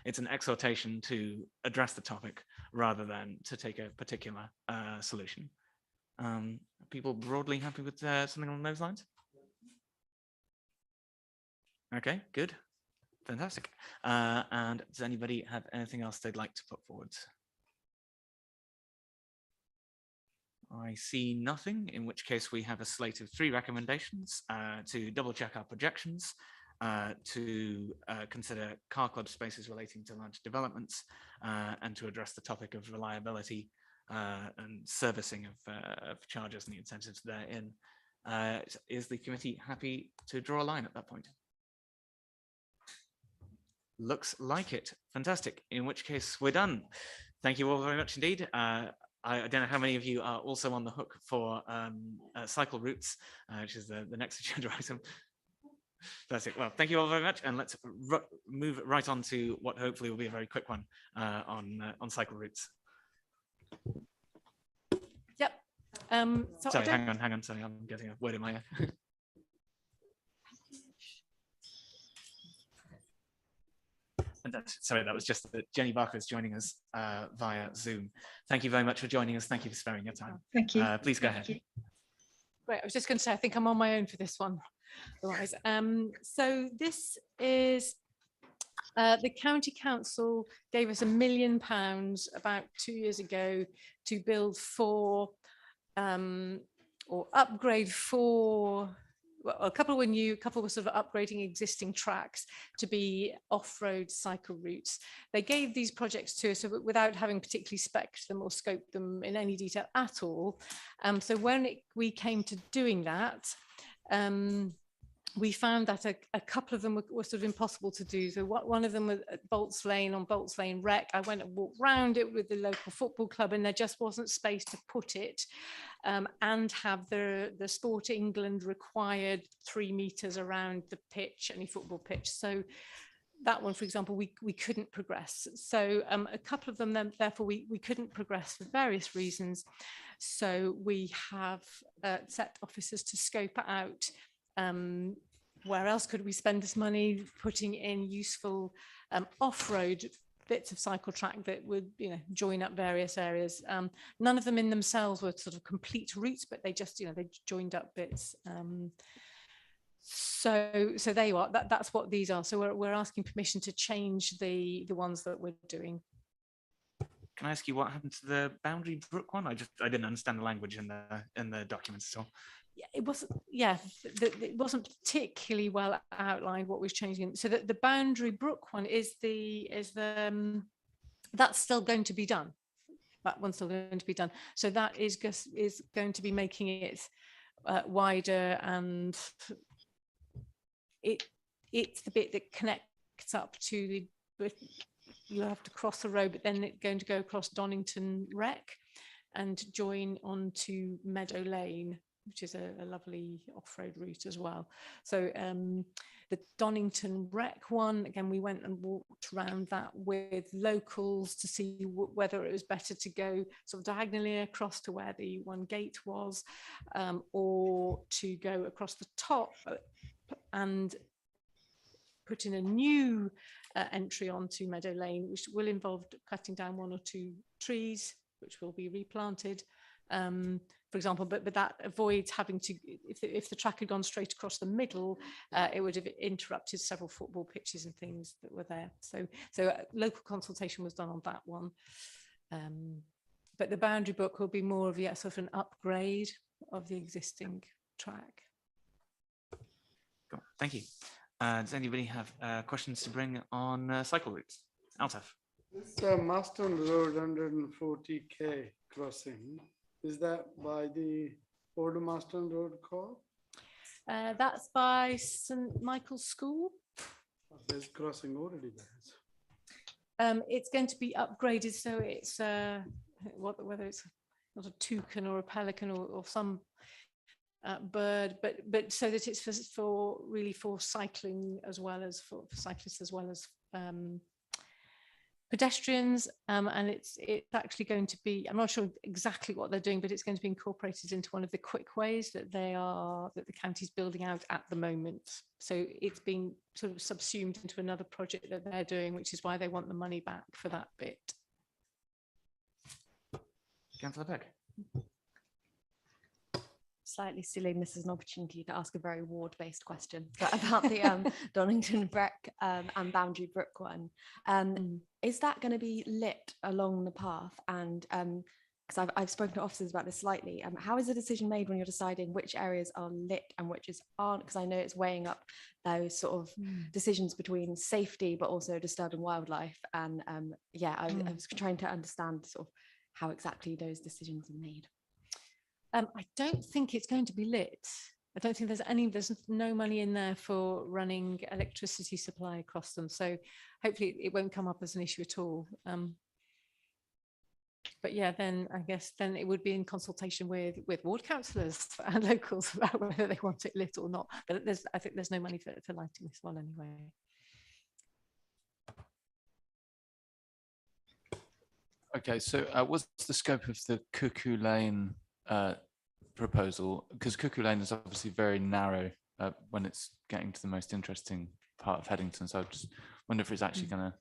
It's an exhortation to address the topic rather than to take a particular solution. Are people broadly happy with something along those lines? Okay, good. Fantastic. And does anybody have anything else they'd like to put forward? I see nothing, in which case we have a slate of 3 recommendations to double check our projections, to consider car club spaces relating to large developments, and to address the topic of reliability and servicing of chargers and the incentives therein. Is the committee happy to draw a line at that point? Looks like it. Fantastic. In which case we're done. Thank you all very much indeed. I don't know how many of you are also on the hook for cycle routes, which is the next agenda item. That's it. Well, thank you all very much, and let's move right on to what hopefully will be a very quick one on cycle routes. Yep. Sorry, hang on. Sorry, I'm getting a word in my ear. Sorry, that was just that Jenny Barker is joining us via Zoom. Thank you very much for joining us. Thank you for sparing your time. Thank you. Please go ahead. Great. I was just going to say, I think I'm on my own for this one. Otherwise, so this is the county council gave us £1 million about 2 years ago to build 4 or upgrade 4. Well, a couple were new, a couple were sort of upgrading existing tracks to be off-road cycle routes. They gave these projects to us without having particularly spec'd them or scoped them in any detail at all. So when we came to doing that, we found that a couple of them were sort of impossible to do. So one of them was at Bolts Lane, on Bolts Lane Rec. I went and walked around it with the local football club, and there just wasn't space to put it and have the Sport England required 3 meters around the pitch, any football pitch. So that one, for example, we couldn't progress. So a couple of them, then, therefore, we couldn't progress for various reasons. So we have set officers to scope out where else could we spend this money, putting in useful off-road bits of cycle track that would, join up various areas. None of them in themselves were sort of complete routes, but they just, they joined up bits. So there you are. That's what these are. So we're asking permission to change the ones that we're doing. Can I ask you what happened to the Boundary Brook one? I didn't understand the language in the documents at all. It wasn't particularly well outlined what was changing. So that the Boundary Brook one is that's still going to be done. That one's still going to be done. So that is going to be making it wider, and it's the bit that connects up to you have to cross the road, but then it's going to go across Donington Rec and join onto Meadow Lane, which is a lovely off-road route as well. So the Donington Rec one, again, we went and walked around that with locals to see whether it was better to go sort of diagonally across to where the one gate was, or to go across the top and put in a new entry onto Meadow Lane, which will involve cutting down 1 or 2 trees, which will be replanted. For example, but that avoids having to, if the track had gone straight across the middle, it would have interrupted several football pitches and things that were there. So local consultation was done on that one. But the Boundary Book will be more of sort of an upgrade of the existing track. Cool. Thank you. Does anybody have questions to bring on cycle routes? Altaf. This Marston Road 140K crossing, is that by the Old Marston Road Co-op? That's by St Michael's School. There's crossing already there. It's going to be upgraded, so it's whether it's not a toucan or a pelican or some bird, but so that it's for really for cycling as well as for cyclists as well as pedestrians, and it's actually going to be, I'm not sure exactly what they're doing, but it's going to be incorporated into one of the quick ways that the county's building out at the moment. So it's been sort of subsumed into another project that they're doing, which is why they want the money back for that bit. Councillor Beck. Slightly silly, and this is an opportunity to ask a very ward-based question, but about the Donington Breck and Boundary Brook one. Is that going to be lit along the path? And because I've spoken to officers about this slightly, how is the decision made when you're deciding which areas are lit and which aren't? Because I know it's weighing up those sort of decisions between safety but also disturbing wildlife. And yeah, I was trying to understand sort of how exactly those decisions are made. I don't think it's going to be lit. I don't think there's no money in there for running electricity supply across them. So hopefully it won't come up as an issue at all. But yeah, then I guess then it would be in consultation with ward councillors and locals about whether they want it lit or not. But I think there's no money for lighting this one anyway. Okay, so what's the scope of the Cuckoo Lane proposal? Because Cuckoo Lane is obviously very narrow when it's getting to the most interesting part of Headington. So I just wonder if it's actually going to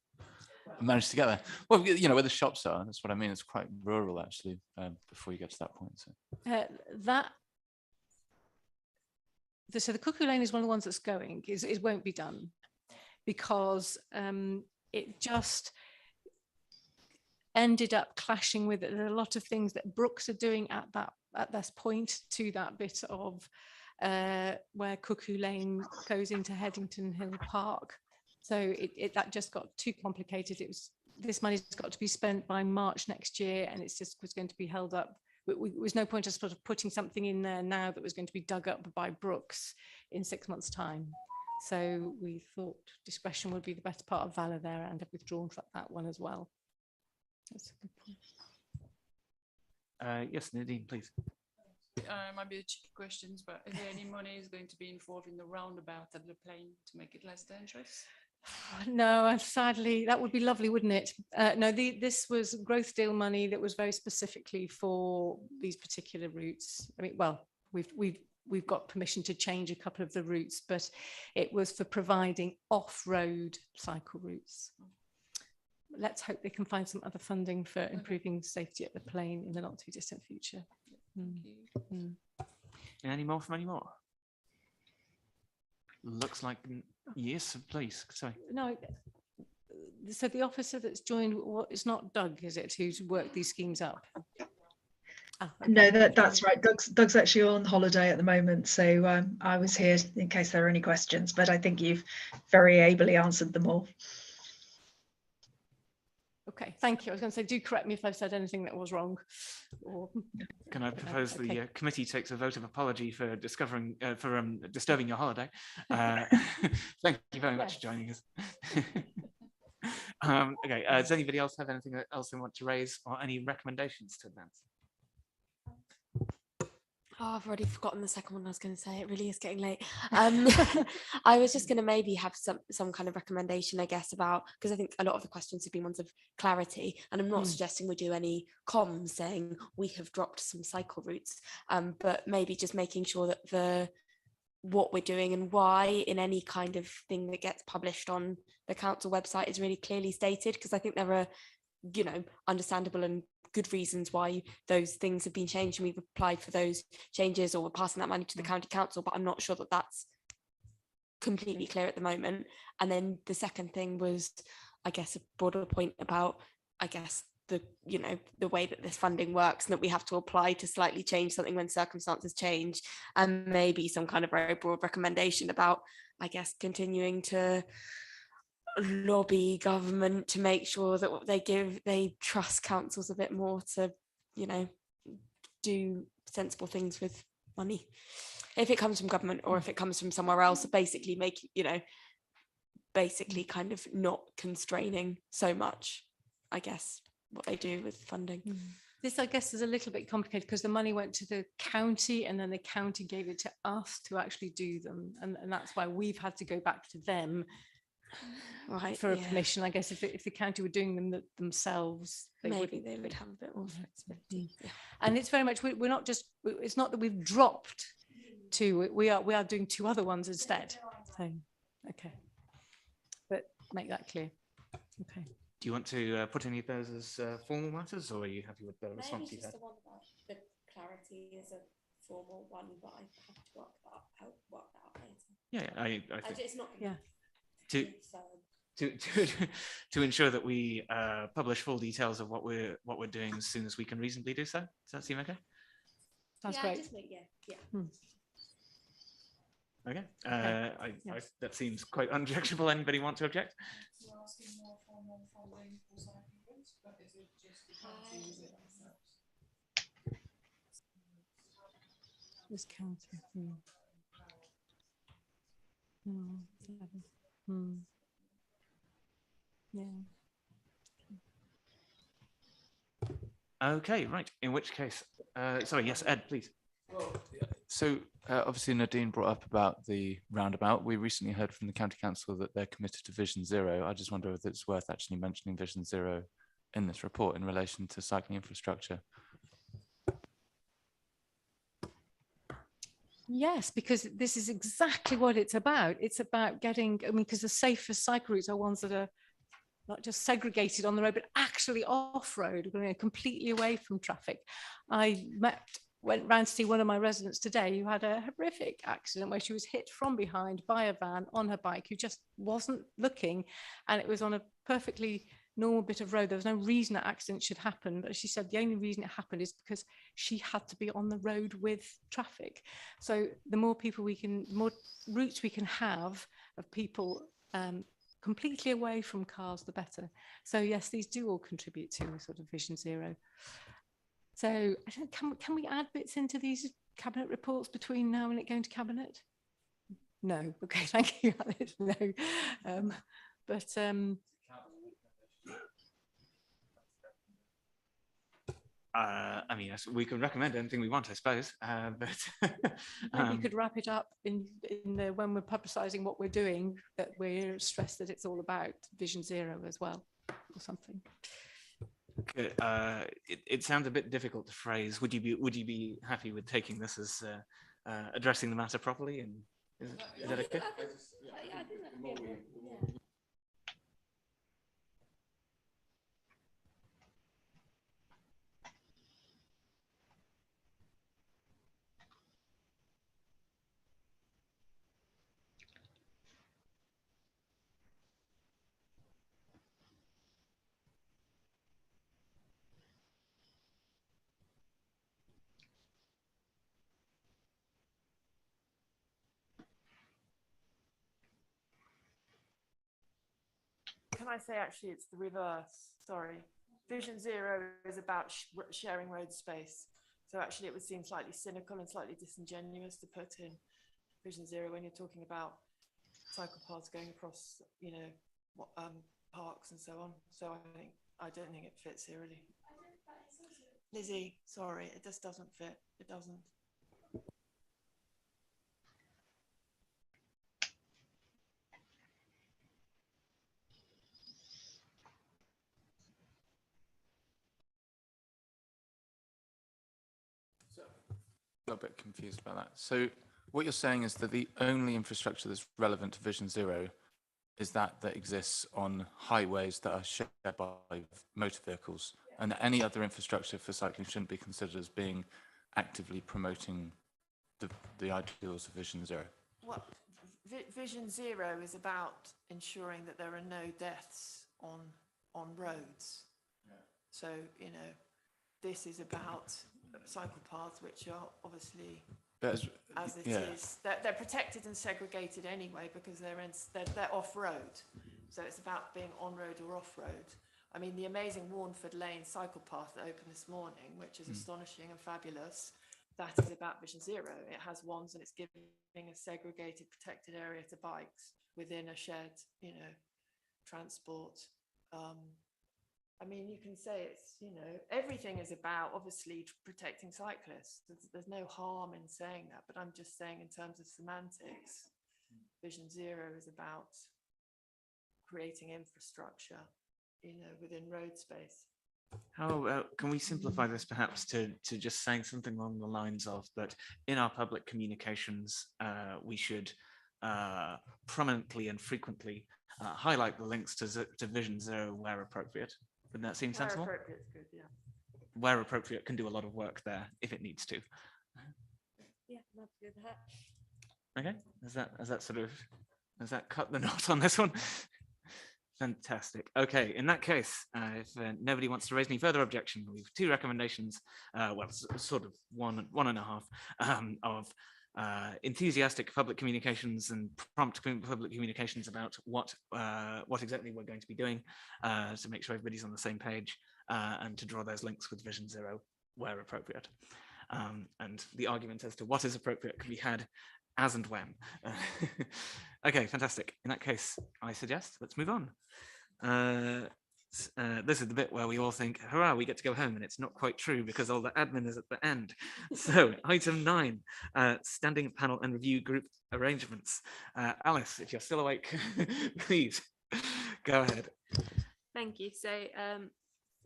manage to get there. Well, you know, where the shops are, that's what I mean. It's quite rural actually before you get to that point. So. So the Cuckoo Lane is one of the ones that's going. It won't be done because it just ended up clashing with it. There are a lot of things that Brooks are doing at this point to that bit of where Cuckoo Lane goes into Headington Hill Park. So that just got too complicated. This money's got to be spent by March next year, and it's just was going to be held up. There was no point of sort of putting something in there now that was going to be dug up by Brooks in 6 months' time. So we thought discretion would be the better part of valor there, and have withdrawn from that one as well. That's a good point. Yes, Nadine, please. Might be a cheeky questions, but is there any money is going to be involved in the roundabout at the plane to make it less dangerous? No, sadly, that would be lovely, wouldn't it? No, this was growth deal money that was very specifically for these particular routes. I mean, well, we've got permission to change a couple of the routes, but it was for providing off-road cycle routes. Let's hope they can find some other funding for improving safety at the plane in the not too distant future. Any more from any more? Looks like yes, please. Sorry. No. So the officer that's joined, it's not Doug, is it, who's worked these schemes up? Okay. No, that's right. Doug's actually on holiday at the moment, so I was here in case there are any questions, but I think you've very ably answered them all. Okay, thank you. I was going to say, do correct me if I've said anything that was wrong. Or... Can I propose the okay. Committee takes a vote of apology for disturbing your holiday? Thank you very much for joining us. Okay, does anybody else have anything else they want to raise or any recommendations to advance? Oh, I've already forgotten the second one I was going to say. It really is getting late. I was just going to maybe have some kind of recommendation, I guess, about, because I think a lot of the questions have been ones of clarity, and I'm not suggesting we do any comms saying we have dropped some cycle routes, but maybe just making sure that what we're doing and why in any kind of thing that gets published on the council website is really clearly stated, because I think there are, you know, understandable and good reasons why those things have been changed, and we've applied for those changes or we're passing that money to the county council, but I'm not sure that that's completely clear at the moment. And then the second thing was, I guess, a broader point about, I guess, the way that this funding works, and that we have to apply to slightly change something when circumstances change, and maybe some kind of very broad recommendation about, I guess, continuing to lobby government to make sure that what they trust councils a bit more to, you know, do sensible things with money. If it comes from government or if it comes from somewhere else, basically basically kind of not constraining so much, I guess, what they do with funding. This, I guess, is a little bit complicated because the money went to the county and then the county gave it to us to actually do them. And that's why we've had to go back to them for a permission. I guess if the county were doing them themselves, they would have a bit more flexibility. And it's very much, we're not just, it's not that we've dropped two, we are doing two other ones instead. So, okay. But make that clear. Okay. Do you want to put any of those as formal matters, or are you happy with the response you had? The one about the clarity is a formal one, but I have to work that out later. Yeah, I think it's not. Yeah. To ensure that we publish full details of what we're doing as soon as we can reasonably do so. Does that seem okay? Sounds great. Okay. That seems quite unobjectionable. Anybody want to object? This county. Yeah. Okay, right. In which case, sorry, yes, Ed, please. So obviously Nadine brought up about the roundabout. We recently heard from the County Council that they're committed to Vision Zero. I just wonder if it's worth actually mentioning Vision Zero in this report in relation to cycling infrastructure. Yes, because this is exactly what it's about. It's about getting, because the safest cycle routes are ones that are not just segregated on the road, but actually off-road, completely away from traffic. I went round to see one of my residents today who had a horrific accident where she was hit from behind by a van on her bike who just wasn't looking, and it was on a perfectly normal bit of road. There was no reason that accident should happen, but she said the only reason it happened is because she had to be on the road with traffic. So the more routes we can have of people completely away from cars, the better. So yes, these do all contribute to a sort of Vision Zero. So can we add bits into these cabinet reports between now and it going to cabinet? No. Okay, thank you, Alice. No. I mean, we can recommend anything we want, I suppose. But maybe you could wrap it up in when we're publicising what we're doing, that we're stressed that it's all about Vision Zero as well, or something. It sounds a bit difficult to phrase. Would you be happy with taking this as addressing the matter properly? And is that okay? Can I say actually it's the reverse? Sorry. Vision Zero is about sharing road space. So actually it would seem slightly cynical and slightly disingenuous to put in Vision Zero when you're talking about cycle paths going across, parks and so on. So I don't think it fits here really. Lizzie, sorry, it just doesn't fit. It doesn't. A little bit confused about that. So what you're saying is that the only infrastructure that's relevant to Vision Zero is that exists on highways that are shared by motor vehicles, and that any other infrastructure for cycling shouldn't be considered as being actively promoting the ideals of Vision Zero. Well, Vision Zero is about ensuring that there are no deaths on roads. Yeah. So, this is about cycle paths, which are obviously, as it is, they're protected and segregated anyway because they're off-road. So it's about being on-road or off-road. I mean, the amazing Warnford Lane cycle path that opened this morning, which is astonishing and fabulous, that is about Vision Zero. It has wands and it's giving a segregated protected area to bikes within a shared, you know, transport. I mean, you can say it's, you know, everything is about obviously protecting cyclists. There's no harm in saying that, but I'm just saying in terms of semantics, Vision Zero is about creating infrastructure, you know, within road space. How can we simplify this perhaps to just saying something along the lines of that in our public communications, we should prominently and frequently highlight the links to Vision Zero where appropriate. Would that seem sensible? Where appropriate is good, yeah. Where appropriate can do a lot of work there if it needs to. Yeah, love to do that. Okay, has that cut the knot on this one? Fantastic. Okay, in that case, if nobody wants to raise any further objection, we've two recommendations, well, sort of one and a half, of enthusiastic public communications and prompt public communications about what exactly we're going to be doing to make sure everybody's on the same page and to draw those links with Vision Zero where appropriate. And the argument as to what is appropriate can be had as and when. Okay, fantastic. In that case, I suggest let's move on. This is the bit where we all think, hurrah, we get to go home, and it's not quite true because all the admin is at the end. So item 9, standing panel and review group arrangements. Alice, if you're still awake, please go ahead. Thank you. So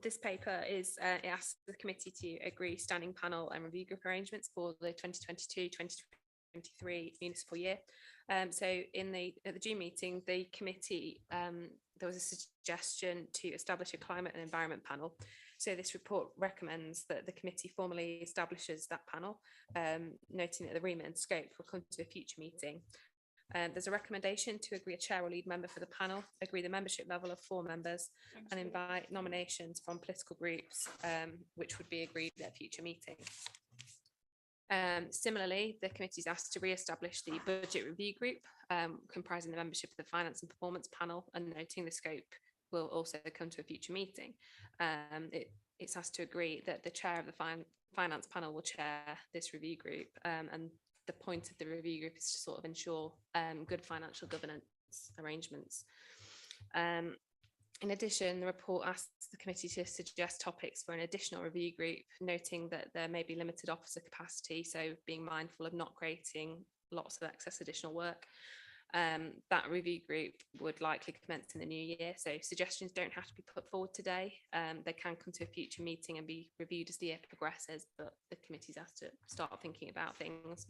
this paper is it asks the committee to agree standing panel and review group arrangements for the 2022-2023 municipal year. So at the June meeting, the committee, there was a suggestion to establish a climate and environment panel. So this report recommends that the committee formally establishes that panel, noting that the remit and scope will come to a future meeting. There's a recommendation to agree a chair or lead member for the panel, agree the membership level of 4 members, and invite nominations from political groups, which would be agreed at a future meeting. Similarly, the committee is asked to re-establish the budget review group, comprising the membership of the finance and performance panel, and noting the scope will also come to a future meeting. It's asked to agree that the chair of the finance panel will chair this review group, and the point of the review group is to sort of ensure good financial governance arrangements. In addition, the report asks the committee to suggest topics for an additional review group, noting that there may be limited officer capacity, so being mindful of not creating lots of excess additional work. That review group would likely commence in the new year, so suggestions don't have to be put forward today. They can come to a future meeting and be reviewed as the year progresses, but the committee's asked to start thinking about things.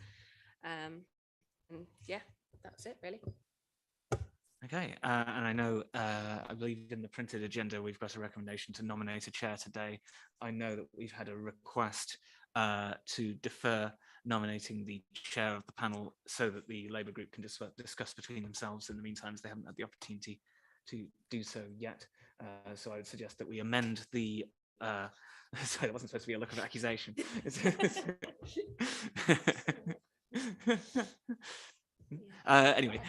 And yeah, that's it really. Okay, and I know, I believe in the printed agenda, we've got a recommendation to nominate a chair today. I know that we've had a request to defer nominating the chair of the panel so that the Labour group can discuss between themselves in the meantime, as they haven't had the opportunity to do so yet. So I would suggest that we amend the, sorry, that wasn't supposed to be a look of accusation. Anyway.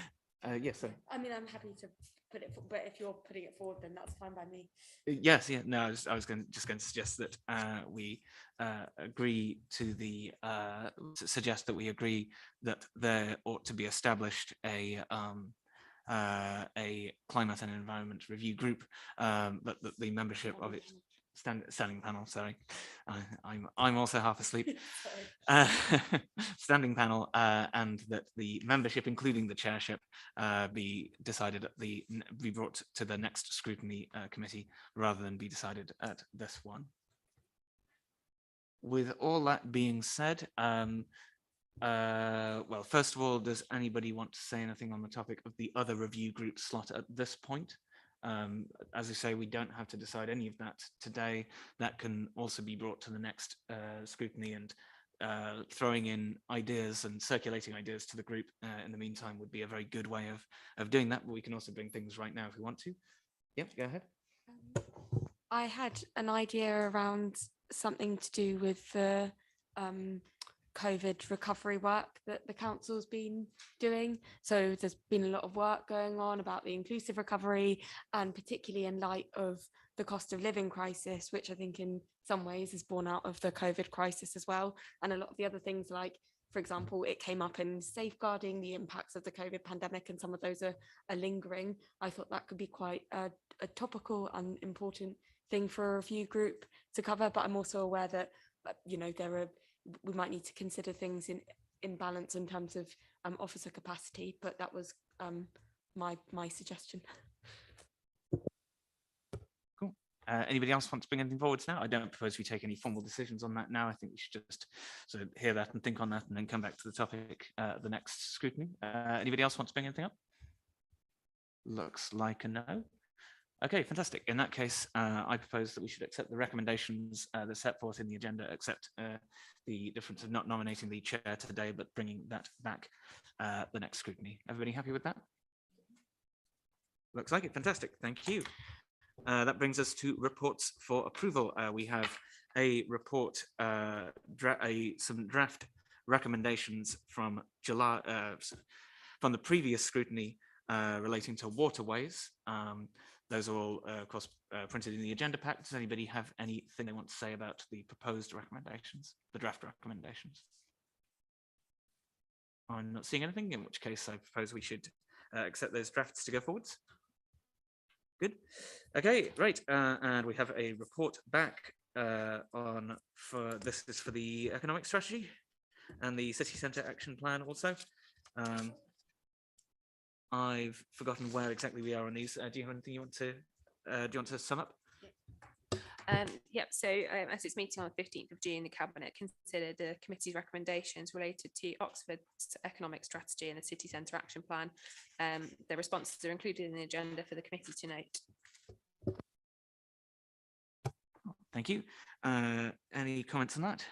Yes, sorry. I mean, I'm happy to put it, but if you're putting it forward, then that's fine by me. Yes, yeah. No, I was just going to suggest that we agree to the suggest that we agree that there ought to be established a climate and environment review group, but that the membership of it. Standing panel, sorry, I'm also half asleep. Standing panel, and that the membership, including the chairship, be decided at be brought to the next scrutiny committee rather than be decided at this one. With all that being said, well, first of all, does anybody want to say anything on the topic of the other review group slot at this point? As I say, we don't have to decide any of that today. That can also be brought to the next scrutiny, and throwing in ideas and circulating ideas to the group in the meantime would be a very good way of doing that. But we can also bring things right now if we want to. Yep, go ahead. I had an idea around something to do with the COVID recovery work that the council's been doing. So there's been a lot of work going on about the inclusive recovery, and particularly in light of the cost of living crisis, which I think in some ways is born out of the COVID crisis as well. And a lot of the other things, like, for example, it came up in safeguarding the impacts of the COVID pandemic, and some of those are lingering. I thought that could be quite a topical and important thing for a review group to cover. But I'm also aware that, you know, we might need to consider things in balance in terms of officer capacity. But that was my suggestion. Cool. Anybody else want to bring anything forwards now? I don't propose we take any formal decisions on that now. I think we should just sort of hear that and think on that and then come back to the topic the next scrutiny. Anybody else want to bring anything up? Looks like a no. Okay, fantastic. In that case, I propose that we should accept the recommendations that are set forth in the agenda, except the difference of not nominating the chair today, but bringing that back the next scrutiny. Everybody happy with that? Looks like it. Fantastic. Thank you. That brings us to reports for approval. We have a report, some draft recommendations from July, from the previous scrutiny relating to waterways. Those are all, of course, printed in the agenda pack. Does anybody have anything they want to say about the proposed recommendations, the draft recommendations? I'm not seeing anything, in which case I propose we should accept those drafts to go forwards. Good. Okay, right. And we have a report back this is for the economic strategy and the city centre action plan also. I've forgotten where exactly we are on these. Do you have anything you want to do you want to sum up? Yep, so at its meeting on the 15th of June, the Cabinet considered the committee's recommendations related to Oxford's economic strategy and the city centre action plan. The responses are included in the agenda for the committee to note. Thank you. Any comments on that?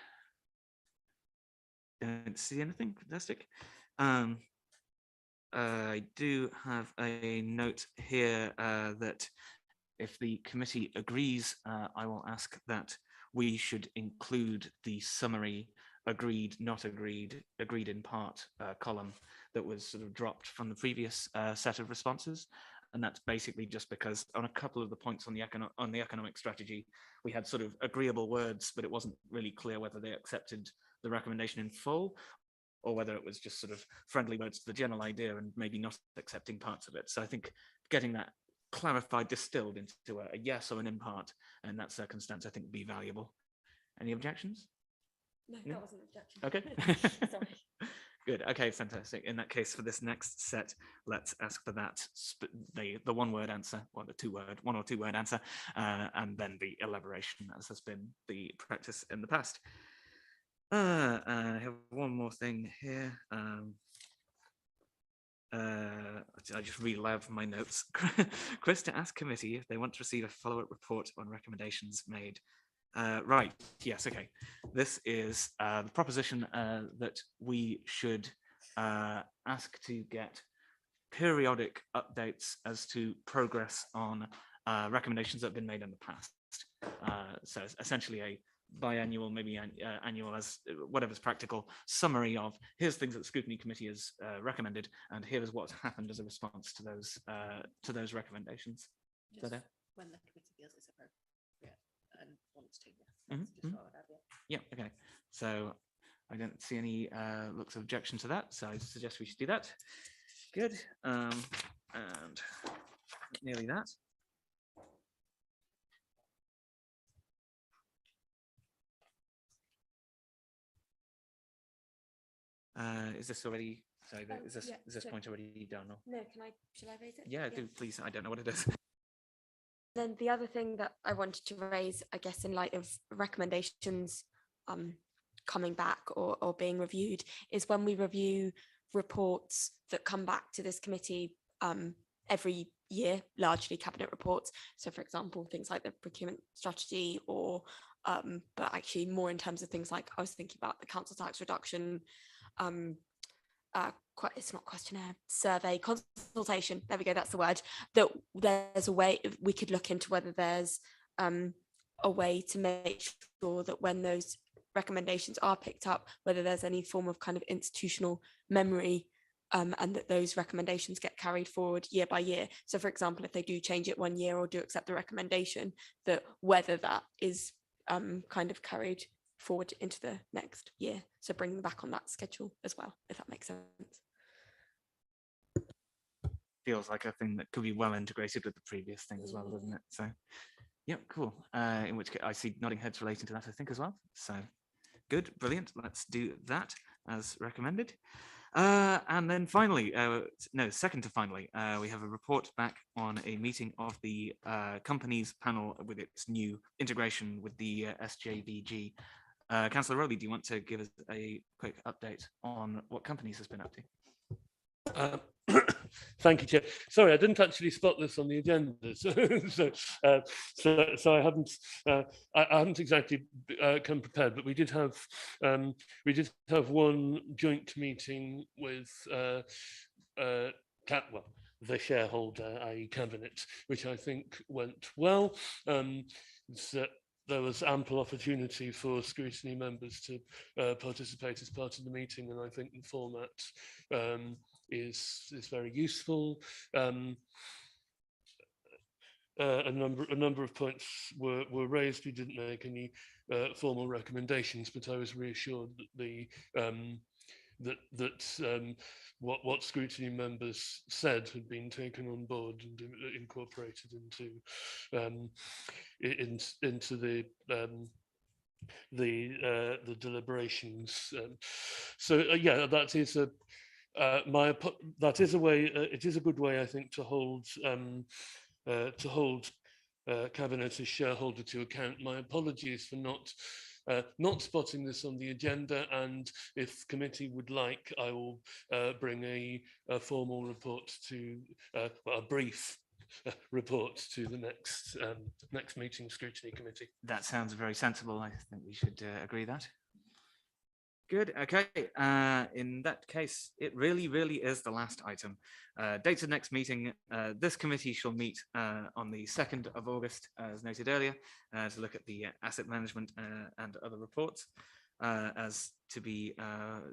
Don't see anything. Fantastic. I do have a note here that if the committee agrees, I will ask that we should include the summary agreed, not agreed, agreed in part column that was sort of dropped from the previous set of responses. And that's basically just because on a couple of the points on the economic strategy, we had sort of agreeable words, but it wasn't really clear whether they accepted the recommendation in full or whether it was just sort of friendly words to the general idea and maybe not accepting parts of it. So I think getting that clarified, distilled into a yes or an in part in that circumstance, I think would be valuable. Any objections? No, No? that wasn't an objection. Okay. Sorry. Good. Okay, fantastic. In that case, for this next set, let's ask for that the one-word answer, or the one or two-word answer, and then the elaboration, as has been the practice in the past. I have one more thing here. I just read aloud from my notes. Chris to ask committee if they want to receive a follow-up report on recommendations made. Right, yes, okay. This is the proposition that we should ask to get periodic updates as to progress on recommendations that have been made in the past. So it's essentially a biannual, maybe annual, as whatever's practical, summary of here's things that the scrutiny committee has recommended, and here's what's happened as a response to those recommendations. Just when the committee feels it's appropriate and wants to. Yeah, okay. So I don't see any looks of objection to that, so I suggest we should do that. Good. And nearly that. Is this already? Sorry, is this point already done? Or? No, shall I raise it? Yeah, do please. I don't know what it is. Then the other thing that I wanted to raise, I guess, in light of recommendations coming back or being reviewed, is when we review reports that come back to this committee every year, largely cabinet reports. So, for example, things like the procurement strategy, or but actually more in terms of things like I was thinking about the council tax reduction. It's not questionnaire, survey, consultation, there we go, that's the word, that there's a way we could look into whether there's a way to make sure that when those recommendations are picked up, whether there's any form of kind of institutional memory and that those recommendations get carried forward year by year. So for example, if they do change it one year or do accept the recommendation, that whether that is kind of carried forward into the next year. So bring them back on that schedule as well, if that makes sense. Feels like a thing that could be well integrated with the previous thing as well, doesn't it? So, yeah, cool. In which case I see nodding heads relating to that, I think, as well. So good, brilliant. Let's do that as recommended. And then finally, second to finally, we have a report back on a meeting of the companies panel with its new integration with the SJVG. Councillor Rowley, do you want to give us a quick update on what companies has been up to? Thank you, Chair. Sorry, I didn't actually spot this on the agenda, so I haven't exactly come prepared. But we did have one joint meeting with the shareholder, i.e. Cabinet, which I think went well. So there was ample opportunity for scrutiny members to participate as part of the meeting, and I think the format is very useful. A number of points were raised. We didn't make any formal recommendations, but I was reassured that what scrutiny members said had been taken on board and incorporated into the deliberations. Yeah, that is a way. It is a good way, I think, to hold Cabinet as shareholder to account. My apologies for not spotting this on the agenda, and if committee would like, I will bring a formal report to a brief report to the next meeting scrutiny committee. That sounds very sensible. I think we should agree that. Good. Okay. In that case, it really is the last item. Date of next meeting. This committee shall meet on the 2nd of August, as noted earlier, to look at the asset management and other reports as to be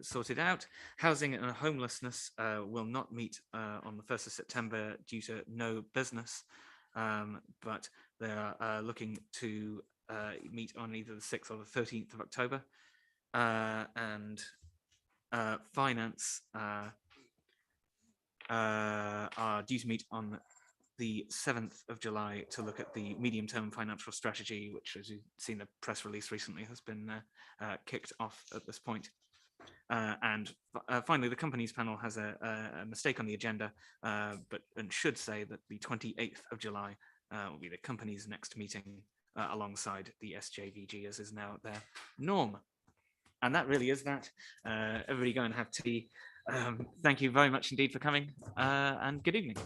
sorted out. Housing and homelessness will not meet on the 1st of September due to no business, but they are looking to meet on either the 6th or the 13th of October. And finance are due to meet on the 7th of July to look at the medium-term financial strategy, which, as you've seen the press release recently, has been kicked off at this point. And finally, the companies panel has a mistake on the agenda, and should say that the 28th of July will be the company's next meeting alongside the SJVG, as is now their norm. And that really is that. Everybody go and have tea. Thank you very much indeed for coming, and good evening.